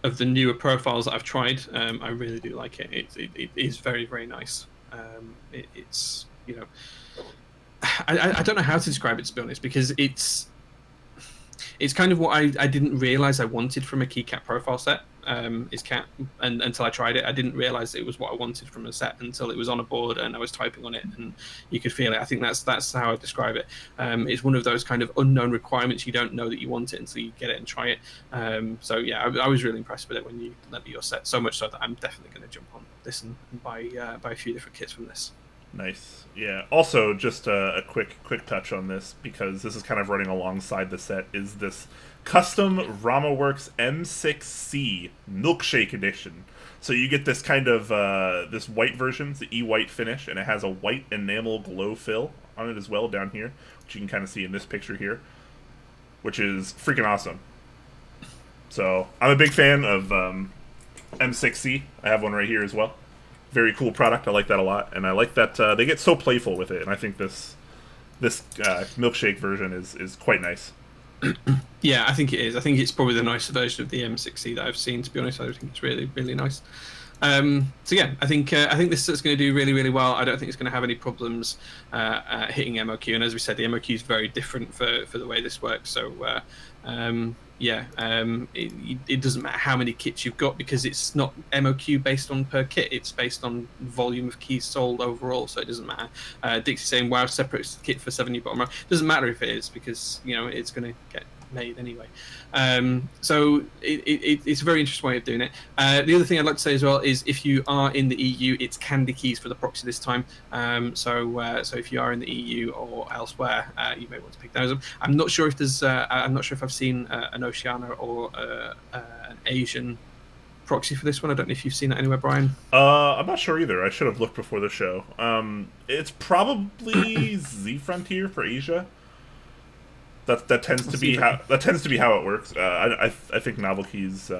Speaker 1: of the newer profiles that I've tried. I really do like it. It is very, very nice. It's I don't know how to describe it, to be honest, because it's kind of what I didn't realize I wanted from a keycap profile set. Is Cat, and until I tried it, I didn't realize it was what I wanted from a set until it was on a board and I was typing on it and you could feel it. I think that's how I describe it. It's one of those kind of unknown requirements. You don't know that you want it until you get it and try it. So yeah, I was really impressed with it when you let me your set, so much so that I'm definitely going to jump on this and buy a few different kits from this.
Speaker 2: Nice. Yeah. Also, just a quick touch on this, because this is kind of running alongside the set, is this custom RamaWorks M6C Milkshake edition. So you get this kind of this white version, the E-white finish, and it has a white enamel glow fill on it as well down here, which you can kind of see in this picture here, which is freaking awesome. So I'm a big fan of M6C. I have one right here as well. Very cool product. I like that a lot, and I like that they get so playful with it. And I think this milkshake version is quite nice.
Speaker 1: Yeah, I think it is. I think it's probably the nicer version of the M6C that I've seen. To be honest, I think it's really, really nice. So yeah, I think this set's going to do really, really well. I don't think it's going to have any problems hitting MOQ. And as we said, the MOQ is very different for the way this works. So it doesn't matter how many kits you've got, because it's not MOQ based on per kit. It's based on volume of keys sold overall. So it doesn't matter. Dixie saying, "Wow, separate kit for 70 bottom row." Doesn't matter if it is, because it's going to get made anyway. So it's a very interesting way of doing it. The other thing I'd like to say as well is, if you are in the EU, it's candy keys for the proxy this time. So if you are in the EU or elsewhere, you may want to pick those up. I'm not sure if there's I'm not sure if I've seen an Oceania or an Asian proxy for this one. I don't know if you've seen that anywhere, Brian.
Speaker 2: I'm not sure either. I should have looked before the show. It's probably Z Frontier for Asia. That tends to be how it works. I think Novel Keys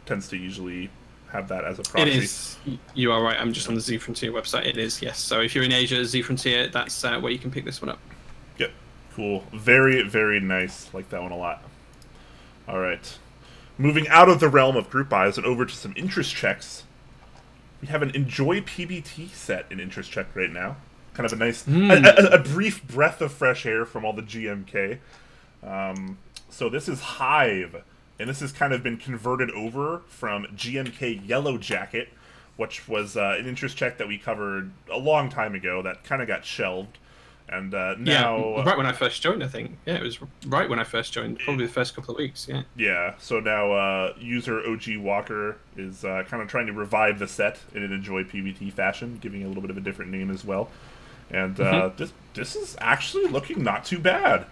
Speaker 2: tends to usually have that as a proxy.
Speaker 1: It is. You are right. I'm just on the Z Frontier website. It is, yes. So if you're in Asia, Z Frontier, that's where you can pick this one up.
Speaker 2: Yep. Cool. Very, very nice. Like that one a lot. All right. Moving out of the realm of group buys and over to some interest checks. We have an EnjoyPBT set in interest check right now. Kind of a nice, a brief breath of fresh air from all the GMK. So this is Hive, and this has kind of been converted over from GMK Yellow Jacket, which was an interest check that we covered a long time ago that kind of got shelved. And now...
Speaker 1: right when I first joined, I think. Yeah, it was right when I first joined, probably the first couple of weeks, yeah.
Speaker 2: Yeah, so now user OG Walker is kind of trying to revive the set in an EnjoyPBT fashion, giving it a little bit of a different name as well. And this is actually looking not too bad.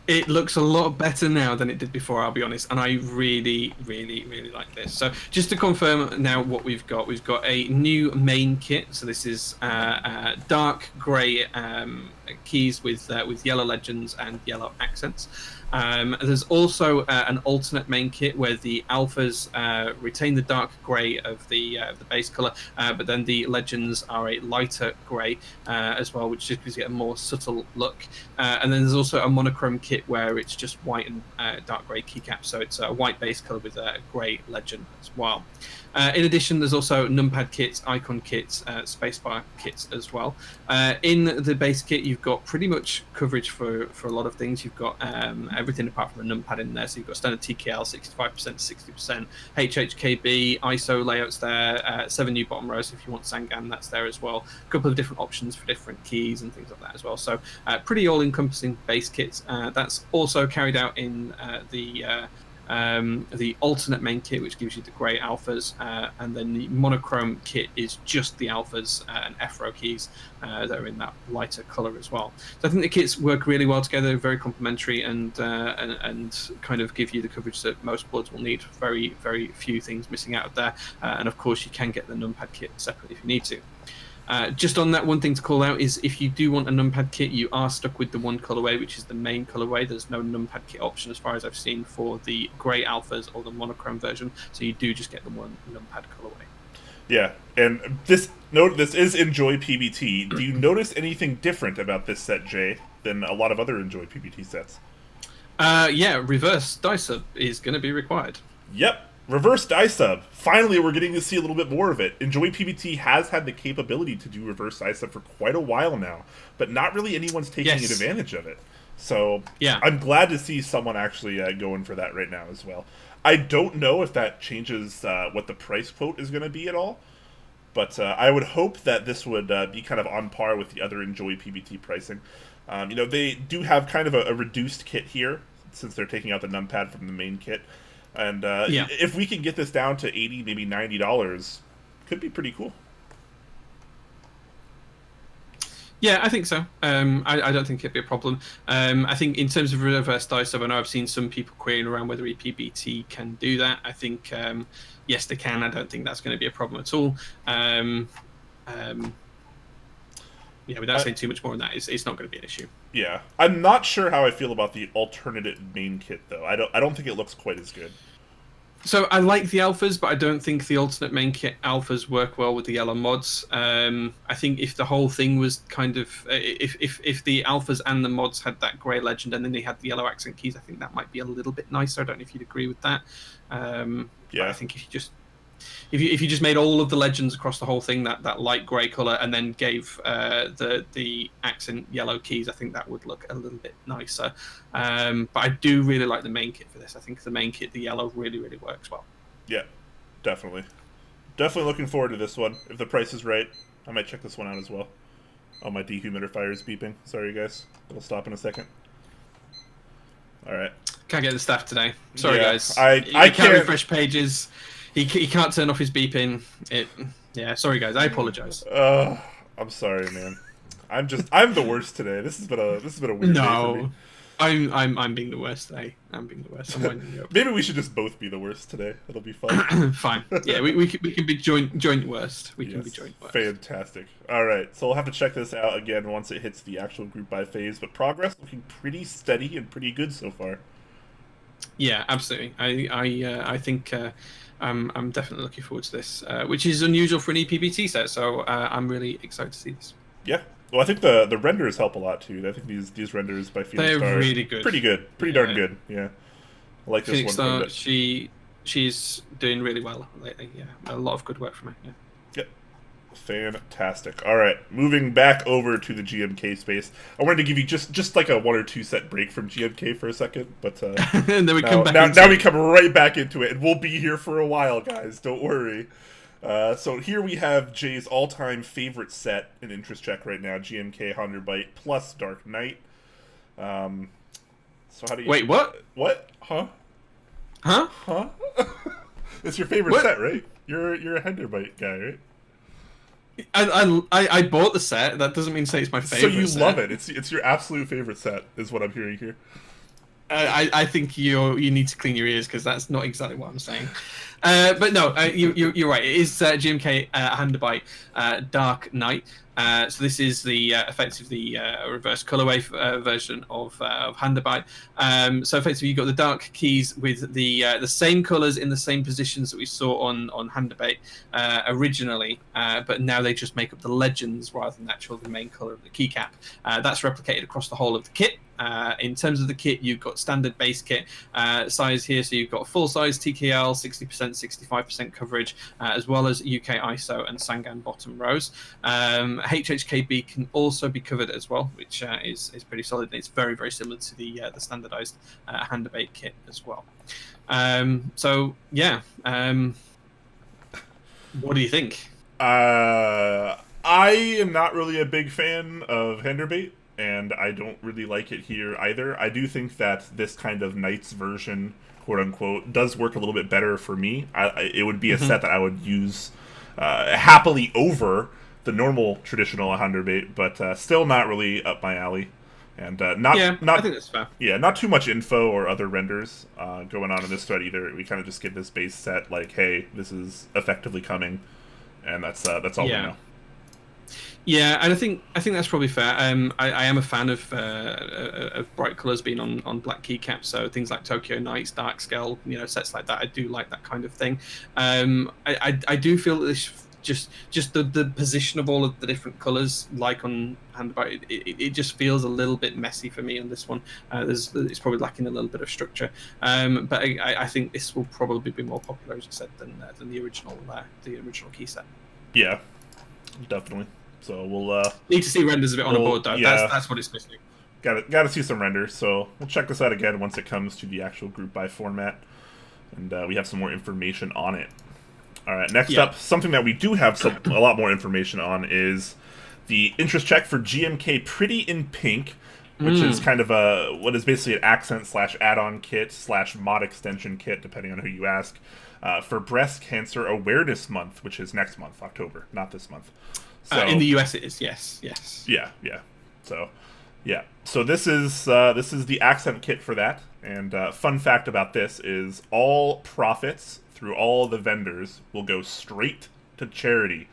Speaker 1: It looks a lot better now than it did before, I'll be honest, and I really, really, really like this. So just to confirm now what we've got a new main kit. So this is dark grey keys with yellow legends and yellow accents. There's also an alternate main kit where the alphas retain the dark grey of the base colour, but then the legends are a lighter grey as well, which just gives it a more subtle look. And then there's also a monochrome kit where it's just white and dark grey keycap, so it's a white base colour with a grey legend as well. In addition, there's also numpad kits, icon kits, spacebar kits as well. In the base kit, you've got pretty much coverage for a lot of things. You've got everything apart from a numpad in there. So you've got standard TKL, 65% to 60%, HHKB, ISO layouts there, 7 new bottom rows if you want Sangan, that's there as well. A couple of different options for different keys and things like that as well. So pretty all-encompassing base kits. That's also carried out in the alternate main kit, which gives you the grey alphas, and then the monochrome kit is just the alphas and Astrolokeys that are in that lighter colour as well. So I think the kits work really well together, very complementary, and kind of give you the coverage that most boards will need. Very, very few things missing out of there, and of course you can get the numpad kit separately if you need to. Just on that, one thing to call out is if you do want a numpad kit, you are stuck with the one colorway, which is the main colorway. There's no numpad kit option as far as I've seen for the grey alphas or the monochrome version, so you do just get the one numpad colorway.
Speaker 2: Yeah, and this is EnjoyPBT. Do you notice anything different about this set, Jay, than a lot of other EnjoyPBT sets?
Speaker 1: Yeah, reverse dice up is going to be required.
Speaker 2: Yep. Reverse dice up. Finally, we're getting to see a little bit more of it. EnjoyPBT has had the capability to do reverse dice up for quite a while now, but not really anyone's taking advantage of it. So yeah, I'm glad to see someone actually going for that right now as well. I don't know if that changes what the price quote is going to be at all, but I would hope that this would be kind of on par with the other EnjoyPBT pricing. They do have kind of a reduced kit here, since they're taking out the numpad from the main kit. And if we can get this down to $80, maybe $90, could be pretty cool.
Speaker 1: Yeah, I think so. I don't think it'd be a problem. I think in terms of reverse dice up, I know I've seen some people querying around whether EPBT can do that. I think, yes, they can. I don't think that's going to be a problem at all. Without saying too much more on that, it's not going to be an issue.
Speaker 2: Yeah, I'm not sure how I feel about the alternate main kit though. I don't think it looks quite as good.
Speaker 1: So I like the alphas, but I don't think the alternate main kit alphas work well with the yellow mods. I think if the whole thing was kind of if the alphas and the mods had that grey legend and then they had the yellow accent keys, I think that might be a little bit nicer. I don't know if you'd agree with that. Yeah, I think if you just made all of the legends across the whole thing that light grey colour and then gave the accent yellow keys, I think that would look a little bit nicer. But I do really like the main kit for this. I think the main kit, the yellow, really, really works well.
Speaker 2: Yeah, definitely. Definitely looking forward to this one. If the price is right, I might check this one out as well. Oh, my dehumidifier is beeping. Sorry, guys. It'll stop in a second. All right.
Speaker 1: Can't get the staff today. Sorry, guys.
Speaker 2: I
Speaker 1: can't refresh pages. He can't turn off his beeping. Yeah, sorry guys, I apologize.
Speaker 2: I'm sorry, man. I'm the worst today. This has been a weird day for me.
Speaker 1: I'm being the worst today. I'm being the worst. I'm winding you up.
Speaker 2: Maybe we should just both be the worst today. It'll be fun.
Speaker 1: Fine. Yeah, we can be joint worst. We can be joint worst.
Speaker 2: Fantastic. All right, so we'll have to check this out again once it hits the actual group buy phase. But progress looking pretty steady and pretty good so far.
Speaker 1: Yeah, absolutely. I think. I'm definitely looking forward to this, which is unusual for an EPBT set, so I'm really excited to see this.
Speaker 2: Yeah. Well, I think the renders help a lot, too. I think these renders by Phoenix Star are
Speaker 1: really good.
Speaker 2: Pretty good. Pretty darn good, yeah. I like this
Speaker 1: Phoenix
Speaker 2: one.
Speaker 1: Star, she's doing really well lately, yeah. A lot of good work from her, yeah.
Speaker 2: Yep. Fantastic. All right, moving back over to the GMK space. I wanted to give you just like a 1 or 2 set break from GMK for a second, but
Speaker 1: and then we come back.
Speaker 2: Now we come right back into it, and we'll be here for a while, guys. Don't worry. So here we have Jay's all-time favorite set in interest check right now, GMK Handerbeit+dark Knight. So how do you
Speaker 1: wait? What?
Speaker 2: What? Huh?
Speaker 1: Huh?
Speaker 2: Huh? It's your favorite set, right? You're a Handerbeit guy, right?
Speaker 1: I bought the set. That doesn't mean to say it's my favorite.
Speaker 2: So you love it. It's your absolute favorite set, is what I'm hearing here.
Speaker 1: I think you need to clean your ears because that's not exactly what I'm saying. But no, you're right. It is GMK Handerbeit Dark Night. So this is the effectively reverse colorway version of Handerbeit. So effectively, you've got the dark keys with the same colors in the same positions that we saw on Handerbeit originally, but now they just make up the legends rather than actually the main color of the keycap. That's replicated across the whole of the kit. In terms of the kit, you've got standard base kit size here, so you've got full size TKL, 60%, 65% coverage, as well as UK ISO and Sangan bottom rows. HHKB can also be covered as well, which is pretty solid. It's very, very similar to the standardized Handerbeit kit as well. So yeah, what do you think?
Speaker 2: I am not really a big fan of Handerbeit, and I don't really like it here either. I do think that this kind of Knights version, quote unquote, does work a little bit better for me. It would be a set that I would use happily over the normal traditional Handerbeit, but still not really up my alley. And not
Speaker 1: I think that's fair.
Speaker 2: Yeah, not too much info or other renders going on in this thread either. We kind of just get this base set like, hey, this is effectively coming, and that's all we know.
Speaker 1: Yeah, and I think that's probably fair. I am a fan of bright colours being on black keycaps, so things like Tokyo Nights, Dark Scale, sets like that. I do like that kind of thing. I do feel that this just the position of all of the different colours, like on Handerbeit, it just feels a little bit messy for me on this one. It's probably lacking a little bit of structure, but I think this will probably be more popular, as you said, than the original key set.
Speaker 2: Yeah, definitely. So we'll
Speaker 1: need to see renders of it on a board, though.
Speaker 2: Yeah.
Speaker 1: That's what it's missing.
Speaker 2: Got to see some renders. So we'll check this out again once it comes to the actual group buy format, and we have some more information on it. All right, next up, something that we do have a lot more information on is the interest check for GMK Pretty in Pink, which is kind of what is basically an accent / add-on kit / mod extension kit, depending on who you ask, for Breast Cancer Awareness Month, which is next month, October, not this month. So,
Speaker 1: in the US, it is, yes.
Speaker 2: Yeah. So this is the accent kit for that. And fun fact about this is all profits through all the vendors will go straight to charity.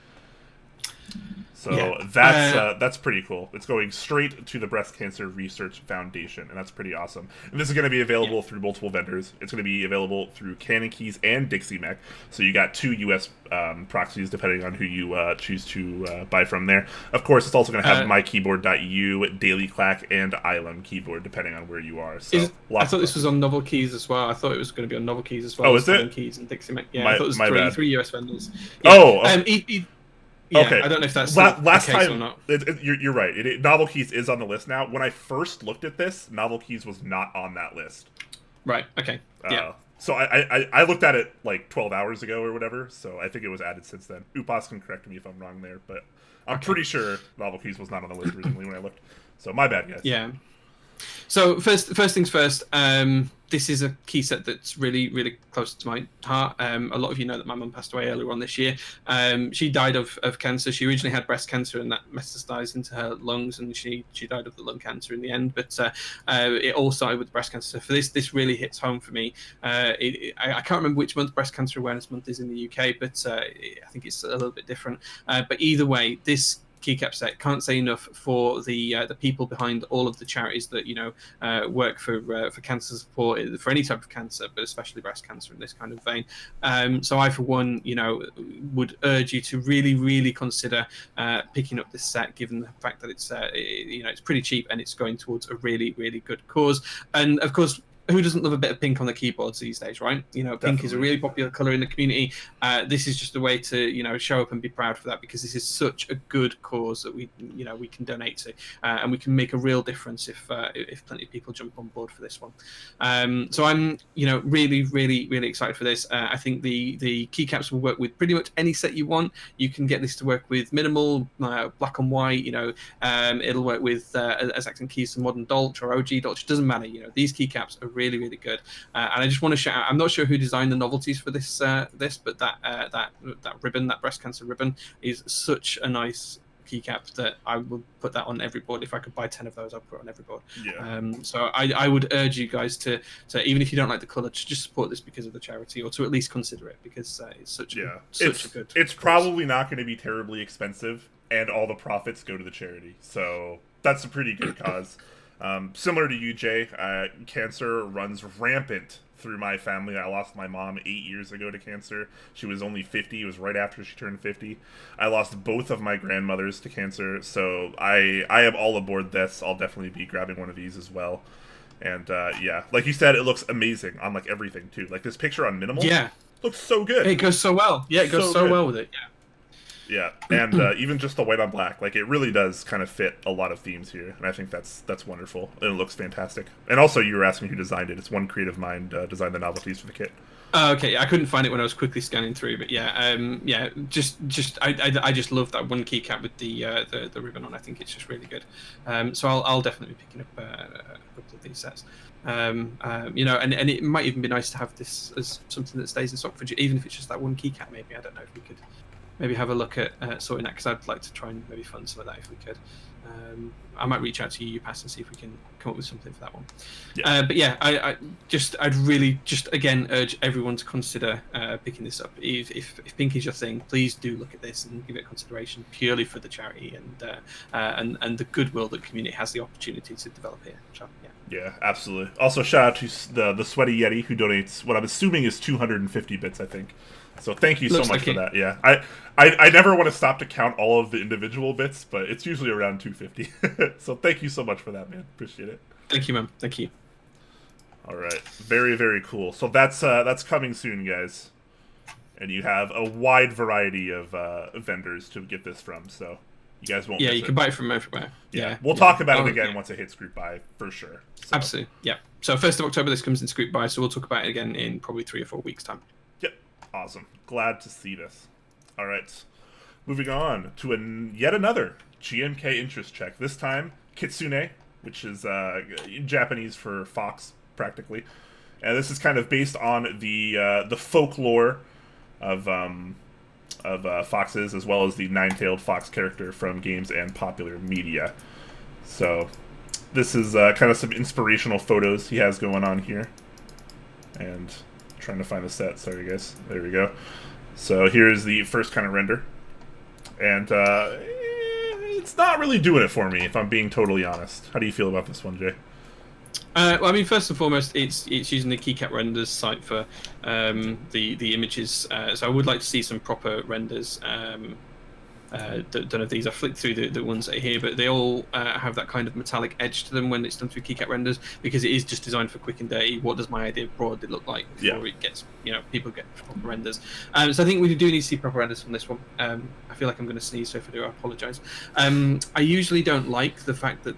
Speaker 2: So that's pretty cool. It's going straight to the Breast Cancer Research Foundation, and that's pretty awesome. And this is going to be available through multiple vendors. It's going to be available through Keys and Dixiemech. So you got 2 US proxies, depending on who you choose to buy from there. Of course, it's also going to have MyKeyboard.eu, Daily Clack, and Island Keyboard, depending on where you are. So
Speaker 1: I thought this was on Novelkeys as well. I thought it was going to be on Novelkeys as well.
Speaker 2: Oh, is it?
Speaker 1: Keys and Dixiemech. Yeah, I thought it was three US vendors.
Speaker 2: Yeah. Oh,
Speaker 1: yeah,
Speaker 2: okay.
Speaker 1: I don't know if that's
Speaker 2: last
Speaker 1: the case
Speaker 2: time.
Speaker 1: Or not.
Speaker 2: You're right. Novelkeys is on the list now. When I first looked at this, Novelkeys was not on that list.
Speaker 1: Right. Okay. Yeah.
Speaker 2: So I looked at it like 12 hours ago or whatever. So I think it was added since then. Upas can correct me if I'm wrong there, but I'm pretty sure Novelkeys was not on the list originally when I looked. So my bad, guys.
Speaker 1: Yeah. So first things first. This is a key set that's really, really close to my heart. A lot of you know that my mum passed away earlier on this year. She died of cancer. She originally had breast cancer, and that metastasized into her lungs, and she died of the lung cancer in the end. But it all started with breast cancer. So for this really hits home for me. I can't remember which month Breast Cancer Awareness Month is in the UK, but I think it's a little bit different. But either way, this keycap set can't say enough for the people behind all of the charities that work for cancer support for any type of cancer, but especially breast cancer in this kind of vein. So I, for one, would urge you to really, really consider picking up this set, given the fact that it's it's pretty cheap and it's going towards a really, really good cause. And of course, who doesn't love a bit of pink on the keyboards these days, right? Pink is a really popular color in the community. This is just a way to, show up and be proud for that, because this is such a good cause that we can donate to, and we can make a real difference if plenty of people jump on board for this one. So I'm, really, really, really excited for this. I think the keycaps will work with pretty much any set you want. You can get this to work with minimal, black and white. It'll work with as accent keys to modern Dolch or OG Dolch. It doesn't matter. These keycaps are really, really good. And I just want to shout out, I'm not sure who designed the novelties for this, but that ribbon, that breast cancer ribbon, is such a nice keycap that I would put that on every board. If I could buy 10 of those, I'd put it on every board.
Speaker 2: Yeah.
Speaker 1: So I would urge you guys to even if you don't like the color, to just support this because of the charity, or to at least consider it, because it's such a good.
Speaker 2: It's probably not going to be terribly expensive, and all the profits go to the charity. So that's a pretty good cause. Similar to you, Jay, cancer runs rampant through my family. I lost my mom 8 years ago to cancer. She was only 50. It was right after she turned 50. I lost both of my grandmothers to cancer, so I am all aboard this. I'll definitely be grabbing one of these as well. And yeah, like you said, it looks amazing on like everything too. Like this picture on minimal, looks so good.
Speaker 1: It goes so well. Yeah, it goes so well with it.
Speaker 2: Yeah, and even just the white on black, like it really does kind of fit a lot of themes here, and I think that's wonderful, and it looks fantastic. And also, you were asking who designed it. It's one creative mind designed the novelties for the kit.
Speaker 1: Okay, I couldn't find it when I was quickly scanning through, but I just love that one keycap with the ribbon on. I think it's just really good. So I'll definitely be picking up a couple of these sets. And it might even be nice to have this as something that stays in stock for even if it's just that one keycap. Maybe, I don't know if we could maybe have a look at sorting that, because I'd like to try and maybe fund some of that if we could. I might reach out to you, Pass, and see if we can come up with something for that one. Yeah. But yeah, I'd really just again urge everyone to consider picking this up. If pink is your thing, please do look at this and give it consideration, purely for the charity and the goodwill that the community has the opportunity to develop here. So,
Speaker 2: yeah, absolutely. Also, shout out to the Sweaty Yeti, who donates what I'm assuming is 250 bits, I think. So thank you so much for that. Yeah, I never want to stop to count all of the individual bits, but it's usually around 250. So thank you so much for that, man. Appreciate it.
Speaker 1: Thank you, man. Thank you.
Speaker 2: All right, very, very cool. So that's coming soon, guys. And you have a wide variety of vendors to get this from. So you guys won't.
Speaker 1: Yeah, you can buy it from everywhere. Yeah,
Speaker 2: we'll talk about it again once it hits group buy for sure. So.
Speaker 1: Absolutely. Yeah. So 1st of October, this comes into group buy. So we'll talk about it again in probably 3 or 4 weeks' time.
Speaker 2: Yep. Awesome. Glad to see this. All right. Moving on to yet another GMK interest check. This time, Kitsune, which is Japanese for fox, practically. And this is kind of based on the folklore of foxes, as well as the nine-tailed fox character from games and popular media. So this is kind of some inspirational photos he has going on here. And trying to find the set. Sorry, guys. There we go. So here's the first kind of render. And it's not really doing it for me, if I'm being totally honest. How do you feel about this one, Jay?
Speaker 1: Well, I mean, first and foremost, it's using the Keycap renders site for the images. So I would like to see some proper renders. Don't know if these. I flicked through the ones that are here, but they all have that kind of metallic edge to them when it's done through Keycap renders, because it is just designed for quick and dirty. What does my idea of broad look like before it gets, people get proper renders? So I think we do need to see proper renders from this one. I feel like I'm going to sneeze, so if I do, I apologise. I usually don't like the fact that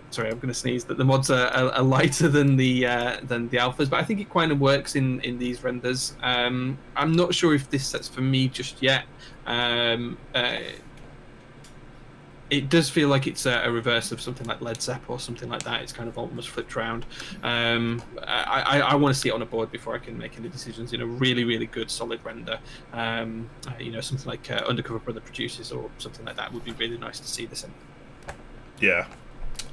Speaker 1: sorry, I'm going to sneeze. That the mods are lighter than the alphas, but I think it kind of works in these renders. I'm not sure if this set's for me just yet. It does feel like it's a reverse of something like Led Zepp or something like that. It's kind of almost flipped around. I want to see it on a board before I can make any decisions. Really, really good, solid render. Something like Undercover Brother produces or something like that would be really nice to see this in.
Speaker 2: Yeah.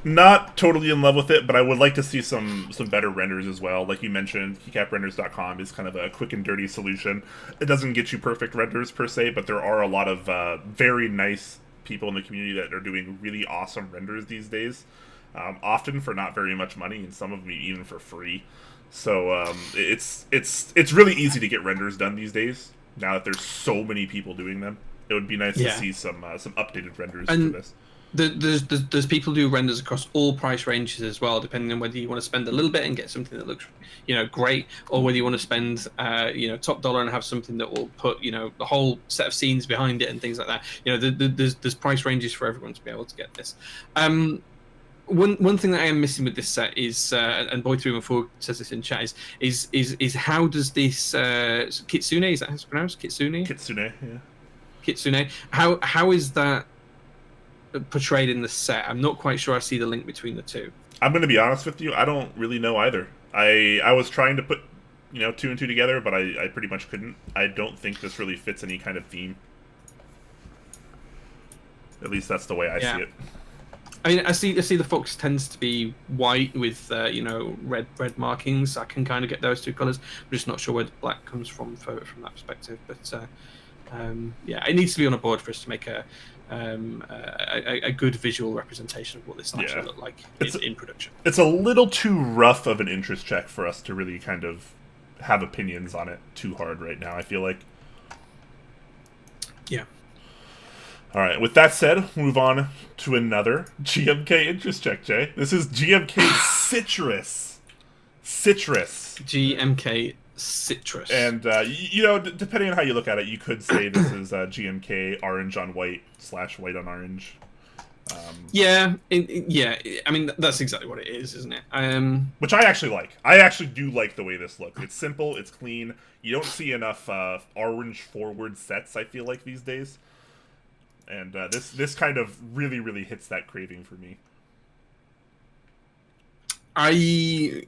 Speaker 2: Not totally in love with it, but I would like to see some better renders as well. Like you mentioned, keycaprenders.com is kind of a quick and dirty solution. It doesn't get you perfect renders per se, but there are a lot of very nice people in the community that are doing really awesome renders these days, often for not very much money, and some of them even for free. So it's really easy to get renders done these days, now that there's so many people doing them. It would be nice to see some updated renders for this.
Speaker 1: There's people who do renders across all price ranges as well, depending on whether you want to spend a little bit and get something that looks, great, or whether you want to spend, top dollar and have something that will put, the whole set of scenes behind it and things like that. There's price ranges for everyone to be able to get this. One thing that I am missing with this set is, and Boy314 says this in chat, is how does this Kitsune, is that how it's pronounced? Kitsune.
Speaker 2: Kitsune, yeah.
Speaker 1: Kitsune. How is that portrayed in the set? I'm not quite sure I see the link between the two.
Speaker 2: I'm going to be honest with you, I don't really know either. I was trying to put, 2 and 2 together, but I pretty much couldn't. I don't think this really fits any kind of theme. At least that's the way I see it.
Speaker 1: I mean, I see the fox tends to be white with red markings. I can kind of get those two colours. I'm just not sure where the black comes from that perspective. But it needs to be on a board for us to make a good visual representation of what this actually look like in production.
Speaker 2: It's a little too rough of an interest check for us to really kind of have opinions on it too hard right now, I feel like.
Speaker 1: Yeah.
Speaker 2: All right, with that said, we'll move on to another GMK interest check, Jay. This is GMK Citrus.
Speaker 1: GMK Citrus.
Speaker 2: And, depending on how you look at it, you could say this is GMK orange on white / white on orange.
Speaker 1: I mean, that's exactly what it is, isn't it?
Speaker 2: Which I actually like. I actually do like the way this looks. It's simple, it's clean. You don't see enough orange forward sets, I feel like, these days. And this kind of really, really hits that craving for me.
Speaker 1: I'd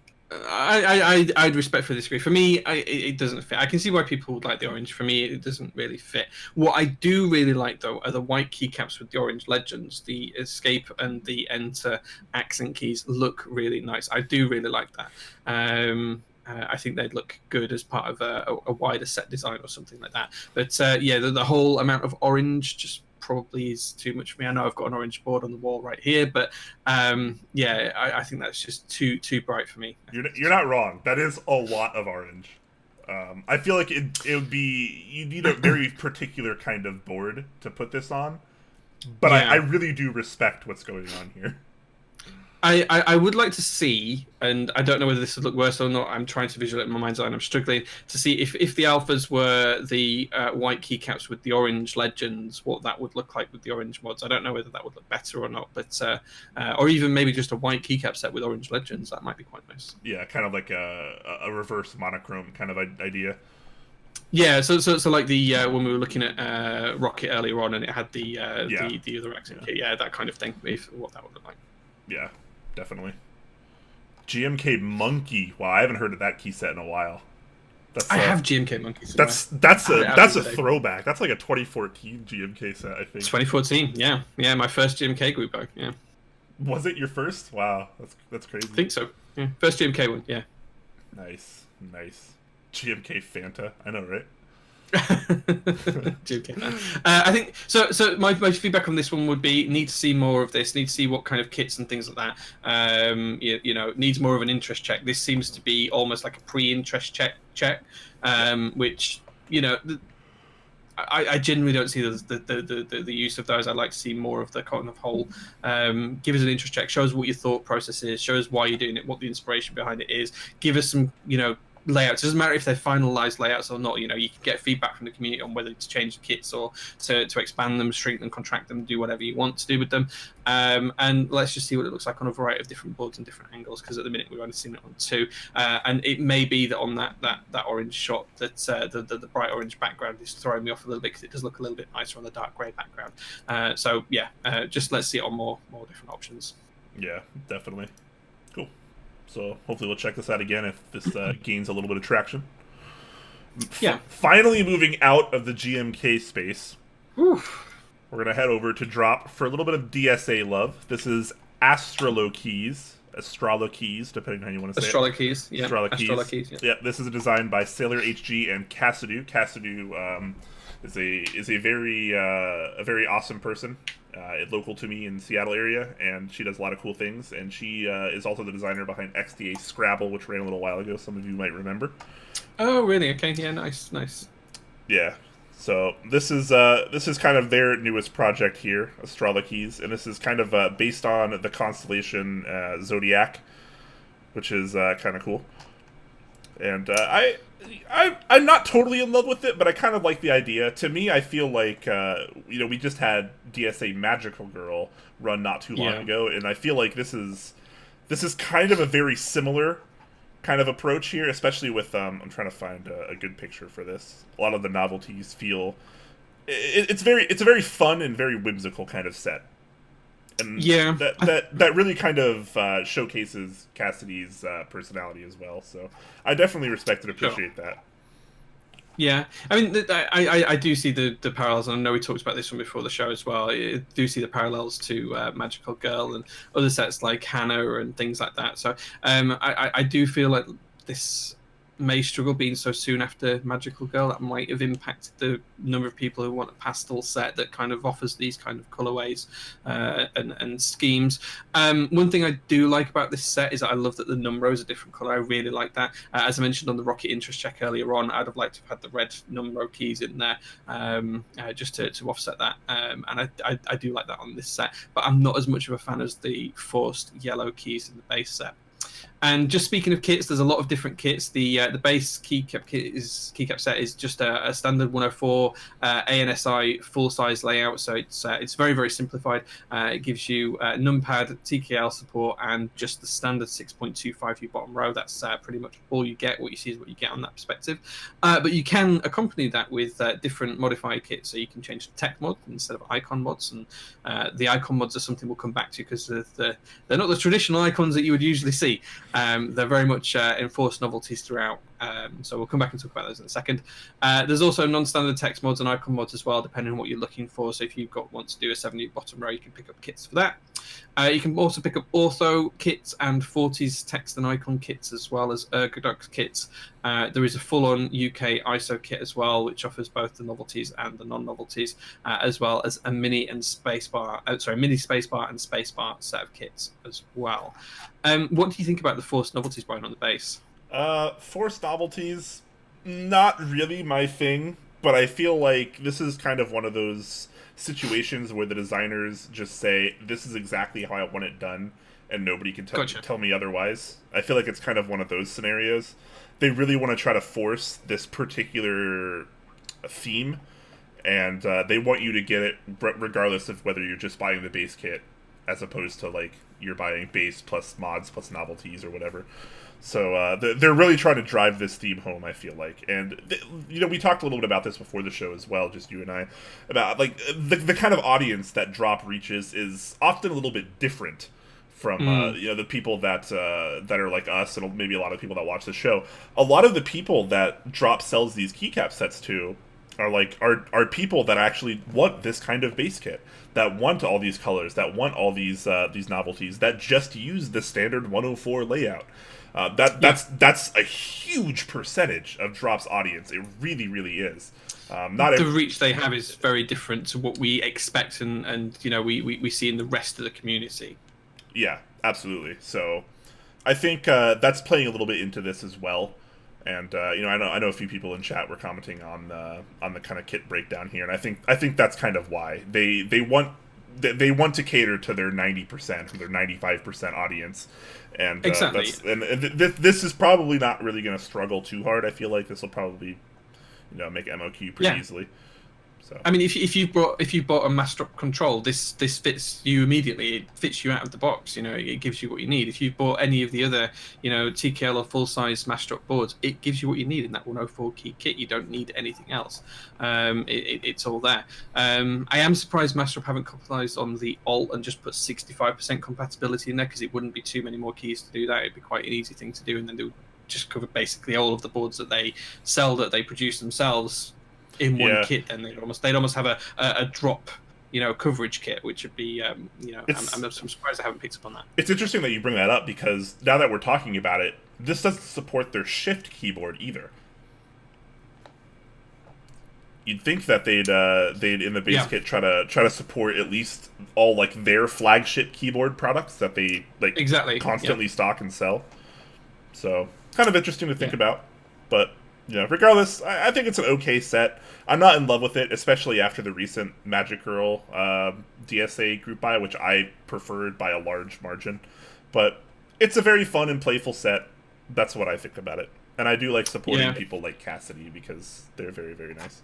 Speaker 1: respectfully disagree. For me, it doesn't fit. I can see why people would like the orange. For me, it doesn't really fit. What I do really like, though, are the white keycaps with the orange legends. The escape and the enter accent keys look really nice. I do really like that. I think they'd look good as part of a wider set design or something like that. But the whole amount of orange just probably is too much for me. I know I've got an orange board on the wall right here, but I think that's just too bright for me.
Speaker 2: You're not wrong. That is a lot of orange. I feel like it would be, you need a very particular kind of board to put this on, but I really do respect what's going on here.
Speaker 1: I would like to see, and I don't know whether this would look worse or not. I'm trying to visualize it in my mind's eye, and I'm struggling to see if the alphas were the white keycaps with the orange legends, what that would look like with the orange mods. I don't know whether that would look better or not, but or even maybe just a white keycap set with orange legends. That might be quite nice.
Speaker 2: Yeah, kind of like a reverse monochrome kind of idea.
Speaker 1: Yeah, so like the when we were looking at Rocket earlier on, and it had the other accent key, that kind of thing. What that would look like.
Speaker 2: Yeah. Definitely. GMK Monkey. Wow, I haven't heard of that key set in a while.
Speaker 1: I have GMK Monkey.
Speaker 2: That's a throwback. That's like a 2014 GMK set, I think.
Speaker 1: 2014, yeah, my first GMK group bow. Yeah.
Speaker 2: Was it your first? Wow, that's crazy.
Speaker 1: I think so. Yeah, first GMK one. Yeah.
Speaker 2: Nice. GMK Fanta. I know, right?
Speaker 1: I think so. My feedback on this one would be: need to see more of this. Need to see what kind of kits and things like that. Needs more of an interest check. This seems to be almost like a pre-interest check, which I generally don't see the use of those. I'd like to see more of the kind of whole. Give us an interest check. Show us what your thought process is. Show us why you're doing it. What the inspiration behind it is. Give us some layouts. It doesn't matter if they're finalized layouts or not. You can get feedback from the community on whether to change the kits or to expand them, shrink them, contract them, do whatever you want to do with them. And let's just see what it looks like on a variety of different boards and different angles, because at the minute we've only seen it on two. And it may be that on that orange shot that the bright orange background is throwing me off a little bit, because it does look a little bit nicer on the dark grey background. Just let's see it on more different options.
Speaker 2: Yeah, definitely. Cool. So hopefully we'll check this out again if this gains a little bit of traction. Finally moving out of the GMK space, we're going to head over to drop for a little bit of DSA love. This is Astrolokeys, depending on how you want to say it.
Speaker 1: Astrolokeys.
Speaker 2: Yeah, this is a design by Sailor HG and Cassidy. Cassidy is a very awesome person. Local to me in the Seattle area, and she does a lot of cool things, and she is also the designer behind XDA Scrabble, which ran a little while ago. Some of you might remember.
Speaker 1: Oh, really? Okay, yeah, nice.
Speaker 2: Yeah, so this is kind of their newest project here, Astrolokeys, and this is kind of based on the constellation Zodiac, which is kind of cool. And I'm not totally in love with it, but I kind of like the idea. To me, I feel like we just had DSA Magical Girl run not too long ago, and I feel like this is kind of a very similar kind of approach here, especially with I'm trying to find a good picture for this. A lot of the novelties feel it's a very fun and very whimsical kind of set. And that really kind of showcases Cassidy's personality as well. So I definitely respect and appreciate that.
Speaker 1: Yeah, I mean, I do see the parallels, and I know we talked about this one before the show as well. I do see the parallels to Magical Girl and other sets like Hannah and things like that. So I do feel like this may struggle being so soon after Magical Girl. That might have impacted the number of people who want a pastel set that kind of offers these kind of colorways and schemes. One thing I do like about this set is that I love that the Numbro is a different color. I really like that. As I mentioned on the Rocket interest check earlier on, I'd have liked to have had the red Numbro keys in there just to offset that. And I do like that on this set, but I'm not as much of a fan as the forced yellow keys in the base set. And just speaking of kits, there's a lot of different kits. The base Keycap set is just a standard 104 ANSI full size layout, so it's very very simplified. It gives you numpad, TKL support, and just the standard 6.25U bottom row. That's pretty much all you get. What you see is what you get on that perspective. But you can accompany that with different modified kits, so you can change the tech mod instead of icon mods, and the icon mods are something we'll come back to because they're not the traditional icons that you would usually see. They're very much enforced novelties throughout, so we'll come back and talk about those in a second. There's also non-standard text mods and icon mods as well, depending on what you're looking for. So if you've want to do a 70 bottom row, you can pick up kits for that. You can also pick up ortho kits and 40s text and icon kits, as well as Ergodox kits. There is a full-on UK ISO kit as well, which offers both the novelties and the non-novelties, as well as a mini spacebar and spacebar set of kits as well. What do you think about the forced novelties, Brian, on the base?
Speaker 2: Forced novelties, not really my thing, but I feel like this is kind of one of those situations where the designers just say, this is exactly how I want it done, and nobody can tell me otherwise. I feel like it's kind of one of those scenarios. They really want to try to force this particular theme, and they want you to get it regardless of whether you're just buying the base kit, as opposed to, like, you're buying base plus mods plus novelties or whatever. So they're really trying to drive this theme home, I feel like. And, we talked a little bit about this before the show as well, just you and I, about, like, the kind of audience that Drop reaches is often a little bit different from, the people that are like us, and maybe a lot of people that watch the show. A lot of the people that Drop sells these Keycap sets to are people that actually want this kind of base kit, that want all these colors, that want all these novelties, that just use the standard 104 layout. That's a huge percentage of Drop's audience. It really, really is.
Speaker 1: The reach they have is very different to what we expect, and we see in the rest of the community.
Speaker 2: Yeah, absolutely. So I think that's playing a little bit into this as well. And I know a few people in chat were commenting on the kind of kit breakdown here, and I think that's kind of why they want to cater to their 90% or their 95% audience, and
Speaker 1: exactly.
Speaker 2: This is probably not really going to struggle too hard. I feel like this will probably make MOQ pretty easily. So. I
Speaker 1: mean, if you bought a Mastrop control, this fits you immediately. It fits you out of the box. It gives you what you need. If you bought any of the other, TKL or full size Mastrop boards, it gives you what you need in that 104 key kit. You don't need anything else. It's all there. I am surprised Mastrop haven't capitalized on the alt and just put 65% compatibility in there, because it wouldn't be too many more keys to do that. It'd be quite an easy thing to do, and then they would just cover basically all of the boards that they sell, that they produce themselves, in one kit. Then they'd almost have a drop coverage kit, which would be I'm surprised I haven't picked up on that.
Speaker 2: It's interesting that you bring that up, because now that we're talking about it, this doesn't support their shift keyboard either. You'd think that they'd in the base kit try to support at least all, like, their flagship keyboard products that they constantly stock and sell. So kind of interesting to think about, but regardless, I think it's an okay set. I'm not in love with it, especially after the recent Magic Girl DSA group buy, which I preferred by a large margin. But it's a very fun and playful set. That's what I think about it. And I do like supporting people like Cassidy, because they're very, very nice.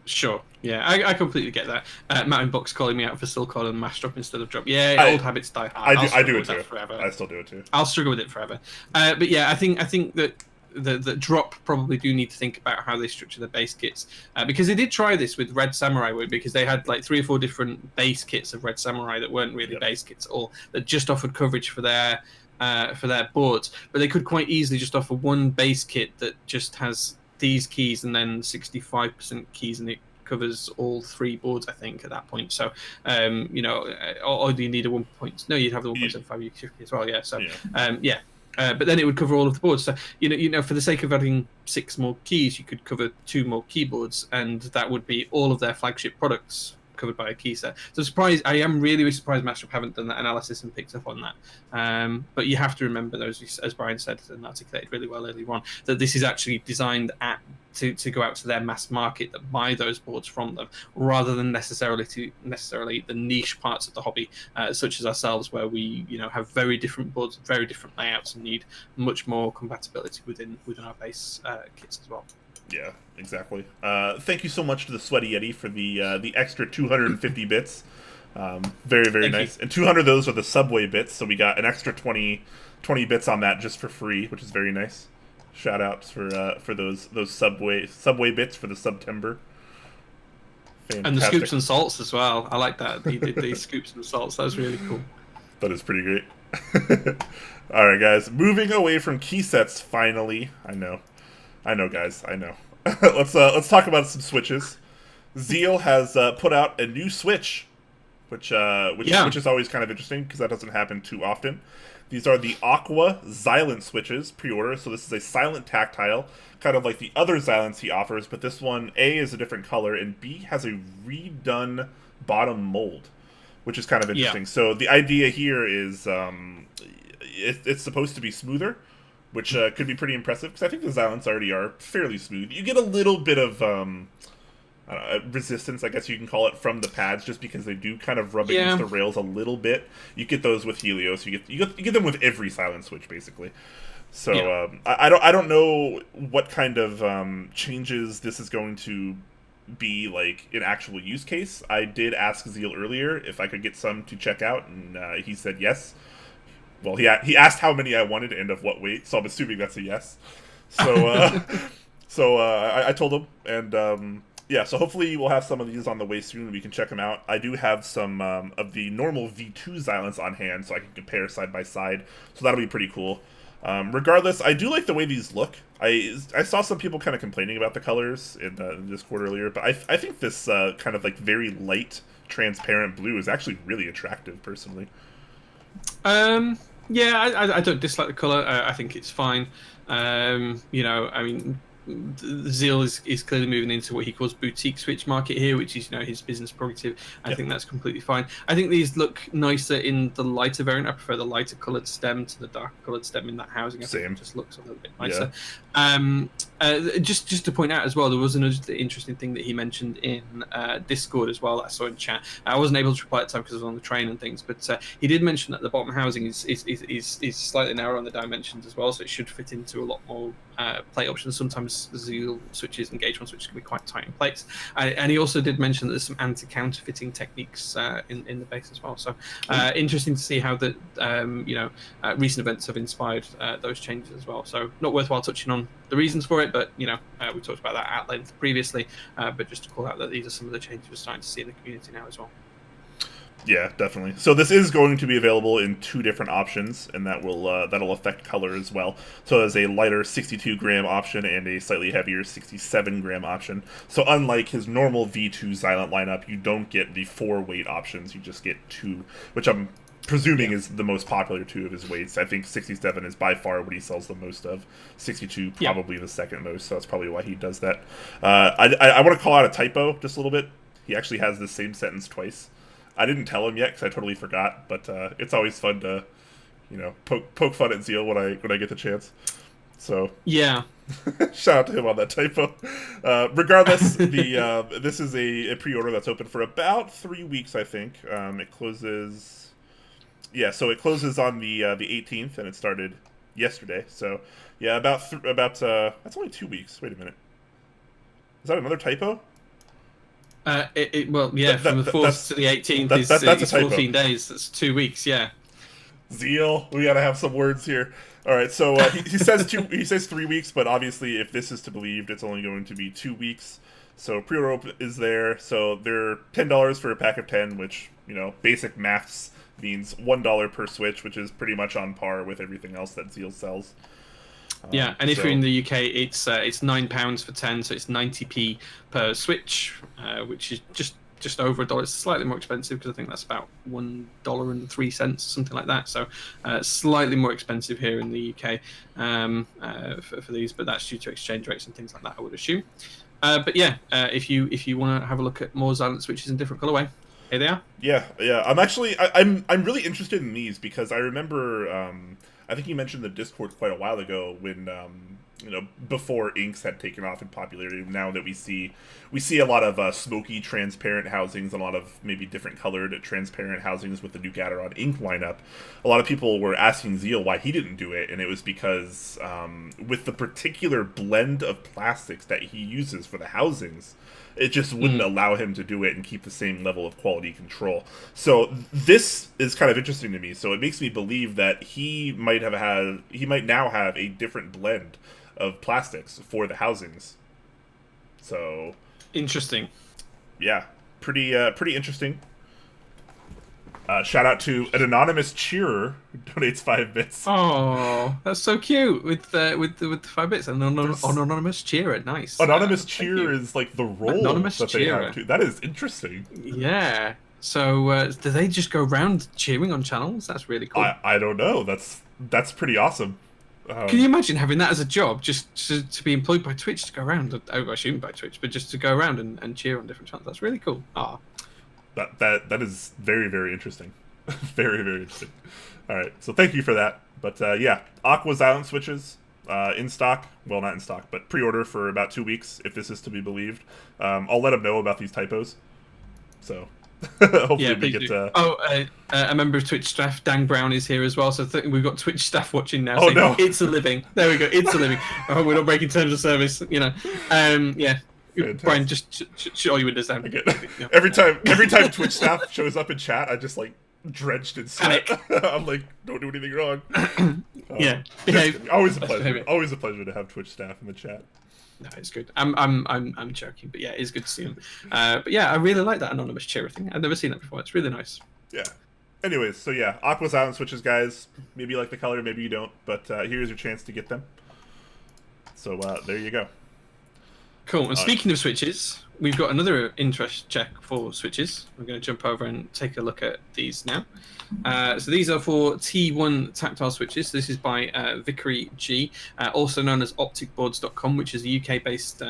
Speaker 1: Sure. Yeah, I completely get that. Mountain Box calling me out for still calling Mastrop instead of Drop. Yeah, old habits die hard.
Speaker 2: I do it too. I still do it too.
Speaker 1: I'll struggle with it forever. But yeah, I think that the Drop probably do need to think about how they structure their base kits, because they did try this with Red Samurai, because they had like 3 or 4 different base kits of Red Samurai that weren't really base kits at all, that just offered coverage for their boards, but they could quite easily just offer one base kit that just has these keys and then 65% keys, and it covers all 3 boards, I think, at that point. So, you know, or do you need a 1 point? No, you'd have the 1.75 key as well. Yeah. So, yeah. But then it would cover all of the boards. So you know, for the sake of adding 6 more keys, you could cover 2 more keyboards, and that would be all of their flagship products covered by a key set. So I am really surprised Mastrop haven't done that analysis and picked up on that. But you have to remember, those, as Brian said and articulated really well earlier on, that this is actually designed to go out to their mass market that buy those boards from them, rather than necessarily the niche parts of the hobby, such as ourselves, where we, you know, have very different boards, very different layouts, and need much more compatibility within our base kits as well.
Speaker 2: Yeah, exactly. Thank you so much to the Sweaty Yeti for the extra 250 bits. Very, very nice. And 200 of those are the Subway bits, so we got an extra 20 bits on that just for free, which is very nice. Shout outs for those Subway bits for the September. Fantastic.
Speaker 1: And the scoops and salts as well. I like that. He did these scoops and salts. That was really cool.
Speaker 2: That is pretty great. All right, guys. Moving away from key sets, finally. I know, guys. I know. Let's talk about some switches. Zeal has put out a new switch, which is always kind of interesting because that doesn't happen too often. These are the Aqua Zilent switches, pre-order. So this is a silent tactile, kind of like the other Zilents he offers, but this one, A, is a different color, and B, has a redone bottom mold, which is kind of interesting. Yeah. So the idea here is it's supposed to be smoother, which could be pretty impressive, because I think the Zilents already are fairly smooth. You get a little bit of resistance, I guess you can call it, from the pads, just because they do kind of rub against the rails a little bit. You get those with Helios. You get them with every silent switch, basically. So I don't know what kind of changes this is going to be like in actual use case. I did ask Zeal earlier if I could get some to check out, and he said yes. Well, he asked how many I wanted and of what weight, so I'm assuming that's a yes. So I told him, and yeah, so hopefully we'll have some of these on the way soon and we can check them out. I do have some of the normal V2 Zilents on hand, so I can compare side by side, so that'll be pretty cool. Regardless, I do like the way these look. I saw some people kind of complaining about the colors in Discord earlier, but I think this kind of like very light, transparent blue is actually really attractive, personally.
Speaker 1: Yeah, I don't dislike the color. I think it's fine. You know, I mean, Zeal is clearly moving into what he calls boutique switch market here, which is, you know, his business prerogative. I think that's completely fine. I think these look nicer in the lighter variant. I prefer the lighter coloured stem to the darker coloured stem in that housing. I think it just looks a little bit nicer. Just to point out as well, there was another interesting thing that he mentioned in Discord as well that I saw in chat. I wasn't able to reply at the time because I was on the train and things, but he did mention that the bottom housing is slightly narrower on the dimensions as well, so it should fit into a lot more plate options. Sometimes Zeal switches, engagement switches can be quite tight in plates. And he also did mention that there's some anti-counterfeiting techniques in the base as well. So interesting to see how the recent events have inspired those changes as well. So not worthwhile touching on the reasons for it, but you know, we talked about that at length previously. But just to call out that these are some of the changes we're starting to see in the community now as well.
Speaker 2: Yeah, definitely. So this is going to be available in 2 different options, and that will that'll affect color as well. So there's a lighter 62-gram option and a slightly heavier 67-gram option. So unlike his normal V2 Zilent lineup, you don't get the 4 weight options. You just get 2, which I'm presuming is the most popular 2 of his weights. I think 67 is by far what he sells the most of. 62 probably the second most, so that's probably why he does that. I want to call out a typo just a little bit. He actually has the same sentence twice. I didn't tell him yet because I totally forgot, but it's always fun to, you know, poke fun at Zeal when I get the chance. So
Speaker 1: yeah,
Speaker 2: shout out to him on that typo. Regardless, this is a pre-order that's open for about 3 weeks, I think. It closes, so it closes on the 18th, and it started yesterday. So yeah, about that's only 2 weeks. Wait a minute, is that another typo?
Speaker 1: From the 4th to the 18th is 14 days. That's 2 weeks, yeah.
Speaker 2: Zeal, we gotta have some words here. All right, so he says he says 3 weeks, but obviously, if this is to be believed, it's only going to be 2 weeks. So pre-order is there. So they're $10 for a pack of 10, which, you know, basic maths means $1 per switch, which is pretty much on par with everything else that Zeal sells.
Speaker 1: Yeah, and if you're in the UK, it's £9 for 10, so it's 90p per Switch, which is just over $1. It's slightly more expensive because I think that's about $1.03, something like that. So slightly more expensive here in the UK for these, but that's due to exchange rates and things like that, I would assume. But yeah, if you want to have a look at more Xylent Switches in different colorway, here they are.
Speaker 2: Yeah. I'm really interested in these because I remember I think you mentioned the Discord quite a while ago when before inks had taken off in popularity. Now that we see a lot of smoky transparent housings and a lot of maybe different colored transparent housings with the new Gateron ink lineup, a lot of people were asking Zeal why he didn't do it, and it was because with the particular blend of plastics that he uses for the housings, it just wouldn't allow him to do it and keep the same level of quality control. So this is kind of interesting to me. So it makes me believe that he might now have a different blend of plastics for the housings. So
Speaker 1: interesting.
Speaker 2: Yeah, pretty interesting. Shout out to an anonymous cheerer who donates 5 bits.
Speaker 1: Oh, that's so cute with the 5 bits. An anonymous cheerer, nice.
Speaker 2: Anonymous cheerer is like the role anonymous that cheerer. They have too. That is interesting.
Speaker 1: Yeah. So do they just go around cheering on channels? That's really cool.
Speaker 2: I don't know. That's pretty awesome.
Speaker 1: Can you imagine having that as a job, just to be employed by Twitch to go around? I assume by Twitch, but just to go around and cheer on different channels. That's really cool. Ah.
Speaker 2: That is very, very interesting. Very, very interesting. All right, so thank you for that. But yeah, Aqua Zilent switches in stock. Well, not in stock, but pre-order for about 2 weeks, if this is to be believed. I'll let them know about these typos. So hopefully we get.
Speaker 1: A member of Twitch staff, Dang Brown, is here as well. So we've got Twitch staff watching now.
Speaker 2: Oh saying, no,
Speaker 1: it's a living. There we go. It's a living. Oh, we're not breaking terms of service. Yeah. Fantastic. Brian, just shut all your windows down.
Speaker 2: Every time Twitch staff shows up in chat, I just like drenched in sweat. I'm like, don't do anything wrong.
Speaker 1: Yeah,
Speaker 2: always a pleasure. Behave. Always a pleasure to have Twitch staff in the chat.
Speaker 1: No, it's good. I'm joking, but yeah, it's good to see him. But yeah, I really like that anonymous cheerer thing. I've never seen that before. It's really nice.
Speaker 2: Yeah. Anyways, so yeah, Aqua Zilent switches, guys. Maybe you like the color, maybe you don't, but here's your chance to get them. So there you go.
Speaker 1: Cool. And speaking of switches, we've got another interest check for switches. We're going to jump over and take a look at these now. So these are for T1 tactile switches. This is by Vickery G, also known as OpticBoards.com, which is a UK-based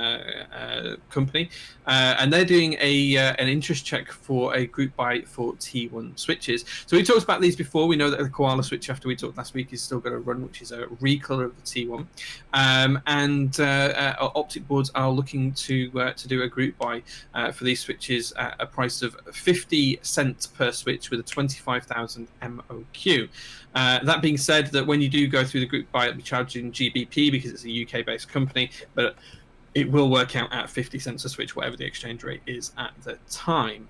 Speaker 1: company. And they're doing an interest check for a group buy for T1 switches. So we talked about these before. We know that the Koala switch, after we talked last week, is still going to run, which is a recolor of the T1. And Optic Boards are looking to do a group buy for these switches at a price of 50 cents per switch with a 25,000 MOQ. That being said, that when you do go through the group buy, it'll be charged in GBP because it's a UK-based company, but it will work out at 50 cents a switch, whatever the exchange rate is at the time.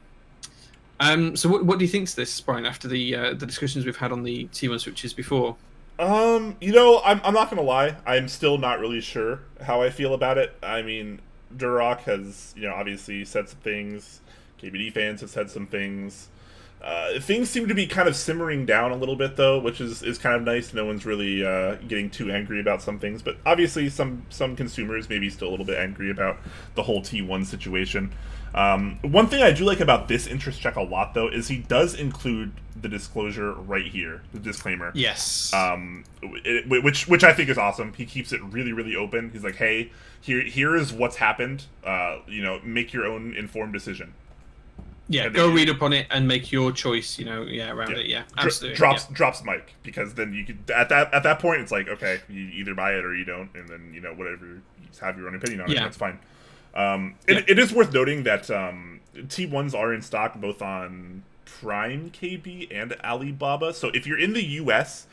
Speaker 1: So what do you think to this, Brian, after the discussions we've had on the T1 switches before?
Speaker 2: I'm not gonna lie, I'm still not really sure how I feel about it. I mean, Durock has, obviously said some things. KBDfans have said some things. Things seem to be kind of simmering down a little bit, though, which is kind of nice. No one's really getting too angry about some things, but obviously some consumers may be still a little bit angry about the whole T1 situation. One thing I do like about this interest check a lot, though, is he does include the disclosure right here, the disclaimer.
Speaker 1: Yes.
Speaker 2: Which I think is awesome. He keeps it really, really open. He's like, hey, here is what's happened. Make your own informed decision.
Speaker 1: Yeah, go read up on it and make your choice. Around it. Yeah, absolutely.
Speaker 2: Drops mic, because then you could at that point it's like, okay, you either buy it or you don't, and then whatever, you just have your own opinion on it. That's fine. It is worth noting that T1s are in stock both on Prime KB and Alibaba. So if you're in the US,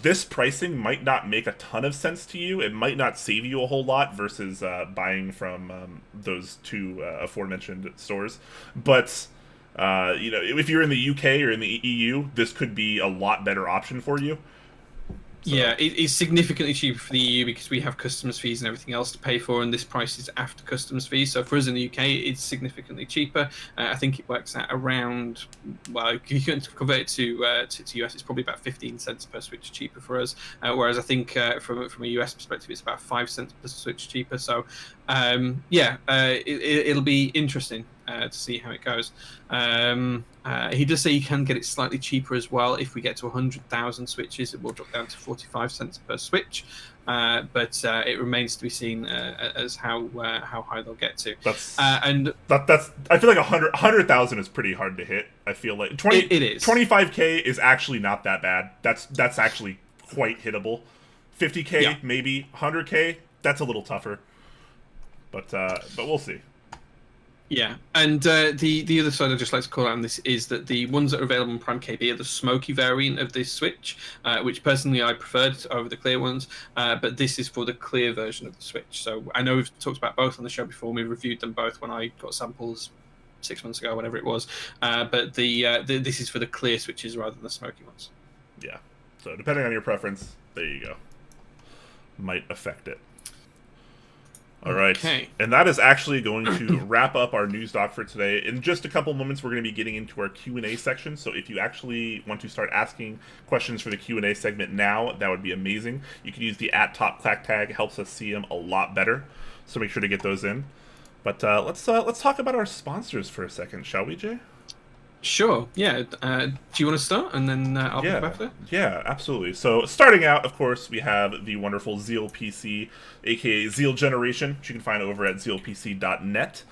Speaker 2: this pricing might not make a ton of sense to you. It might not save you a whole lot versus buying from those two aforementioned stores. But if you're in the UK or in the EU, this could be a lot better option for you. So.
Speaker 1: Yeah, it's significantly cheaper for the EU because we have customs fees and everything else to pay for, and this price is after customs fees. So for us in the UK, it's significantly cheaper. I think it works out around, well, if you can convert it to US, it's probably about 15 cents per Switch cheaper for us. Whereas I think from a US perspective, it's about 5 cents per Switch cheaper. So it'll be interesting to see how it goes. He does say you can get it slightly cheaper as well. If we get to 100,000 Switches, it will drop down to 45 cents per Switch. But it remains to be seen as how high they'll get to.
Speaker 2: That's I feel like 100,000 is pretty hard to hit. I feel like
Speaker 1: it is.
Speaker 2: 25K is actually not that bad. That's actually quite hittable. 50K maybe, 100K that's a little tougher. But we'll see.
Speaker 1: Yeah, and the other side I'd just like to call out on this is that the ones that are available on Prime KB are the smoky variant of this Switch, which personally I preferred over the clear ones, but this is for the clear version of the Switch. So I know we've talked about both on the show before, we reviewed them both when I got samples 6 months ago, whatever it was, but this is for the clear Switches rather than the smoky ones.
Speaker 2: Yeah, so depending on your preference, there you go. Might affect it. All right, and that is actually going to wrap up our news doc for today. In just a couple moments, we're going to be getting into our Q&A section, so if you actually want to start asking questions for the Q&A segment now, that would be amazing. You can use the @TopClack tag, it helps us see them a lot better, so make sure to get those in. But let's talk about our sponsors for a second, shall we, Jay?
Speaker 1: Sure, yeah. Do you want to start, and then I'll pick up after?
Speaker 2: Yeah, absolutely. So, starting out, of course, we have the wonderful Zeal PC, aka Zeal Generation, which you can find over at zealpc.net,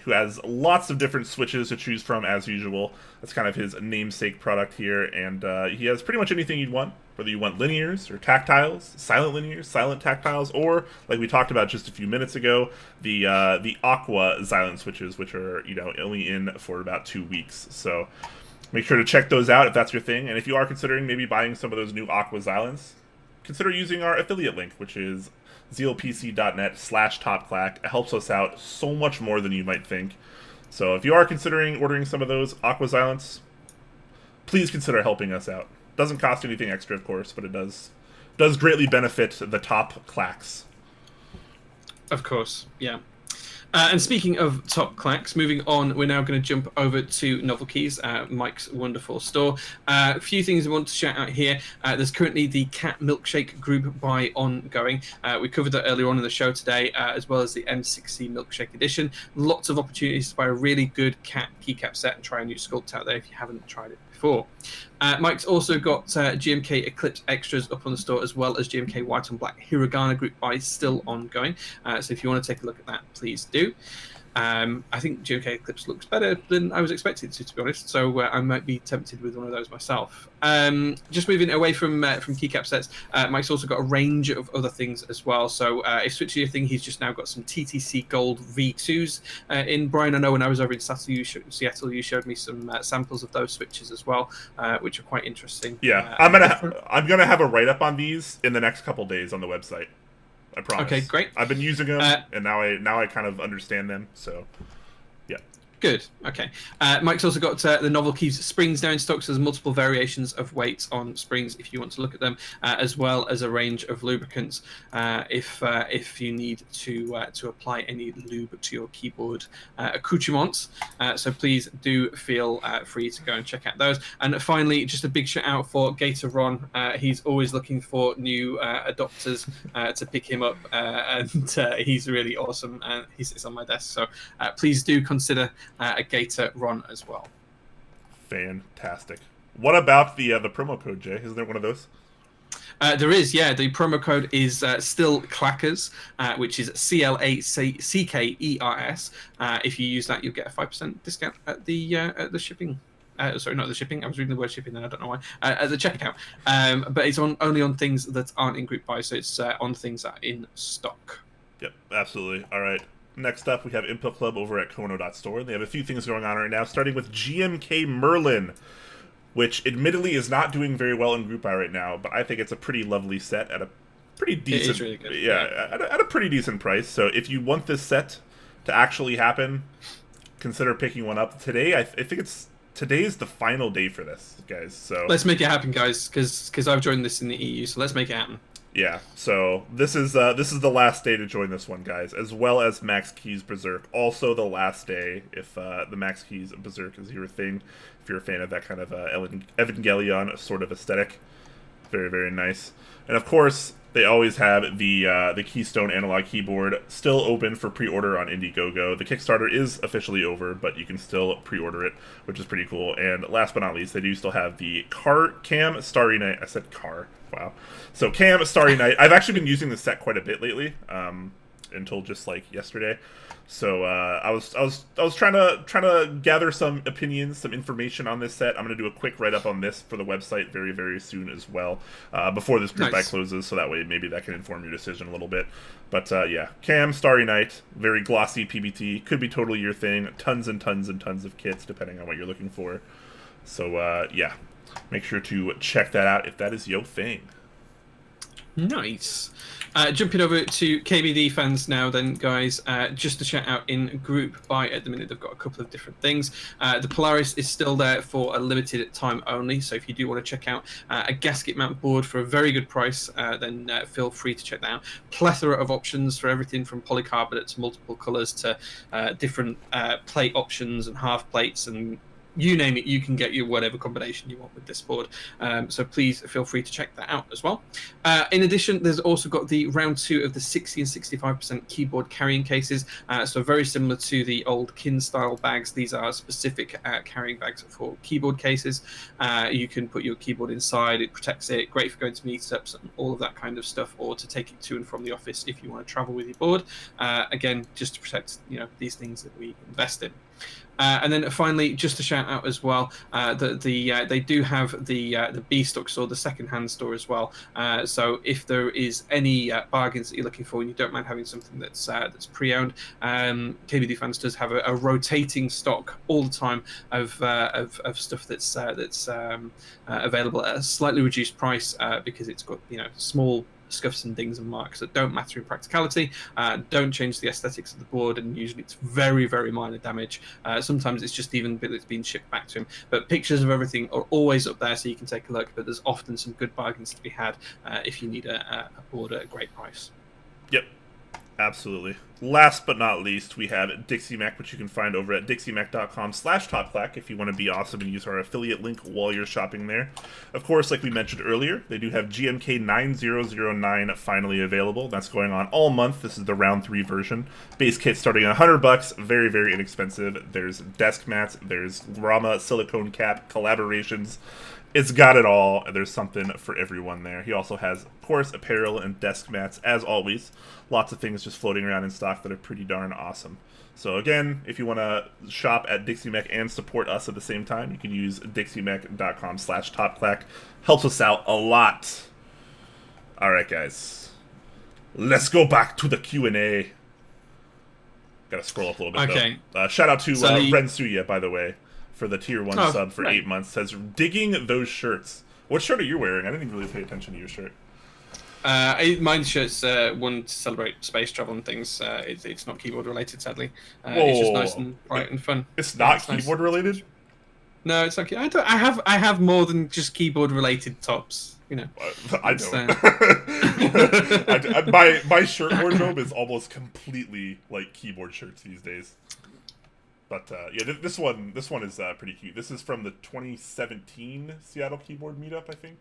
Speaker 2: who has lots of different Switches to choose from, as usual. That's kind of his namesake product here, and he has pretty much anything you'd want, whether you want linears or tactiles, silent linears, silent tactiles, or, like we talked about just a few minutes ago, the Aqua Zilent Switches, which are, only in for about 2 weeks. So make sure to check those out if that's your thing, and if you are considering maybe buying some of those new Aqua Zilents, consider using our affiliate link, which is zealpc.net/topclack. It helps us out so much more than you might think. So if you are considering ordering some of those Aqua Zilents, please consider helping us out. Doesn't cost anything extra, of course, but it does greatly benefit the top clacks.
Speaker 1: Of course, yeah. And speaking of top clacks, moving on, we're now going to jump over to Novelkeys, Mike's wonderful store. A few things I want to shout out here. There's currently the Cat Milkshake group buy ongoing. We covered that earlier on in the show today, as well as the M6C Milkshake edition. Lots of opportunities to buy a really good Cat Keycap set and try a new sculpt out there if you haven't tried it before. Mike's also got GMK Eclipse extras up on the store, as well as GMK White and Black Hiragana group buys still ongoing. So if you want to take a look at that, please do. I think GMK Eclipse looks better than I was expected to be honest, so I might be tempted with one of those myself. Just moving away from Keycap sets, Mike's also got a range of other things as well. So if Switch is your thing, he's just now got some TTC Gold V2s in. Brian, I know when I was over in Seattle, you showed me some samples of those Switches as well, which are quite interesting.
Speaker 2: Yeah, I'm gonna have a write-up on these in the next couple days on the website. I promise.
Speaker 1: Okay, great.
Speaker 2: I've been using them, and now I kind of understand them. So, yeah.
Speaker 1: Good. Okay. Mike's also got the Novelkeys springs now in stock, so there's multiple variations of weights on springs if you want to look at them, as well as a range of lubricants if you need to apply any lube to your keyboard accoutrements. So please do feel free to go and check out those. And finally, just a big shout out for Gator Ron. He's always looking for new adopters to pick him up, and he's really awesome. And he sits on my desk, so please do consider a Gator Ron as well.
Speaker 2: Fantastic. What about the promo code, Jay? Isn't there one of those?
Speaker 1: There is, yeah. The promo code is still Clackers, which is CLACKERS. If you use that, you'll get a 5% discount at the shipping. Sorry, not the shipping. I was reading the word shipping, and I don't know why. At the checkout, but it's only on things that aren't in group buy, so it's on things that are in stock.
Speaker 2: Yep, absolutely. All right. Next up, we have Input Club over at Kono.store. They have a few things going on right now, starting with GMK Merlin, which admittedly is not doing very well in group buy right now, but I think it's a pretty lovely set at a pretty decent.
Speaker 1: It is really good.
Speaker 2: Yeah, at a pretty decent price. So if you want this set to actually happen, consider picking one up today. I think it's today's the final day for this, guys. So
Speaker 1: let's make it happen, guys, because I've joined this in the EU, so let's make it happen.
Speaker 2: Yeah, so this is the last day to join this one, guys, as well as Max Keys Berserk. Also the last day if the Max Keys Berserk is your thing, if you're a fan of that kind of Evangelion sort of aesthetic. Very, very nice. And of course, they always have the Keystone analog keyboard still open for pre-order on Indiegogo. The Kickstarter is officially over, but you can still pre-order it, which is pretty cool. And last but not least, they do still have the Cam Starry Night. I said car. Wow. So Cam Starry Night. I've actually been using this set quite a bit lately, until just like yesterday. So I was trying to gather some opinions, some information on this set. I'm gonna do a quick write up on this for the website very, very soon as well, before this group buy closes, so that way maybe that can inform your decision a little bit. But yeah, Cam Starry Night, very glossy PBT, could be totally your thing. Tons and tons and tons of kits depending on what you're looking for. So yeah, make sure to check that out if that is your thing.
Speaker 1: Nice. Jumping over to KBDfans now then, guys, just to shout out in group buy at the minute, they've got a couple of different things. The Polaris is still there for a limited time only, so if you do want to check out a gasket mount board for a very good price, then feel free to check that out. Plethora of options for everything from polycarbonate to multiple colours to different plate options and half plates and you name it, you can get your whatever combination you want with this board. So please feel free to check that out as well. In addition, there's also got the round 2 of the 60 and 65% keyboard carrying cases. So very similar to the old kin style bags. These are specific carrying bags for keyboard cases. You can put your keyboard inside, it protects it, great for going to meetups and all of that kind of stuff, or to take it to and from the office if you want to travel with your board. Again, just to protect these things that we invest in. And then finally, just to shout out as well, they do have the B stock store, the second-hand store as well. So if there is any bargains that you're looking for and you don't mind having something that's pre-owned, KBDfans does have a rotating stock all the time of stuff that's available at a slightly reduced price because it's got small scuffs and dings and marks that don't matter in practicality, don't change the aesthetics of the board, and usually it's very, very minor damage. Sometimes it's just even a bit that's been shipped back to him. But pictures of everything are always up there so you can take a look, but there's often some good bargains to be had if you need a board at a great price.
Speaker 2: Yep, absolutely. Last but not least, we have Dixiemech, which you can find over at dixiemech.com/topclack if you want to be awesome and use our affiliate link while you're shopping there. Of course, like we mentioned earlier, they do have GMK 9009 finally available. That's going on all month. This is the round 3 version. Base kit starting at $100, very, very inexpensive. There's desk mats, there's Rama silicone cap, collaborations. It's got it all. There's something for everyone there. He also has, of course, apparel and desk mats, as always. Lots of things just floating around in stock that are pretty darn awesome. So again, if you want to shop at Dixiemech and support us at the same time, you can use dixiemech.com/topclack. Helps us out a lot. All right, guys. Let's go back to the Q&A. Gotta scroll up a little bit,
Speaker 1: okay.
Speaker 2: Though. Shout out to Rensuya, by the way, for the tier 1 sub for 8 months. Says, digging those shirts. What shirt are you wearing? I didn't even really pay attention to your shirt.
Speaker 1: My shirt's one to celebrate space travel and things. It's not keyboard related, sadly. It's just nice and bright and fun.
Speaker 2: It's not keyboard related?
Speaker 1: No, it's okay. I have more than just keyboard related tops.
Speaker 2: I don't. My shirt wardrobe is almost completely like keyboard shirts these days. But yeah, this one is pretty cute. This is from the 2017 Seattle Keyboard Meetup, I think.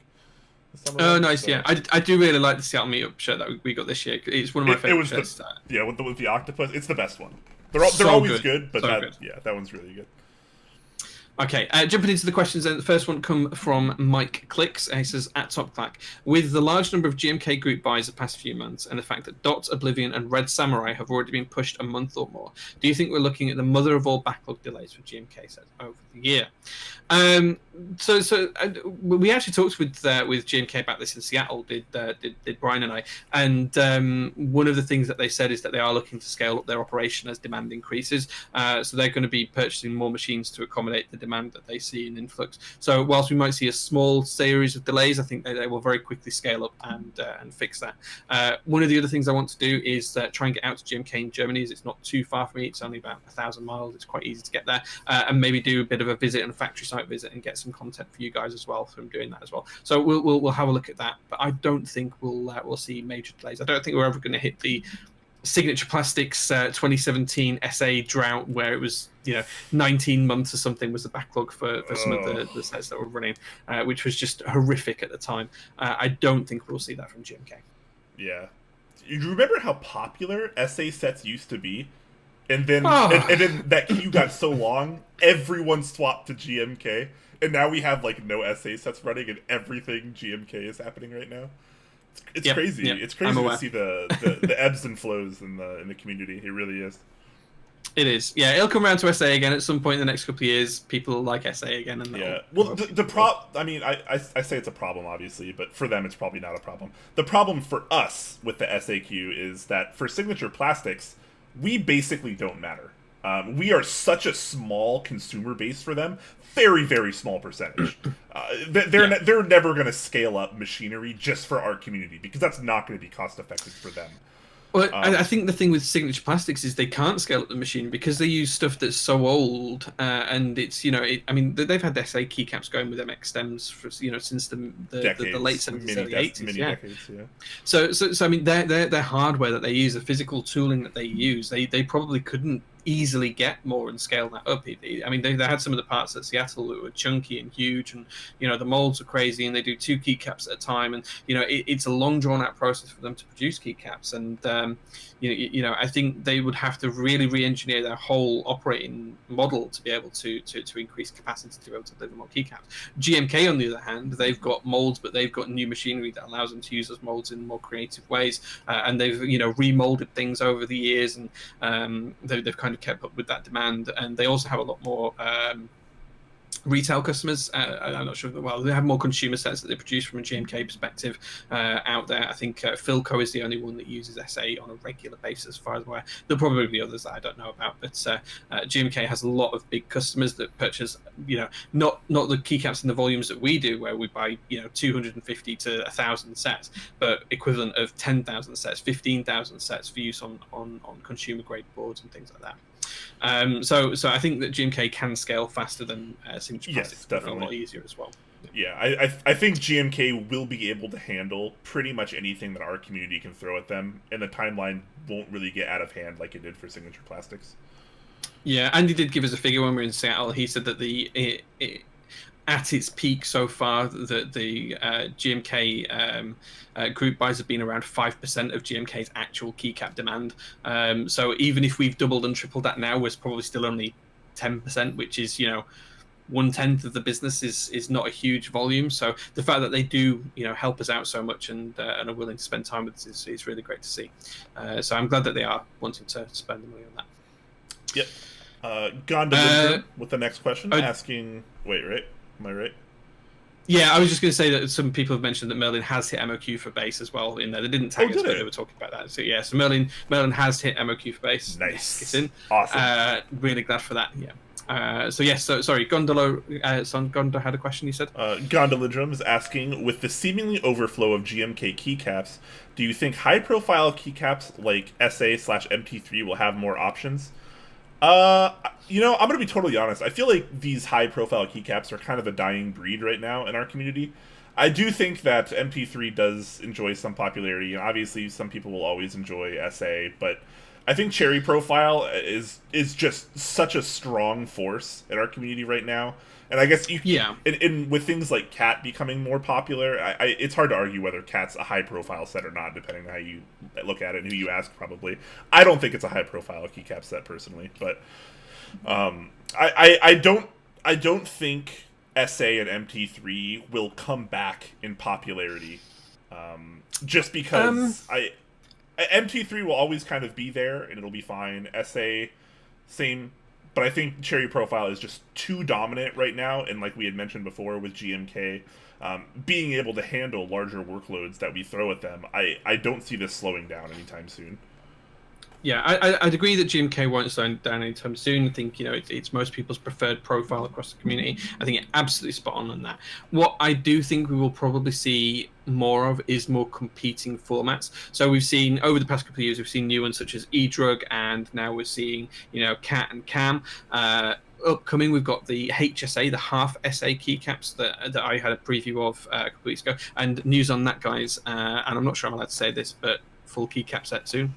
Speaker 1: Oh, nice! So, yeah, I do really like the Seattle Meetup shirt that we got this year. It's one of my favorite shirts.
Speaker 2: With the octopus, it's the best one. They're
Speaker 1: so
Speaker 2: always good, but
Speaker 1: so
Speaker 2: that one's really good.
Speaker 1: Okay, jumping into the questions then. The first one come from Mike Clicks. He says, at TopClack, with the large number of GMK group buys the past few months and the fact that Dot, Oblivion and Red Samurai have already been pushed a month or more, do you think we're looking at the mother of all backlog delays for GMK sets over the year? So we actually talked with GMK about this in Seattle, did Brian and I, and one of the things that they said is that they are looking to scale up their operation as demand increases. So they're going to be purchasing more machines to accommodate the demand demand that they see in influx. So whilst we might see a small series of delays, I think they will very quickly scale up and fix that. One of the other things I want to do is try and get out to GMK in Germany. As it's not too far from me. It's only about 1,000 miles. It's quite easy to get there, and maybe do a bit of a visit and a factory site visit and get some content for you guys as well from doing that as well. So we'll have a look at that. But I don't think we'll see major delays. I don't think we're ever going to hit the Signature Plastics 2017 SA drought where it was 19 months or something was the backlog for some of the sets that were running, which was just horrific at the time. I don't think we'll see that from GMK.
Speaker 2: Yeah. You remember how popular SA sets used to be? And then and then that queue got so long, everyone swapped to GMK. And now we have like no SA sets running and everything GMK is happening right now. It's crazy. Yep. It's crazy to see the ebbs and flows in the community. It really is.
Speaker 1: It is. Yeah, it'll come around to SA again at some point in the next couple of years. People like SA again. And
Speaker 2: yeah. Well, I mean, I say it's a problem, obviously, but for them, it's probably not a problem. The problem for us with the SAQ is that for Signature Plastics, we basically don't matter. We are such a small consumer base for them. Very, very small percentage. They're never going to scale up machinery just for our community because that's not going to be cost effective for them.
Speaker 1: Well, I think the thing with Signature Plastics is they can't scale up the machine because they use stuff that's so old, and it's I mean they've had SA keycaps going with MX stems for since the late 70s, early 80s.
Speaker 2: Decades, yeah.
Speaker 1: So I mean their hardware that they use, the physical tooling that they use, they probably couldn't easily get more and scale that up. I mean, they had some of the parts at Seattle that were chunky and huge, and the molds are crazy, and they do 2 keycaps at a time, and it's a long drawn out process for them to produce keycaps, and I think they would have to really re-engineer their whole operating model to be able to increase capacity to be able to deliver more keycaps. GMK, on the other hand, they've got molds, but they've got new machinery that allows them to use those molds in more creative ways, and they've remolded things over the years, and they've kind of kept up with that demand, and they also have a lot more retail customers. I'm not sure. Well, they have more consumer sets that they produce from a GMK perspective out there. I think Philco is the only one that uses SA on a regular basis, as far as I'm aware. There'll probably be others that I don't know about, but GMK has a lot of big customers that purchase, not the keycaps in the volumes that we do, where we buy 250 to 1,000 sets, but equivalent of 10,000 sets, 15,000 sets for use on consumer grade boards and things like that. So I think that GMK can scale faster than Signature Plastics, but a lot easier as well.
Speaker 2: Yeah, I think GMK will be able to handle pretty much anything that our community can throw at them, and the timeline won't really get out of hand like it did for Signature Plastics.
Speaker 1: Yeah, Andy did give us a figure when we were in Seattle. He said that at its peak so far, that the GMK group buys have been around 5% of GMK's actual keycap demand. So even if we've doubled and tripled that now, we're probably still only 10%, which is 1/10 of the business is not a huge volume. So the fact that they do help us out so much and are willing to spend time with us is really great to see. So I'm glad that they are wanting to spend the money on that.
Speaker 2: Yep. Gonda with the next question, asking. Wait, right? Am I right?
Speaker 1: Yeah, I was just going to say that some people have mentioned that Merlin has hit MOQ for base as well in there. They didn't tag us, but they were talking about that. So yeah, so Merlin has hit MOQ for base.
Speaker 2: Nice.
Speaker 1: It's in.
Speaker 2: Awesome.
Speaker 1: Really glad for that. Yeah. So yes. So sorry, Gondola had a question. You said.
Speaker 2: Gondola Drum is asking, with the seemingly overflow of GMK keycaps, do you think high-profile keycaps like SA/MT3 will have more options? I'm gonna be totally honest. I feel like these high-profile keycaps are kind of a dying breed right now in our community. I do think that MT3 does enjoy some popularity. Obviously, some people will always enjoy SA, but I think Cherry Profile is just such a strong force in our community right now. And I guess with things like Cat becoming more popular, it's hard to argue whether Cat's a high-profile set or not, depending on how you look at it and who you ask. Probably, I don't think it's a high-profile keycap set personally, but I don't think SA and MT3 will come back in popularity, just because MT3 will always kind of be there and it'll be fine. SA, same. But I think Cherry Profile is just too dominant right now, and like we had mentioned before with GMK, being able to handle larger workloads that we throw at them, I don't see this slowing down anytime soon.
Speaker 1: Yeah, I'd agree that GMK won't slow down anytime soon. I think, it's most people's preferred profile across the community. I think it's absolutely spot on that. What I do think we will probably see more of is more competing formats. So we've seen over the past couple of years, we've seen new ones such as eDrug, and now we're seeing, Cat and Cam. Upcoming, we've got the HSA, the half SA keycaps that I had a preview of a couple of weeks ago, and news on that, guys. And I'm not sure I'm allowed to say this, but full keycap set soon,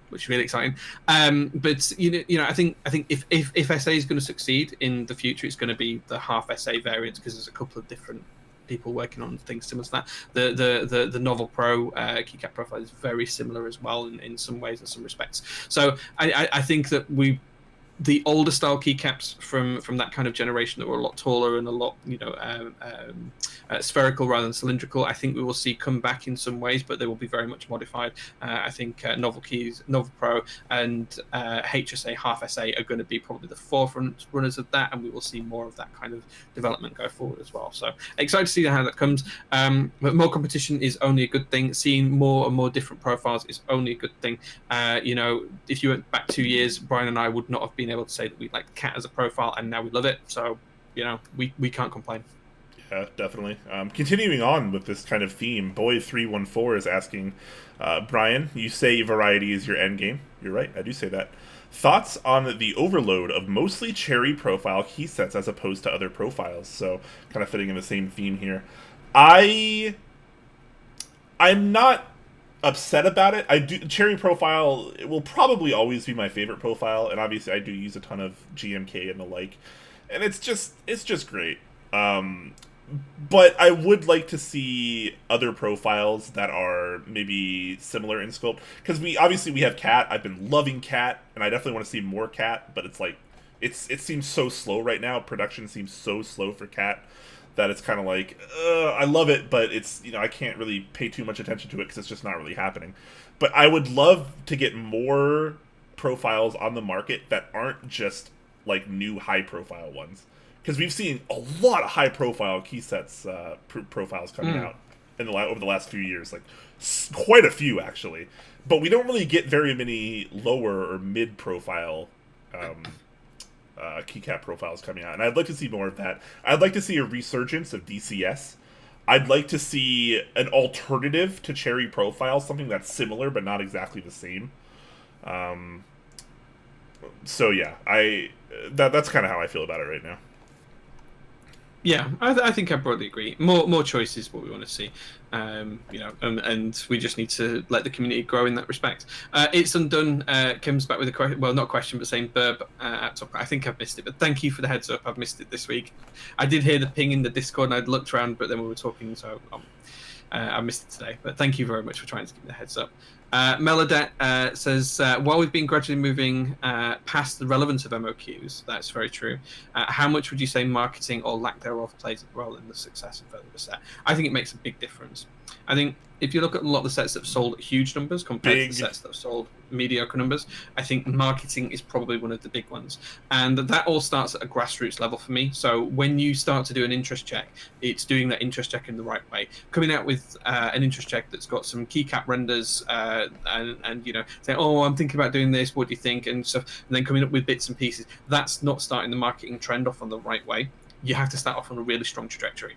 Speaker 1: which is really exciting. But I think if SA is going to succeed in the future, it's going to be the half SA variants, because there's a couple of different people working on things similar to that. The Novel Pro keycap profile is very similar as well in some ways, in some respects. So I think that the older style keycaps from that kind of generation that were a lot taller and a lot spherical rather than cylindrical, I think we will see come back in some ways, but they will be very much modified. I think Novel Pro and HSA half SA are going to be probably the forefront runners of that, and we will see more of that kind of development go forward as well. So excited to see how that comes. But more competition is only a good thing. Seeing more and more different profiles is only a good thing. If you went back 2 years, Brian and I would not have been able to say that we liked Cat as a profile, and now we love it. So we can't complain.
Speaker 2: Yeah, definitely. Continuing on with this kind of theme, Boy314 is asking, Brian, you say variety is your end game. You're right, I do say that. Thoughts on the overload of mostly cherry profile key sets as opposed to other profiles? So, kind of fitting in the same theme here. I'm not upset about it. Cherry profile, it will probably always be my favorite profile, and obviously I do use a ton of GMK and the like, and it's just great. But I would like to see other profiles that are maybe similar in scope, because we have Cat. I've been loving Cat, and I definitely want to see more Cat, but it's like it seems so slow right now. Production seems so slow for Cat that it's kind of like, I love it, but it's, I can't really pay too much attention to it because it's just not really happening. But I would love to get more profiles on the market that aren't just like new high profile ones, because we've seen a lot of high profile key sets profiles coming out over the last few years, like quite a few actually, but we don't really get very many lower or mid profile keycap profiles coming out, and I'd like to see more of that. I'd like to see a resurgence of DCS. I'd like to see an alternative to cherry profile, something that's similar but not exactly the same. So yeah, that's kind of how I feel about it right now.
Speaker 1: Yeah, I think I broadly agree. More choice is what we want to see, and we just need to let the community grow in that respect. It's Undone comes back with a question, well, not a question, but saying Burb at top. I think I've missed it, but thank you for the heads up. I've missed it this week. I did hear the ping in the Discord, and I'd looked around, but then we were talking, so I missed it today. But thank you very much for trying to give me the heads up. Melodet says, while we've been gradually moving past the relevance of MOQs, that's very true, how much would you say marketing or lack thereof plays a role in the success of the set? I think it makes a big difference. I think if you look at a lot of the sets that have sold huge numbers compared to the sets that have sold mediocre numbers, I think marketing is probably one of the big ones. And that all starts at a grassroots level for me. So when you start to do an interest check, it's doing that interest check in the right way. Coming out with an interest check that's got some keycap renders and saying, oh, I'm thinking about doing this, what do you think? And stuff, and then coming up with bits and pieces. That's not starting the marketing trend off on the right way. You have to start off on a really strong trajectory.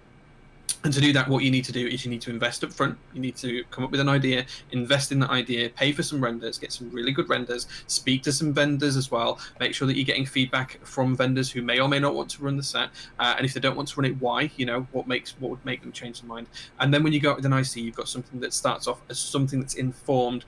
Speaker 1: And to do that, what you need to do is you need to invest up front. You need to come up with an idea, invest in that idea, pay for some renders, get some really good renders, speak to some vendors as well, make sure that you're getting feedback from vendors who may or may not want to run the set. And if they don't want to run it, why? What would make them change their mind? And then when you go out with an IC, you've got something that starts off as something that's informed,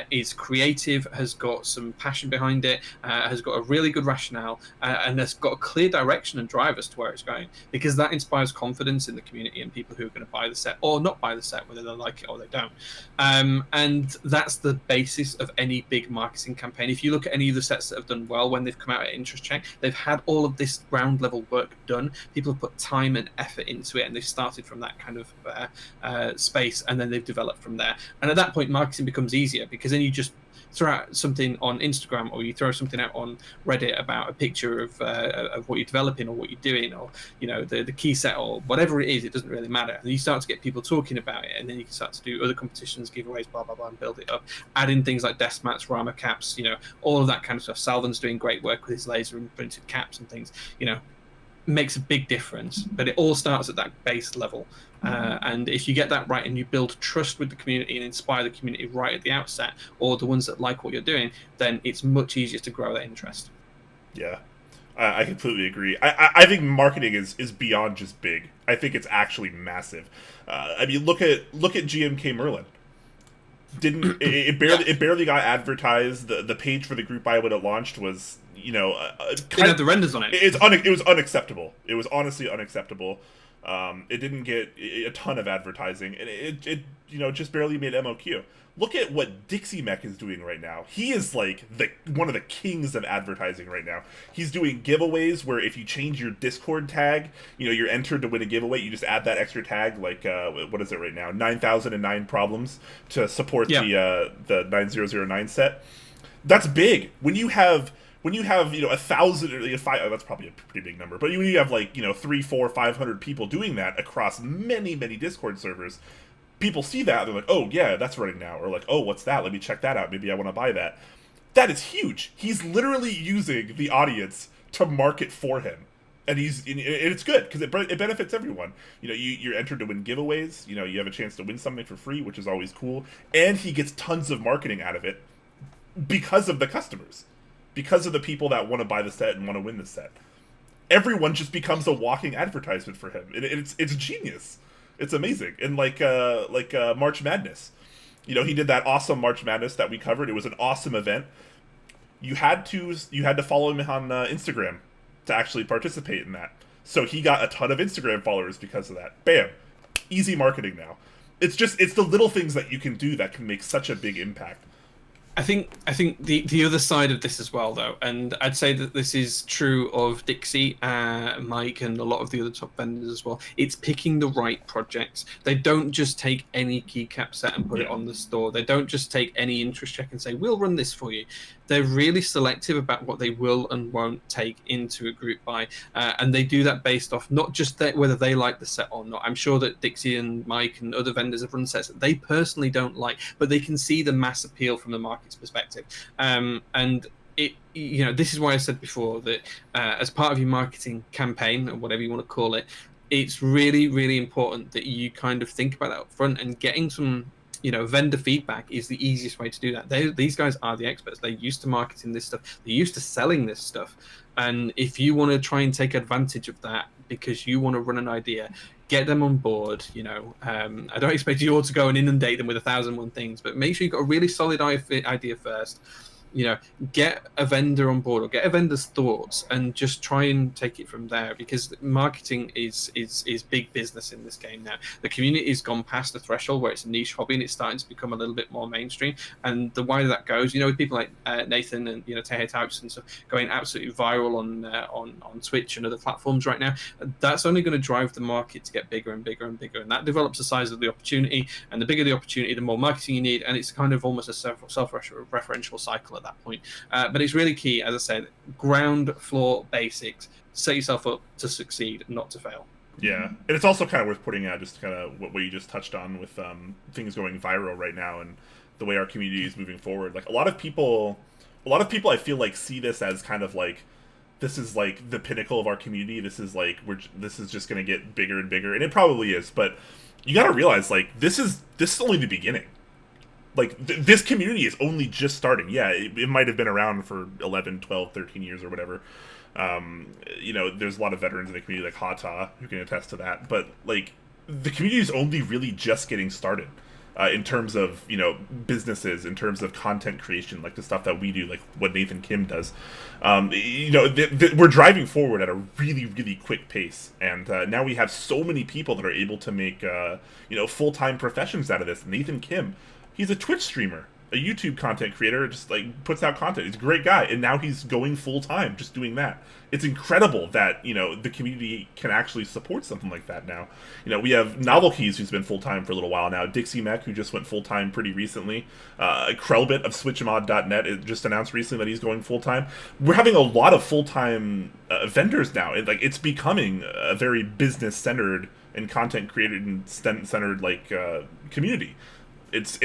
Speaker 1: is creative, has got some passion behind it, has got a really good rationale, and has got a clear direction and drive as to where it's going, because that inspires confidence in the community and people who are going to buy the set or not buy the set, whether they like it or they don't. And that's the basis of any big marketing campaign. If you look at any of the sets that have done well when they've come out at interest check, they've had all of this ground level work done. People have put time and effort into it, and they've started from that kind of space, and then they've developed from there. And at that point, marketing becomes easier, because then you just throw out something on Instagram, or you throw something out on Reddit about a picture of what you're developing or what you're doing, or the key set or whatever it is, it doesn't really matter. And you start to get people talking about it, and then you can start to do other competitions, giveaways, blah blah blah, and build it up. Add in things like desk mats, Rama caps, all of that kind of stuff. Salvan's doing great work with his laser and printed caps and things. Makes a big difference, but it all starts at that base level. And if you get that right and you build trust with the community and inspire the community right at the outset, or the ones that like what you're doing, then it's much easier to grow that interest.
Speaker 2: Yeah, I completely agree. I think marketing is beyond just big. I think it's actually massive. I mean, look at GMK Merlin. It barely got advertised. The page for the group buy when it launched was
Speaker 1: it had the renders on it.
Speaker 2: It was unacceptable. It was honestly unacceptable. It didn't get a ton of advertising, and it just barely made MOQ. Look at what Dixiemech is doing right now. He is like one of the kings of advertising right now. He's doing giveaways where if you change your Discord tag, you're entered to win a giveaway. You just add that extra tag, like what is it right now? 9,009 problems to support the 9009 set. That's big. When you have 1,000 or 5, that's probably a pretty big number, but when you have 3, 4, 500 people doing that across many Discord servers, people see that, they're like, oh yeah, that's running now, or like, oh, what's that? Let me check that out. Maybe I want to buy that. That is huge. He's literally using the audience to market for him, and it's good because it benefits everyone. You're entered to win giveaways. You have a chance to win something for free, which is always cool, and he gets tons of marketing out of it because of the customers. Because of the people that want to buy the set and want to win the set. Everyone just becomes a walking advertisement for him. It's genius. It's amazing. And like March Madness. He did that awesome March Madness that we covered. It was an awesome event. You had to follow him on Instagram to actually participate in that. So he got a ton of Instagram followers because of that. Bam. Easy marketing now. It's the little things that you can do that can make such a big impact.
Speaker 1: I think the other side of this as well, though, and I'd say that this is true of Dixie, Mike, and a lot of the other top vendors as well. It's picking the right projects. They don't just take any keycap set and put it on the store. They don't just take any interest check and say, we'll run this for you. They're really selective about what they will and won't take into a group buy, and they do that based off not just whether they like the set or not. I'm sure that Dixie and Mike and other vendors have run sets that they personally don't like, but they can see the mass appeal from the market's perspective. And this is why I said before that as part of your marketing campaign, or whatever you want to call it, it's really, really important that you kind of think about that up front, and getting some vendor feedback is the easiest way to do that. These guys are the experts. They're used to marketing this stuff. They're used to selling this stuff. And if you want to try and take advantage of that because you want to run an idea, get them on board. I don't expect you all to go and inundate them with 1,001 things, but make sure you've got a really solid idea first. Get a vendor on board, or get a vendor's thoughts, and just try and take it from there, because marketing is big business in this game now. The community has gone past the threshold where it's a niche hobby and it's starting to become a little bit more mainstream. And the wider that goes, with people like Nathan and Tehe Types and stuff going absolutely viral on Twitch and other platforms right now, that's only going to drive the market to get bigger and bigger and bigger, and that develops the size of the opportunity. And the bigger the opportunity, the more marketing you need, and it's kind of almost a self-referential cycle at that point. But it's really key, as I said, ground floor basics. Set yourself up to succeed, not to fail.
Speaker 2: Yeah, and it's also kind of worth putting out just kind of what you just touched on with things going viral right now and the way our community is moving forward. Like a lot of people I feel like see this as kind of like, this is like the pinnacle of our community. This is like this is just going to get bigger and bigger, and it probably is. But you got to realize, like, this is only the beginning. Like, this community is only just starting. Yeah, it might have been around for 11, 12, 13 years or whatever. There's a lot of veterans in the community, like Hata, who can attest to that. But, like, the community is only really just getting started in terms of, businesses, in terms of content creation, like the stuff that we do, like what Nathan Kim does. We're driving forward at a really, really quick pace. And now we have so many people that are able to make, full-time professions out of this. Nathan Kim, he's a Twitch streamer, a YouTube content creator, just like puts out content. He's a great guy, and now he's going full time just doing that. It's incredible that the community can actually support something like that now. We have Novelkeys, who's been full time for a little while now. Dixiemech, who just went full time pretty recently. Krellbit of SwitchMod.net it just announced recently that he's going full time. We're having a lot of full time vendors now. It's becoming a very business centered and content created and centered community. It's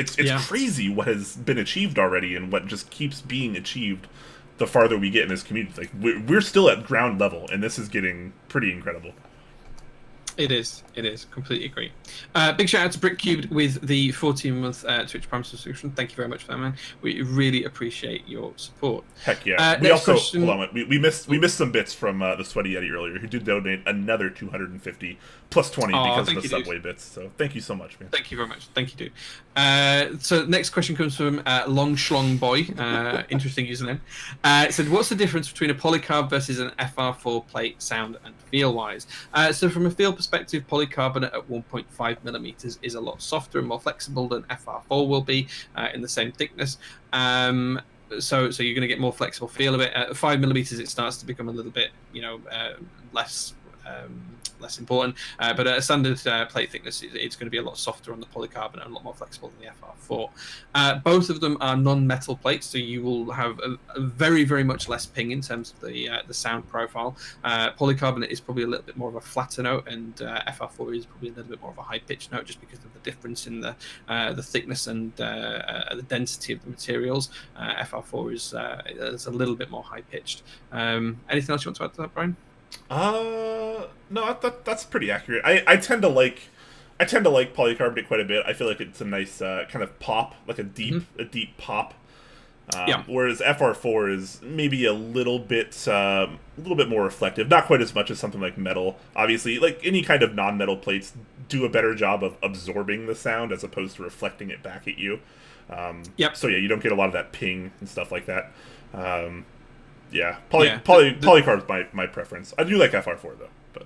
Speaker 2: crazy what has been achieved already and what just keeps being achieved the farther we get in this community. Like we're still at ground level, and this is getting pretty incredible.
Speaker 1: It is. Completely agree. Big shout out to BrickCubed with the 14-month Twitch Prime subscription. Thank you very much for that, man. We really appreciate your support.
Speaker 2: Heck yeah. We also hold on. We missed some bits from the Sweaty Yeti earlier, who did donate another 250 plus 20 because of the Subway bits. So thank you so much, man.
Speaker 1: Thank you very much. Thank you, dude. So next question comes from Long Schlong Boy. Interesting username. It said, what's the difference between a polycarb versus an FR4 plate sound and feel wise? So from a feel perspective, polycarbonate at 1.5 millimeters is a lot softer and more flexible than FR4 will be in the same thickness. So you're going to get more flexible feel of it. At 5 millimeters, it starts to become a little bit, less important. But at a standard plate thickness, it's going to be a lot softer on the polycarbonate and a lot more flexible than the FR4. Both of them are non-metal plates, so you will have a very, very much less ping in terms of the sound profile. Polycarbonate is probably a little bit more of a flatter note, and FR4 is probably a little bit more of a high-pitched note, just because of the difference in the thickness and the density of the materials. FR4 is a little bit more high-pitched. Anything else you want to add to that, Brian?
Speaker 2: No, that's pretty accurate. I tend to like polycarbonate quite a bit. I feel like it's a nice kind of pop, like a deep pop. Whereas FR4 is maybe a little bit more reflective, not quite as much as something like metal. Obviously, like any kind of non-metal plates do a better job of absorbing the sound as opposed to reflecting it back at you. So yeah, you don't get a lot of that ping and stuff like that. Polycarb's my preference. I do like FR4 though, but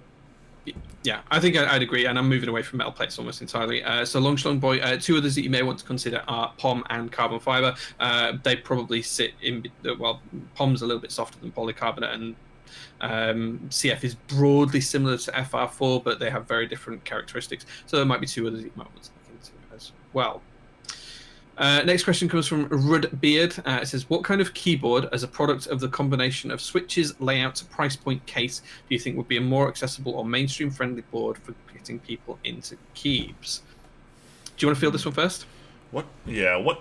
Speaker 1: yeah, I think I'd agree, and I'm moving away from metal plates almost entirely. So Long Schlong Boy, two others that you may want to consider are POM and carbon fiber. They probably sit in, well, POM's a little bit softer than polycarbonate, and CF is broadly similar to FR4, but they have very different characteristics. So there might be two others you might want to look into as well. Next question comes from Rud Beard. It says, what kind of keyboard, as a product of the combination of switches, layout, price point, case, do you think would be a more accessible or mainstream-friendly board for getting people into keybs? Do you want to field this one first?
Speaker 2: What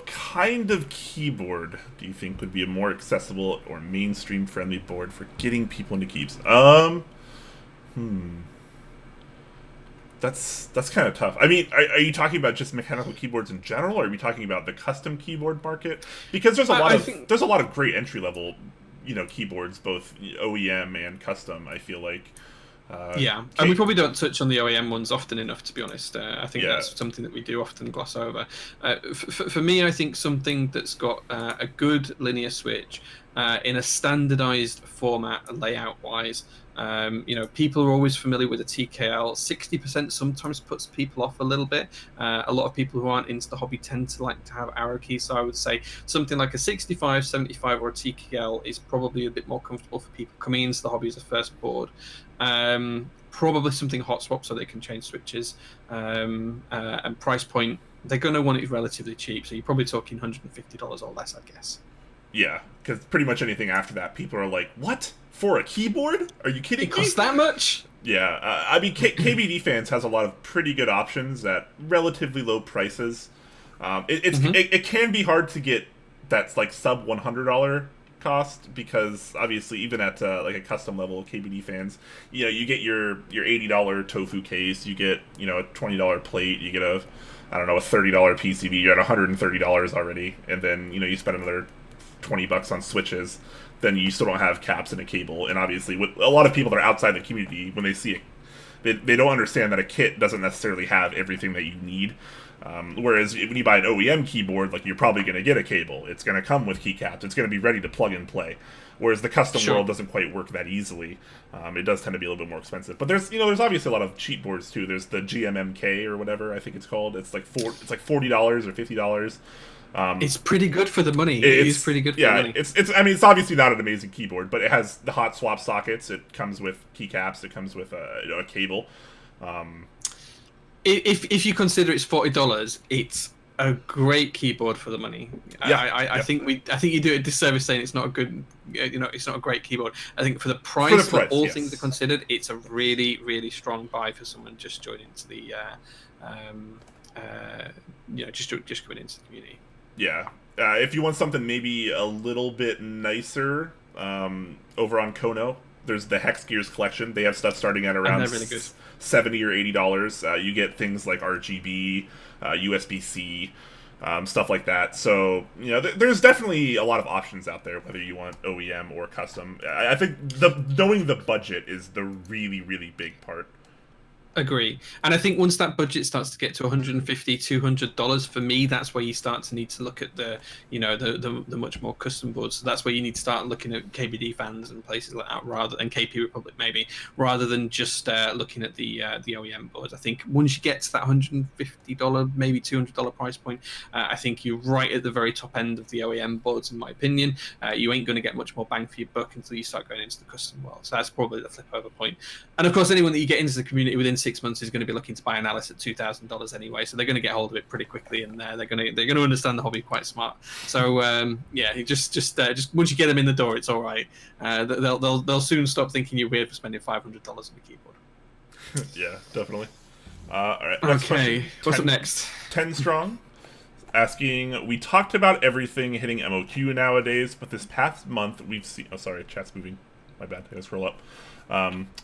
Speaker 2: kind of keyboard do you think would be a more accessible or mainstream-friendly board for getting people into keybs? That's kind of tough. I mean, are you talking about just mechanical keyboards in general, or are we talking about the custom keyboard market? Because there's a lot of great entry level, keyboards, both OEM and custom. I feel like.
Speaker 1: And we probably don't touch on the OEM ones often enough, to be honest. I think that's something that we do often gloss over. For me, I think something that's got a good linear switch in a standardized format, layout-wise. People are always familiar with a TKL. 60% sometimes puts people off a little bit. A lot of people who aren't into the hobby tend to like to have arrow keys. So I would say something like a 65, 75 or a TKL is probably a bit more comfortable for people coming into the hobby as a first board. Probably something hot swap so they can change switches. And price point, they're going to want it relatively cheap. So you're probably talking $150 or less, I guess.
Speaker 2: Yeah, because pretty much anything after that, people are like, what? For a keyboard? Are you kidding me?
Speaker 1: It costs that much?
Speaker 2: Yeah, I mean, KBDfans has a lot of pretty good options at relatively low prices. It can be hard to get that's like sub $100 cost, because obviously even at like a custom level KBDfans, you get your $80 tofu case, you get a $20 plate, you get a $30 PCB, you're at $130 already, and then you spend another $20 on switches, then you still don't have caps and a cable. And obviously, with a lot of people that are outside the community, when they see it, they don't understand that a kit doesn't necessarily have everything that you need. Whereas when you buy an OEM keyboard, like, you're probably going to get a cable. It's going to come with keycaps. It's going to be ready to plug and play. Whereas the custom world doesn't quite work that easily. It does tend to be a little bit more expensive. But there's obviously a lot of cheap boards too. There's the GMMK or whatever I think it's called. It's like $40 or $50.
Speaker 1: It's pretty good for the money. It is pretty good for the money.
Speaker 2: I mean, it's obviously not an amazing keyboard, but it has the hot swap sockets. It comes with keycaps. It comes with a cable.
Speaker 1: If you consider it's $40, it's a great keyboard for the money.
Speaker 2: Yeah,
Speaker 1: I think you do a disservice saying it's not a good, it's not a great keyboard. I think for the price, for all things are considered, it's a really, really strong buy for someone just joining into the, just coming into the community.
Speaker 2: Yeah, if you want something maybe a little bit nicer, over on Kono, there's the Hex Gears collection. They have stuff starting at around
Speaker 1: really good.
Speaker 2: $70 or $80. You get things like RGB, USB-C, stuff like that. So there's definitely a lot of options out there, whether you want OEM or custom. I think knowing the budget is the really, really big part.
Speaker 1: Agree. And I think once that budget starts to get to $150, $200, for me, that's where you start to need to look at the much more custom boards. So that's where you need to start looking at KBDfans and places like that, rather than KP Republic, maybe, rather than just looking at the OEM boards. I think once you get to that $150, maybe $200 price point, I think you're right at the very top end of the OEM boards, in my opinion. You ain't going to get much more bang for your buck until you start going into the custom world. So that's probably the flip over point. And of course, anyone that you get into the community within 6 months is going to be looking to buy an Alice at $2,000 anyway, so they're going to get hold of it pretty quickly, and they're going to understand the hobby quite smart. So just once you get them in the door, it's all right. They'll soon stop thinking you're weird for spending $500 on a keyboard.
Speaker 2: Yeah, definitely. All right.
Speaker 1: Okay, what's up next?
Speaker 2: 10 Strong asking, we talked about everything hitting MOQ nowadays, but this past month we've seen. Oh, sorry, chat's moving. My bad. I gotta scroll up.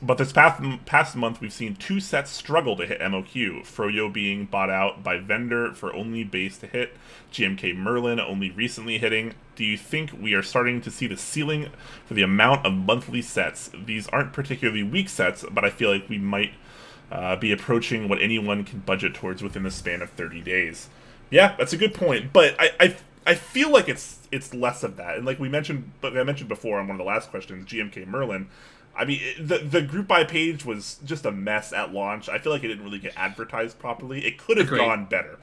Speaker 2: But this past month, we've seen 2 sets struggle to hit MOQ. Froyo being bought out by vendor for only base to hit. GMK Merlin only recently hitting. Do you think we are starting to see the ceiling for the amount of monthly sets? These aren't particularly weak sets, but I feel like we might be approaching what anyone can budget towards within the span of 30 days. Yeah, that's a good point. But I feel like it's less of that. And like I mentioned before on one of the last questions, GMK Merlin, I mean, the group buy page was just a mess at launch. I feel like it didn't really get advertised properly. It could have gone better.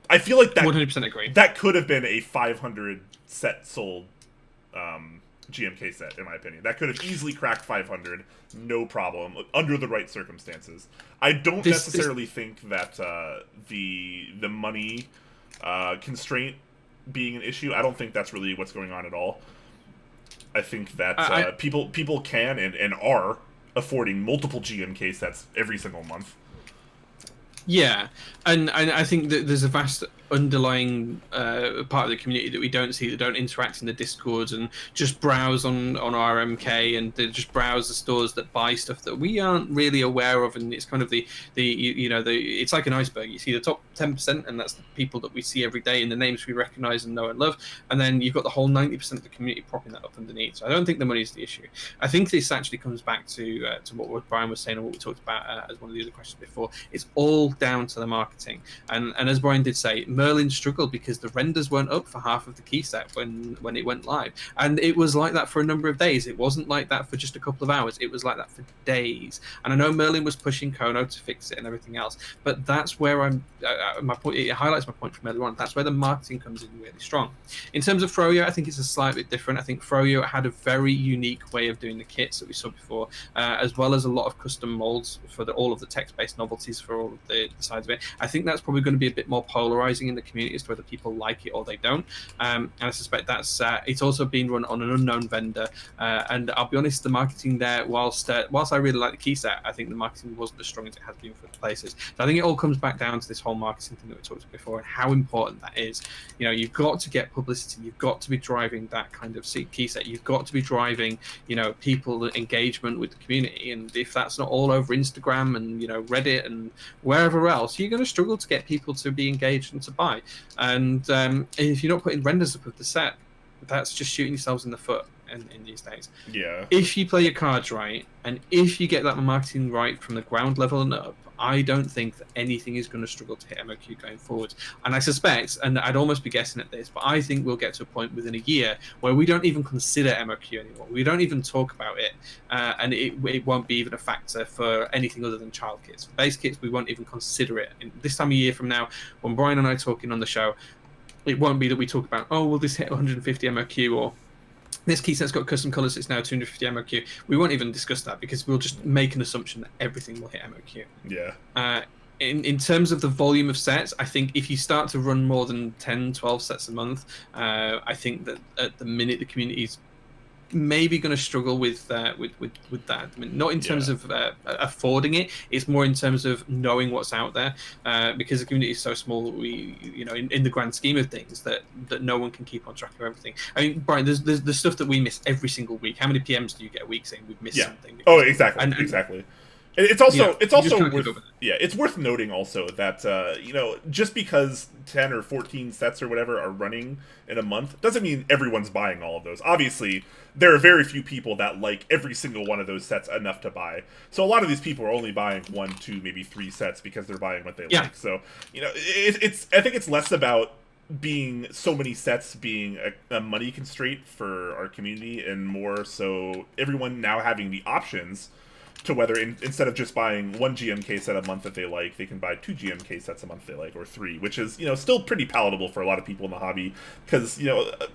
Speaker 2: I feel like that
Speaker 1: 100% agree.
Speaker 2: That could have been a 500 set sold GMK set, in my opinion. That could have easily cracked 500, no problem, under the right circumstances. I don't necessarily think that the money constraint being an issue, I don't think that's really what's going on at all. I think that people can and are affording multiple GMK sets every single month.
Speaker 1: Yeah, and I think that there's a vast underlying part of the community that we don't see, that don't interact in the Discords and just browse on RMK and they just browse the stores that buy stuff that we aren't really aware of, and it's kind of the it's like an iceberg. You see the top 10%, and that's the people that we see every day and the names we recognize and know and love, and then you've got the whole 90% of the community propping that up underneath. So I don't think the money is the issue. I think this actually comes back to what Brian was saying and what we talked about as one of the other questions before. It's all down to the marketing, and as Brian did say, Merlin struggled because the renders weren't up for half of the key set when it went live, and it was like that for a number of days. It wasn't like that for just a couple of hours. It was like that for days. And I know Merlin was pushing Kono to fix it and everything else, but that's where my point. It highlights my point from earlier on. That's where the marketing comes in really strong. In terms of Froyo, I think it's a slight bit different. I think Froyo had a very unique way of doing the kits that we saw before, as well as a lot of custom molds for all of the text-based novelties for all of the sides of it. I think that's probably going to be a bit more polarizing in the community as to whether people like it or they don't. And I suspect that's it's also being run on an unknown vendor. And I'll be honest, the marketing there, whilst I really like the key set, I think the marketing wasn't as strong as it has been for the places. So I think it all comes back down to this whole marketing thing that we talked about before and how important that is. You know, you've got to get publicity. You've got to be driving that kind of key set. You've got to be driving, people engagement with the community. And if that's not all over Instagram and, Reddit and wherever else, you're going to struggle to get people to be engaged and to buy. And if you're not putting renders up of the set, that's just shooting yourselves in the foot in these days. Yeah. If you play your cards right, and if you get that marketing right from the ground level and up, I don't think that anything is going to struggle to hit MOQ going forward. And I suspect, and I'd almost be guessing at this, but I think we'll get to a point within a year where we don't even consider MOQ anymore. We don't even talk about it, and it won't be even a factor for anything other than child kits. For base kits, we won't even consider it. And this time of year from now, when Brian and I are talking on the show, It won't be that we talk about, oh, will this hit 150 MOQ, or this key set's got custom colors, it's now 250 MOQ. We won't even discuss that because we'll just make an assumption that everything will hit MOQ.
Speaker 2: Yeah.
Speaker 1: In terms of the volume of sets, I think if you start to run more than 10, 12 sets a month, I think that at the minute the community's maybe going to struggle with that. I mean, not in terms of affording it. It's more in terms of knowing what's out there, because the community is so small. We, in the grand scheme of things, that no one can keep on track of everything. I mean, Brian, there's the stuff that we miss every single week. How many PMs do you get a week saying we've missed something?
Speaker 2: Oh, exactly, exactly. It's also it's worth noting also that just because 10 or 14 sets or whatever are running in a month doesn't mean everyone's buying all of those. Obviously, there are very few people that like every single one of those sets enough to buy. So a lot of these people are only buying 1, 2, maybe 3 sets because they're buying what they like. So I think it's less about being so many sets being a money constraint for our community, and more so everyone now having the options to whether instead of just buying 1 GMK set a month that they like, they can buy 2 GMK sets a month they like, or 3, which is still pretty palatable for a lot of people in the hobby. Because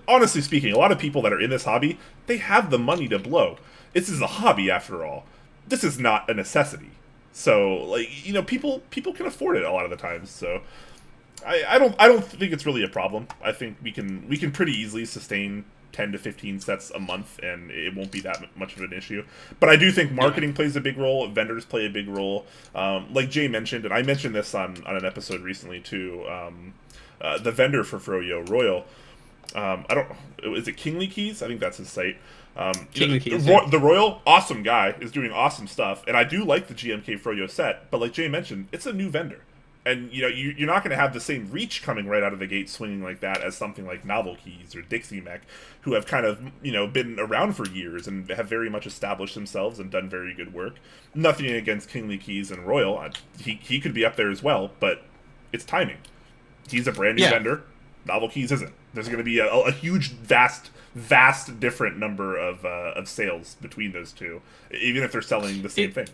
Speaker 2: honestly speaking, a lot of people that are in this hobby, they have the money to blow. This is a hobby after all. This is not a necessity. So people can afford it a lot of the times. So I don't think it's really a problem. I think we can pretty easily sustain 10 to 15 sets a month, and it won't be that much of an issue. But I do think marketing plays a big role. Vendors play a big role. Like Jay mentioned, and I mentioned this on an episode recently too. The vendor for Froyo, Royal. Is it Kingly Keys? I think that's his site.
Speaker 1: Kingly Keys.
Speaker 2: The Royal, awesome guy, is doing awesome stuff, and I do like the GMK Froyo set. But like Jay mentioned, it's a new vendor. And you're not going to have the same reach coming right out of the gate swinging like that as something like Novelkeys or Dixiemech, who have kind of been around for years and have very much established themselves and done very good work. Nothing against Kingly Keys and Royal, he could be up there as well, but it's timing. He's a brand new vendor. Novelkeys isn't. There's going to be a huge, vast different number of sales between those two, even if they're selling the same thing.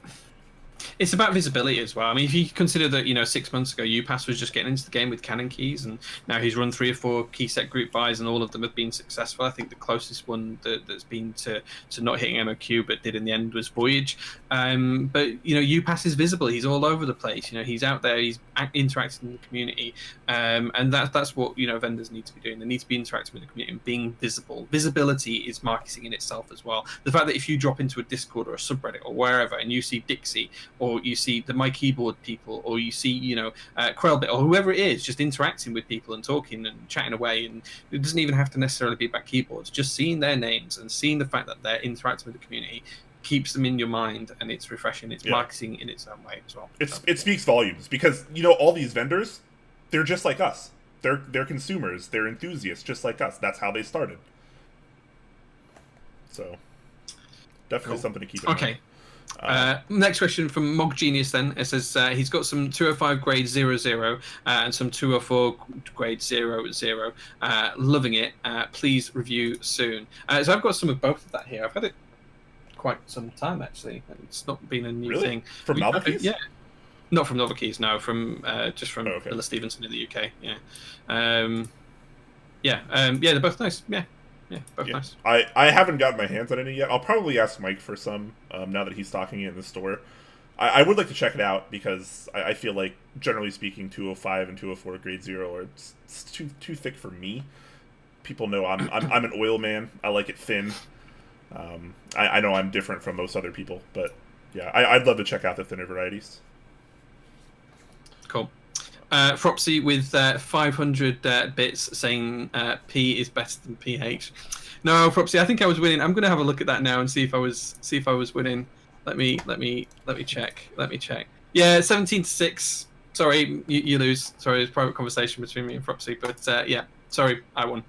Speaker 1: It's about visibility as well. I mean, if you consider that 6 months ago UPass was just getting into the game with Cannon Keys, and now he's run 3 or 4 key set group buys, and all of them have been successful. I think the closest one that's been to not hitting MOQ but did in the end was Voyage. But UPass is visible. He's all over the place. He's out there. He's interacting in the community, and that's what vendors need to be doing. They need to be interacting with the community and being visible. Visibility is marketing in itself as well. The fact that if you drop into a Discord or a subreddit or wherever and you see Dixie, or you see the My Keyboard people, or you see Krellbit or whoever it is just interacting with people and talking and chatting away, and it doesn't even have to necessarily be about keyboards. Just seeing their names and seeing the fact that they're interacting with the community keeps them in your mind, and it's refreshing. It's marketing in its own way as well.
Speaker 2: It speaks volumes, because all these vendors, they're just like us. They're consumers. They're enthusiasts just like us. That's how they started. So definitely something to keep in mind.
Speaker 1: Next question from Mog Genius then. It says he's got some 205 grade 00 and some 204 grade 00. Loving it. Please review soon. So I've got some of both of that here. I've had it quite some time actually. It's not been a new thing.
Speaker 2: From Novelkeys?
Speaker 1: Yeah. Not from Novelkeys, no. Just from Billa Stevenson in the UK. They're both nice. Yeah, both nice.
Speaker 2: I haven't gotten my hands on any yet. I'll probably ask Mike for some now that he's stocking it in the store. I would like to check it out, because I feel like, generally speaking, 205 and 204 grade 0 are too thick for me. People know I'm an oil man. I like it thin. I know I'm different from most other people, but yeah, I'd love to check out the thinner varieties.
Speaker 1: Cool. Fropsy with 500 bits saying P is better than PH. No, Fropsy, I think I was winning. I'm going to have a look at that now and see if I was winning. Let me check. Yeah, 17-6. Sorry, you lose. Sorry, it's a private conversation between me and Fropsy, but sorry, I won.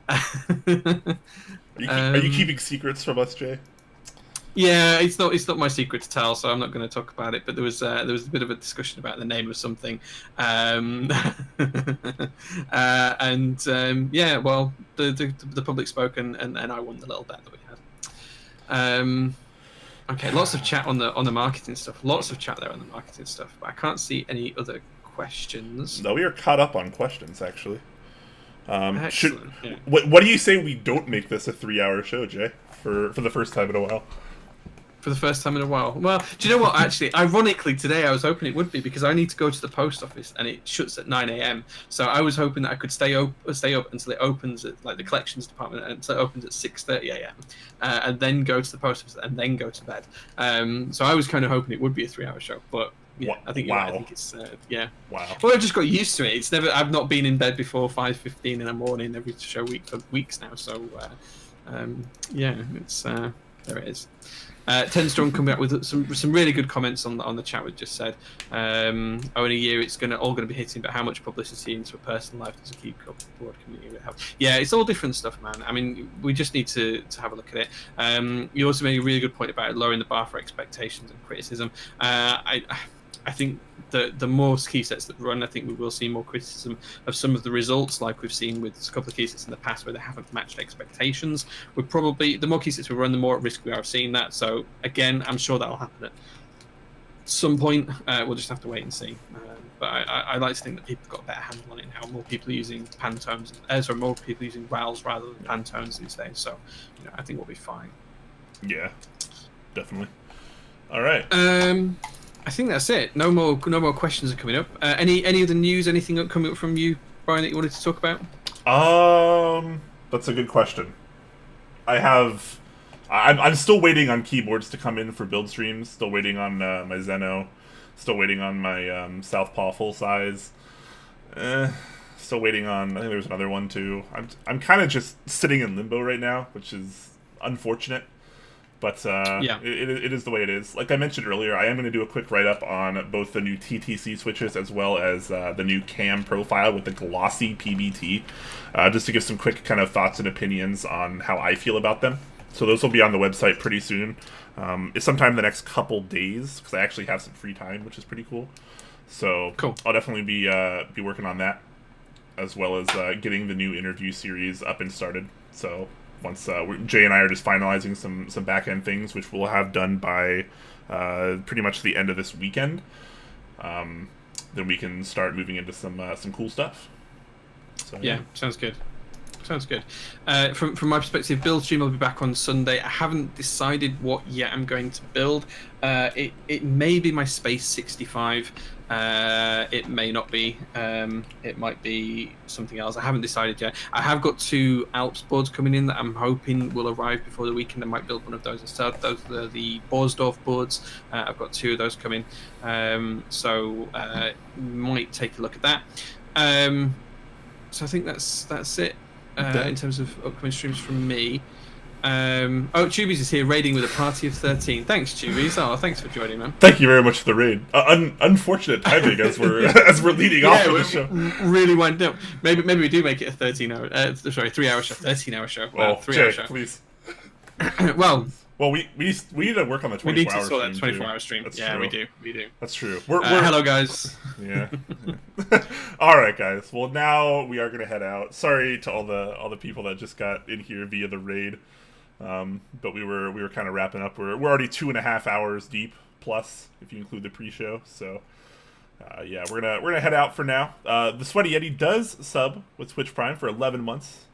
Speaker 2: Are you keeping secrets from us, Jay?
Speaker 1: Yeah, it's not my secret to tell, so I'm not going to talk about it. But there was a bit of a discussion about the name of something, and well, the public spoke, and I won the little bet that we had. Okay, lots of chat on the marketing stuff. Lots of chat there on the marketing stuff, but I can't see any other questions.
Speaker 2: No, we are caught up on questions actually.
Speaker 1: Excellent.
Speaker 2: What do you say we don't make this a 3-hour show, Jay, for the first time in a while?
Speaker 1: For the first time in a while. Well, do you know what? Actually, ironically, today I was hoping it would be because I need to go to the post office and it shuts at 9 a.m. So I was hoping that I could stay up until it opens at like the collections department until it opens at 6:30 a.m. And then go to the post office and then go to bed. So I was kind of hoping it would be a 3-hour show, but yeah, I think you're right. I think it's yeah.
Speaker 2: Wow.
Speaker 1: Well, I just got used to it. It's never. I've not been in bed before 5:15 in the morning every show week for weeks now. So yeah, it's there. It is. 10 Strong coming up with some really good comments on the chat we just said. In a year it's all going to be hitting, but how much publicity into a personal life does a keep up board community have? Yeah, it's all different stuff, man. I mean, we just need to have a look at it. You also made a really good point about lowering the bar for expectations and criticism. I think the more key sets that run, I think we will see more criticism of some of the results, like we've seen with a couple of key sets in the past where they haven't matched expectations. We're probably, the more key sets we run, the more at risk we are of seeing that. So again, I'm sure that'll happen at some point. We'll just have to wait and see. But I like to think that people have got a better handle on it now. More people are using Pantones, more people using Rals rather than Pantones these days. So I think we'll be fine.
Speaker 2: Yeah, definitely. All right.
Speaker 1: I think that's it. No more questions are coming up. Any other news? Anything coming up from you, Brian, that you wanted to talk about?
Speaker 2: That's a good question. I'm still waiting on keyboards to come in for build streams. Still waiting on my Zeno. Still waiting on my Southpaw full size. Still waiting on. I think there's another one too. I'm kind of just sitting in limbo right now, which is unfortunate. But yeah, it is the way it is. Like I mentioned earlier, I am going to do a quick write-up on both the new TTC switches as well as the new cam profile with the glossy PBT, just to give some quick kind of thoughts and opinions on how I feel about them. So those will be on the website pretty soon. It's sometime in the next couple days, because I actually have some free time, which is pretty cool. So cool. I'll definitely be working on that, as well as getting the new interview series up and started. So once Jay and I are just finalizing some back-end things, which we'll have done by pretty much the end of this weekend, then we can start moving into some cool stuff. So,
Speaker 1: yeah, sounds good. Sounds good. From my perspective, build stream will be back on Sunday. I haven't decided what yet I'm going to build. It may be my Space 65. It may not be. It might be something else. I haven't decided yet. I have got 2 Alps boards coming in that I'm hoping will arrive before the weekend. I might build one of those instead. Those are the Borsdorf boards. I've got 2 of those coming. So might take a look at that. So I think that's it. In terms of upcoming streams from me. Tubies is here raiding with a party of 13. Thanks, Tubies. Oh, thanks for joining, man.
Speaker 2: Thank you very much for the raid. Unfortunate timing as we're leading off of the show.
Speaker 1: Really winding up. Maybe we do make it a 3-hour show. 13-hour show. 3-hour show.
Speaker 2: Please.
Speaker 1: Well,
Speaker 2: we need to work on the 24-hour stream. We need to sort that
Speaker 1: 24-hour stream.
Speaker 2: That's
Speaker 1: true. We do.
Speaker 2: That's true.
Speaker 1: Hello, guys.
Speaker 2: Yeah. All right, guys. Well, now we are going to head out. Sorry to all the people that just got in here via the raid, but we were kind of wrapping up. We're already 2.5 hours deep plus if you include the pre-show. So yeah, we're gonna head out for now. The Sweaty Yeti does sub with Twitch Prime for 11 months.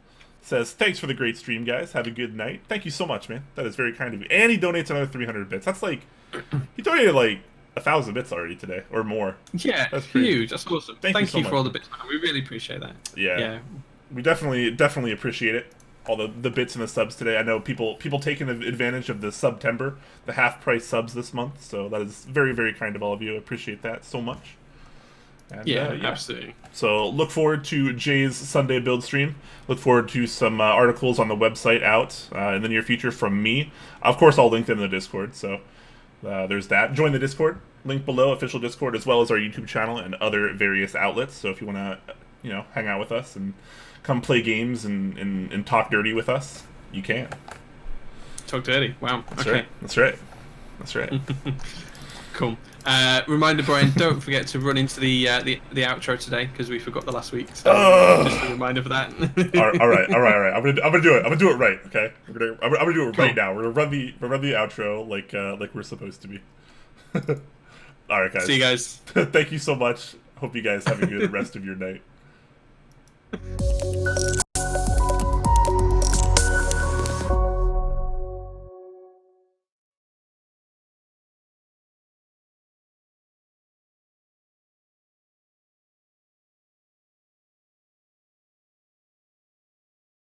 Speaker 2: Says, thanks for the great stream, guys. Have a good night. Thank you so much, man. That is very kind of you. And he donates another 300 bits. That's like, he donated like 1,000 bits already today, or more.
Speaker 1: Yeah, that's huge. That's awesome. Thank you
Speaker 2: so
Speaker 1: for all the bits, man. We really appreciate that.
Speaker 2: Yeah. We definitely appreciate it. All the bits and the subs today. I know people taking advantage of the September, the half-price subs this month, so that is very, very kind of all of you. I appreciate that so much. And,
Speaker 1: yeah, absolutely.
Speaker 2: So look forward to Jay's Sunday build stream. Look forward to some articles on the website out in the near future from me. Of course, I'll link them in the Discord, so there's that. Join the Discord, link below, official Discord, as well as our YouTube channel and other various outlets. So if you want to, hang out with us and come play games and talk dirty with us, you can.
Speaker 1: Talk dirty. Wow.
Speaker 2: That's
Speaker 1: okay.
Speaker 2: Right. That's right.
Speaker 1: Cool. Reminder, Brian, don't forget to run into the outro today because we forgot the last week. So just a reminder for that.
Speaker 2: all right. I'm gonna do it. I'm gonna do it right. Okay. I'm gonna do it right now. We're gonna run the outro like we're supposed to be. All right, guys.
Speaker 1: See you guys.
Speaker 2: Thank you so much. Hope you guys have a good rest of your night.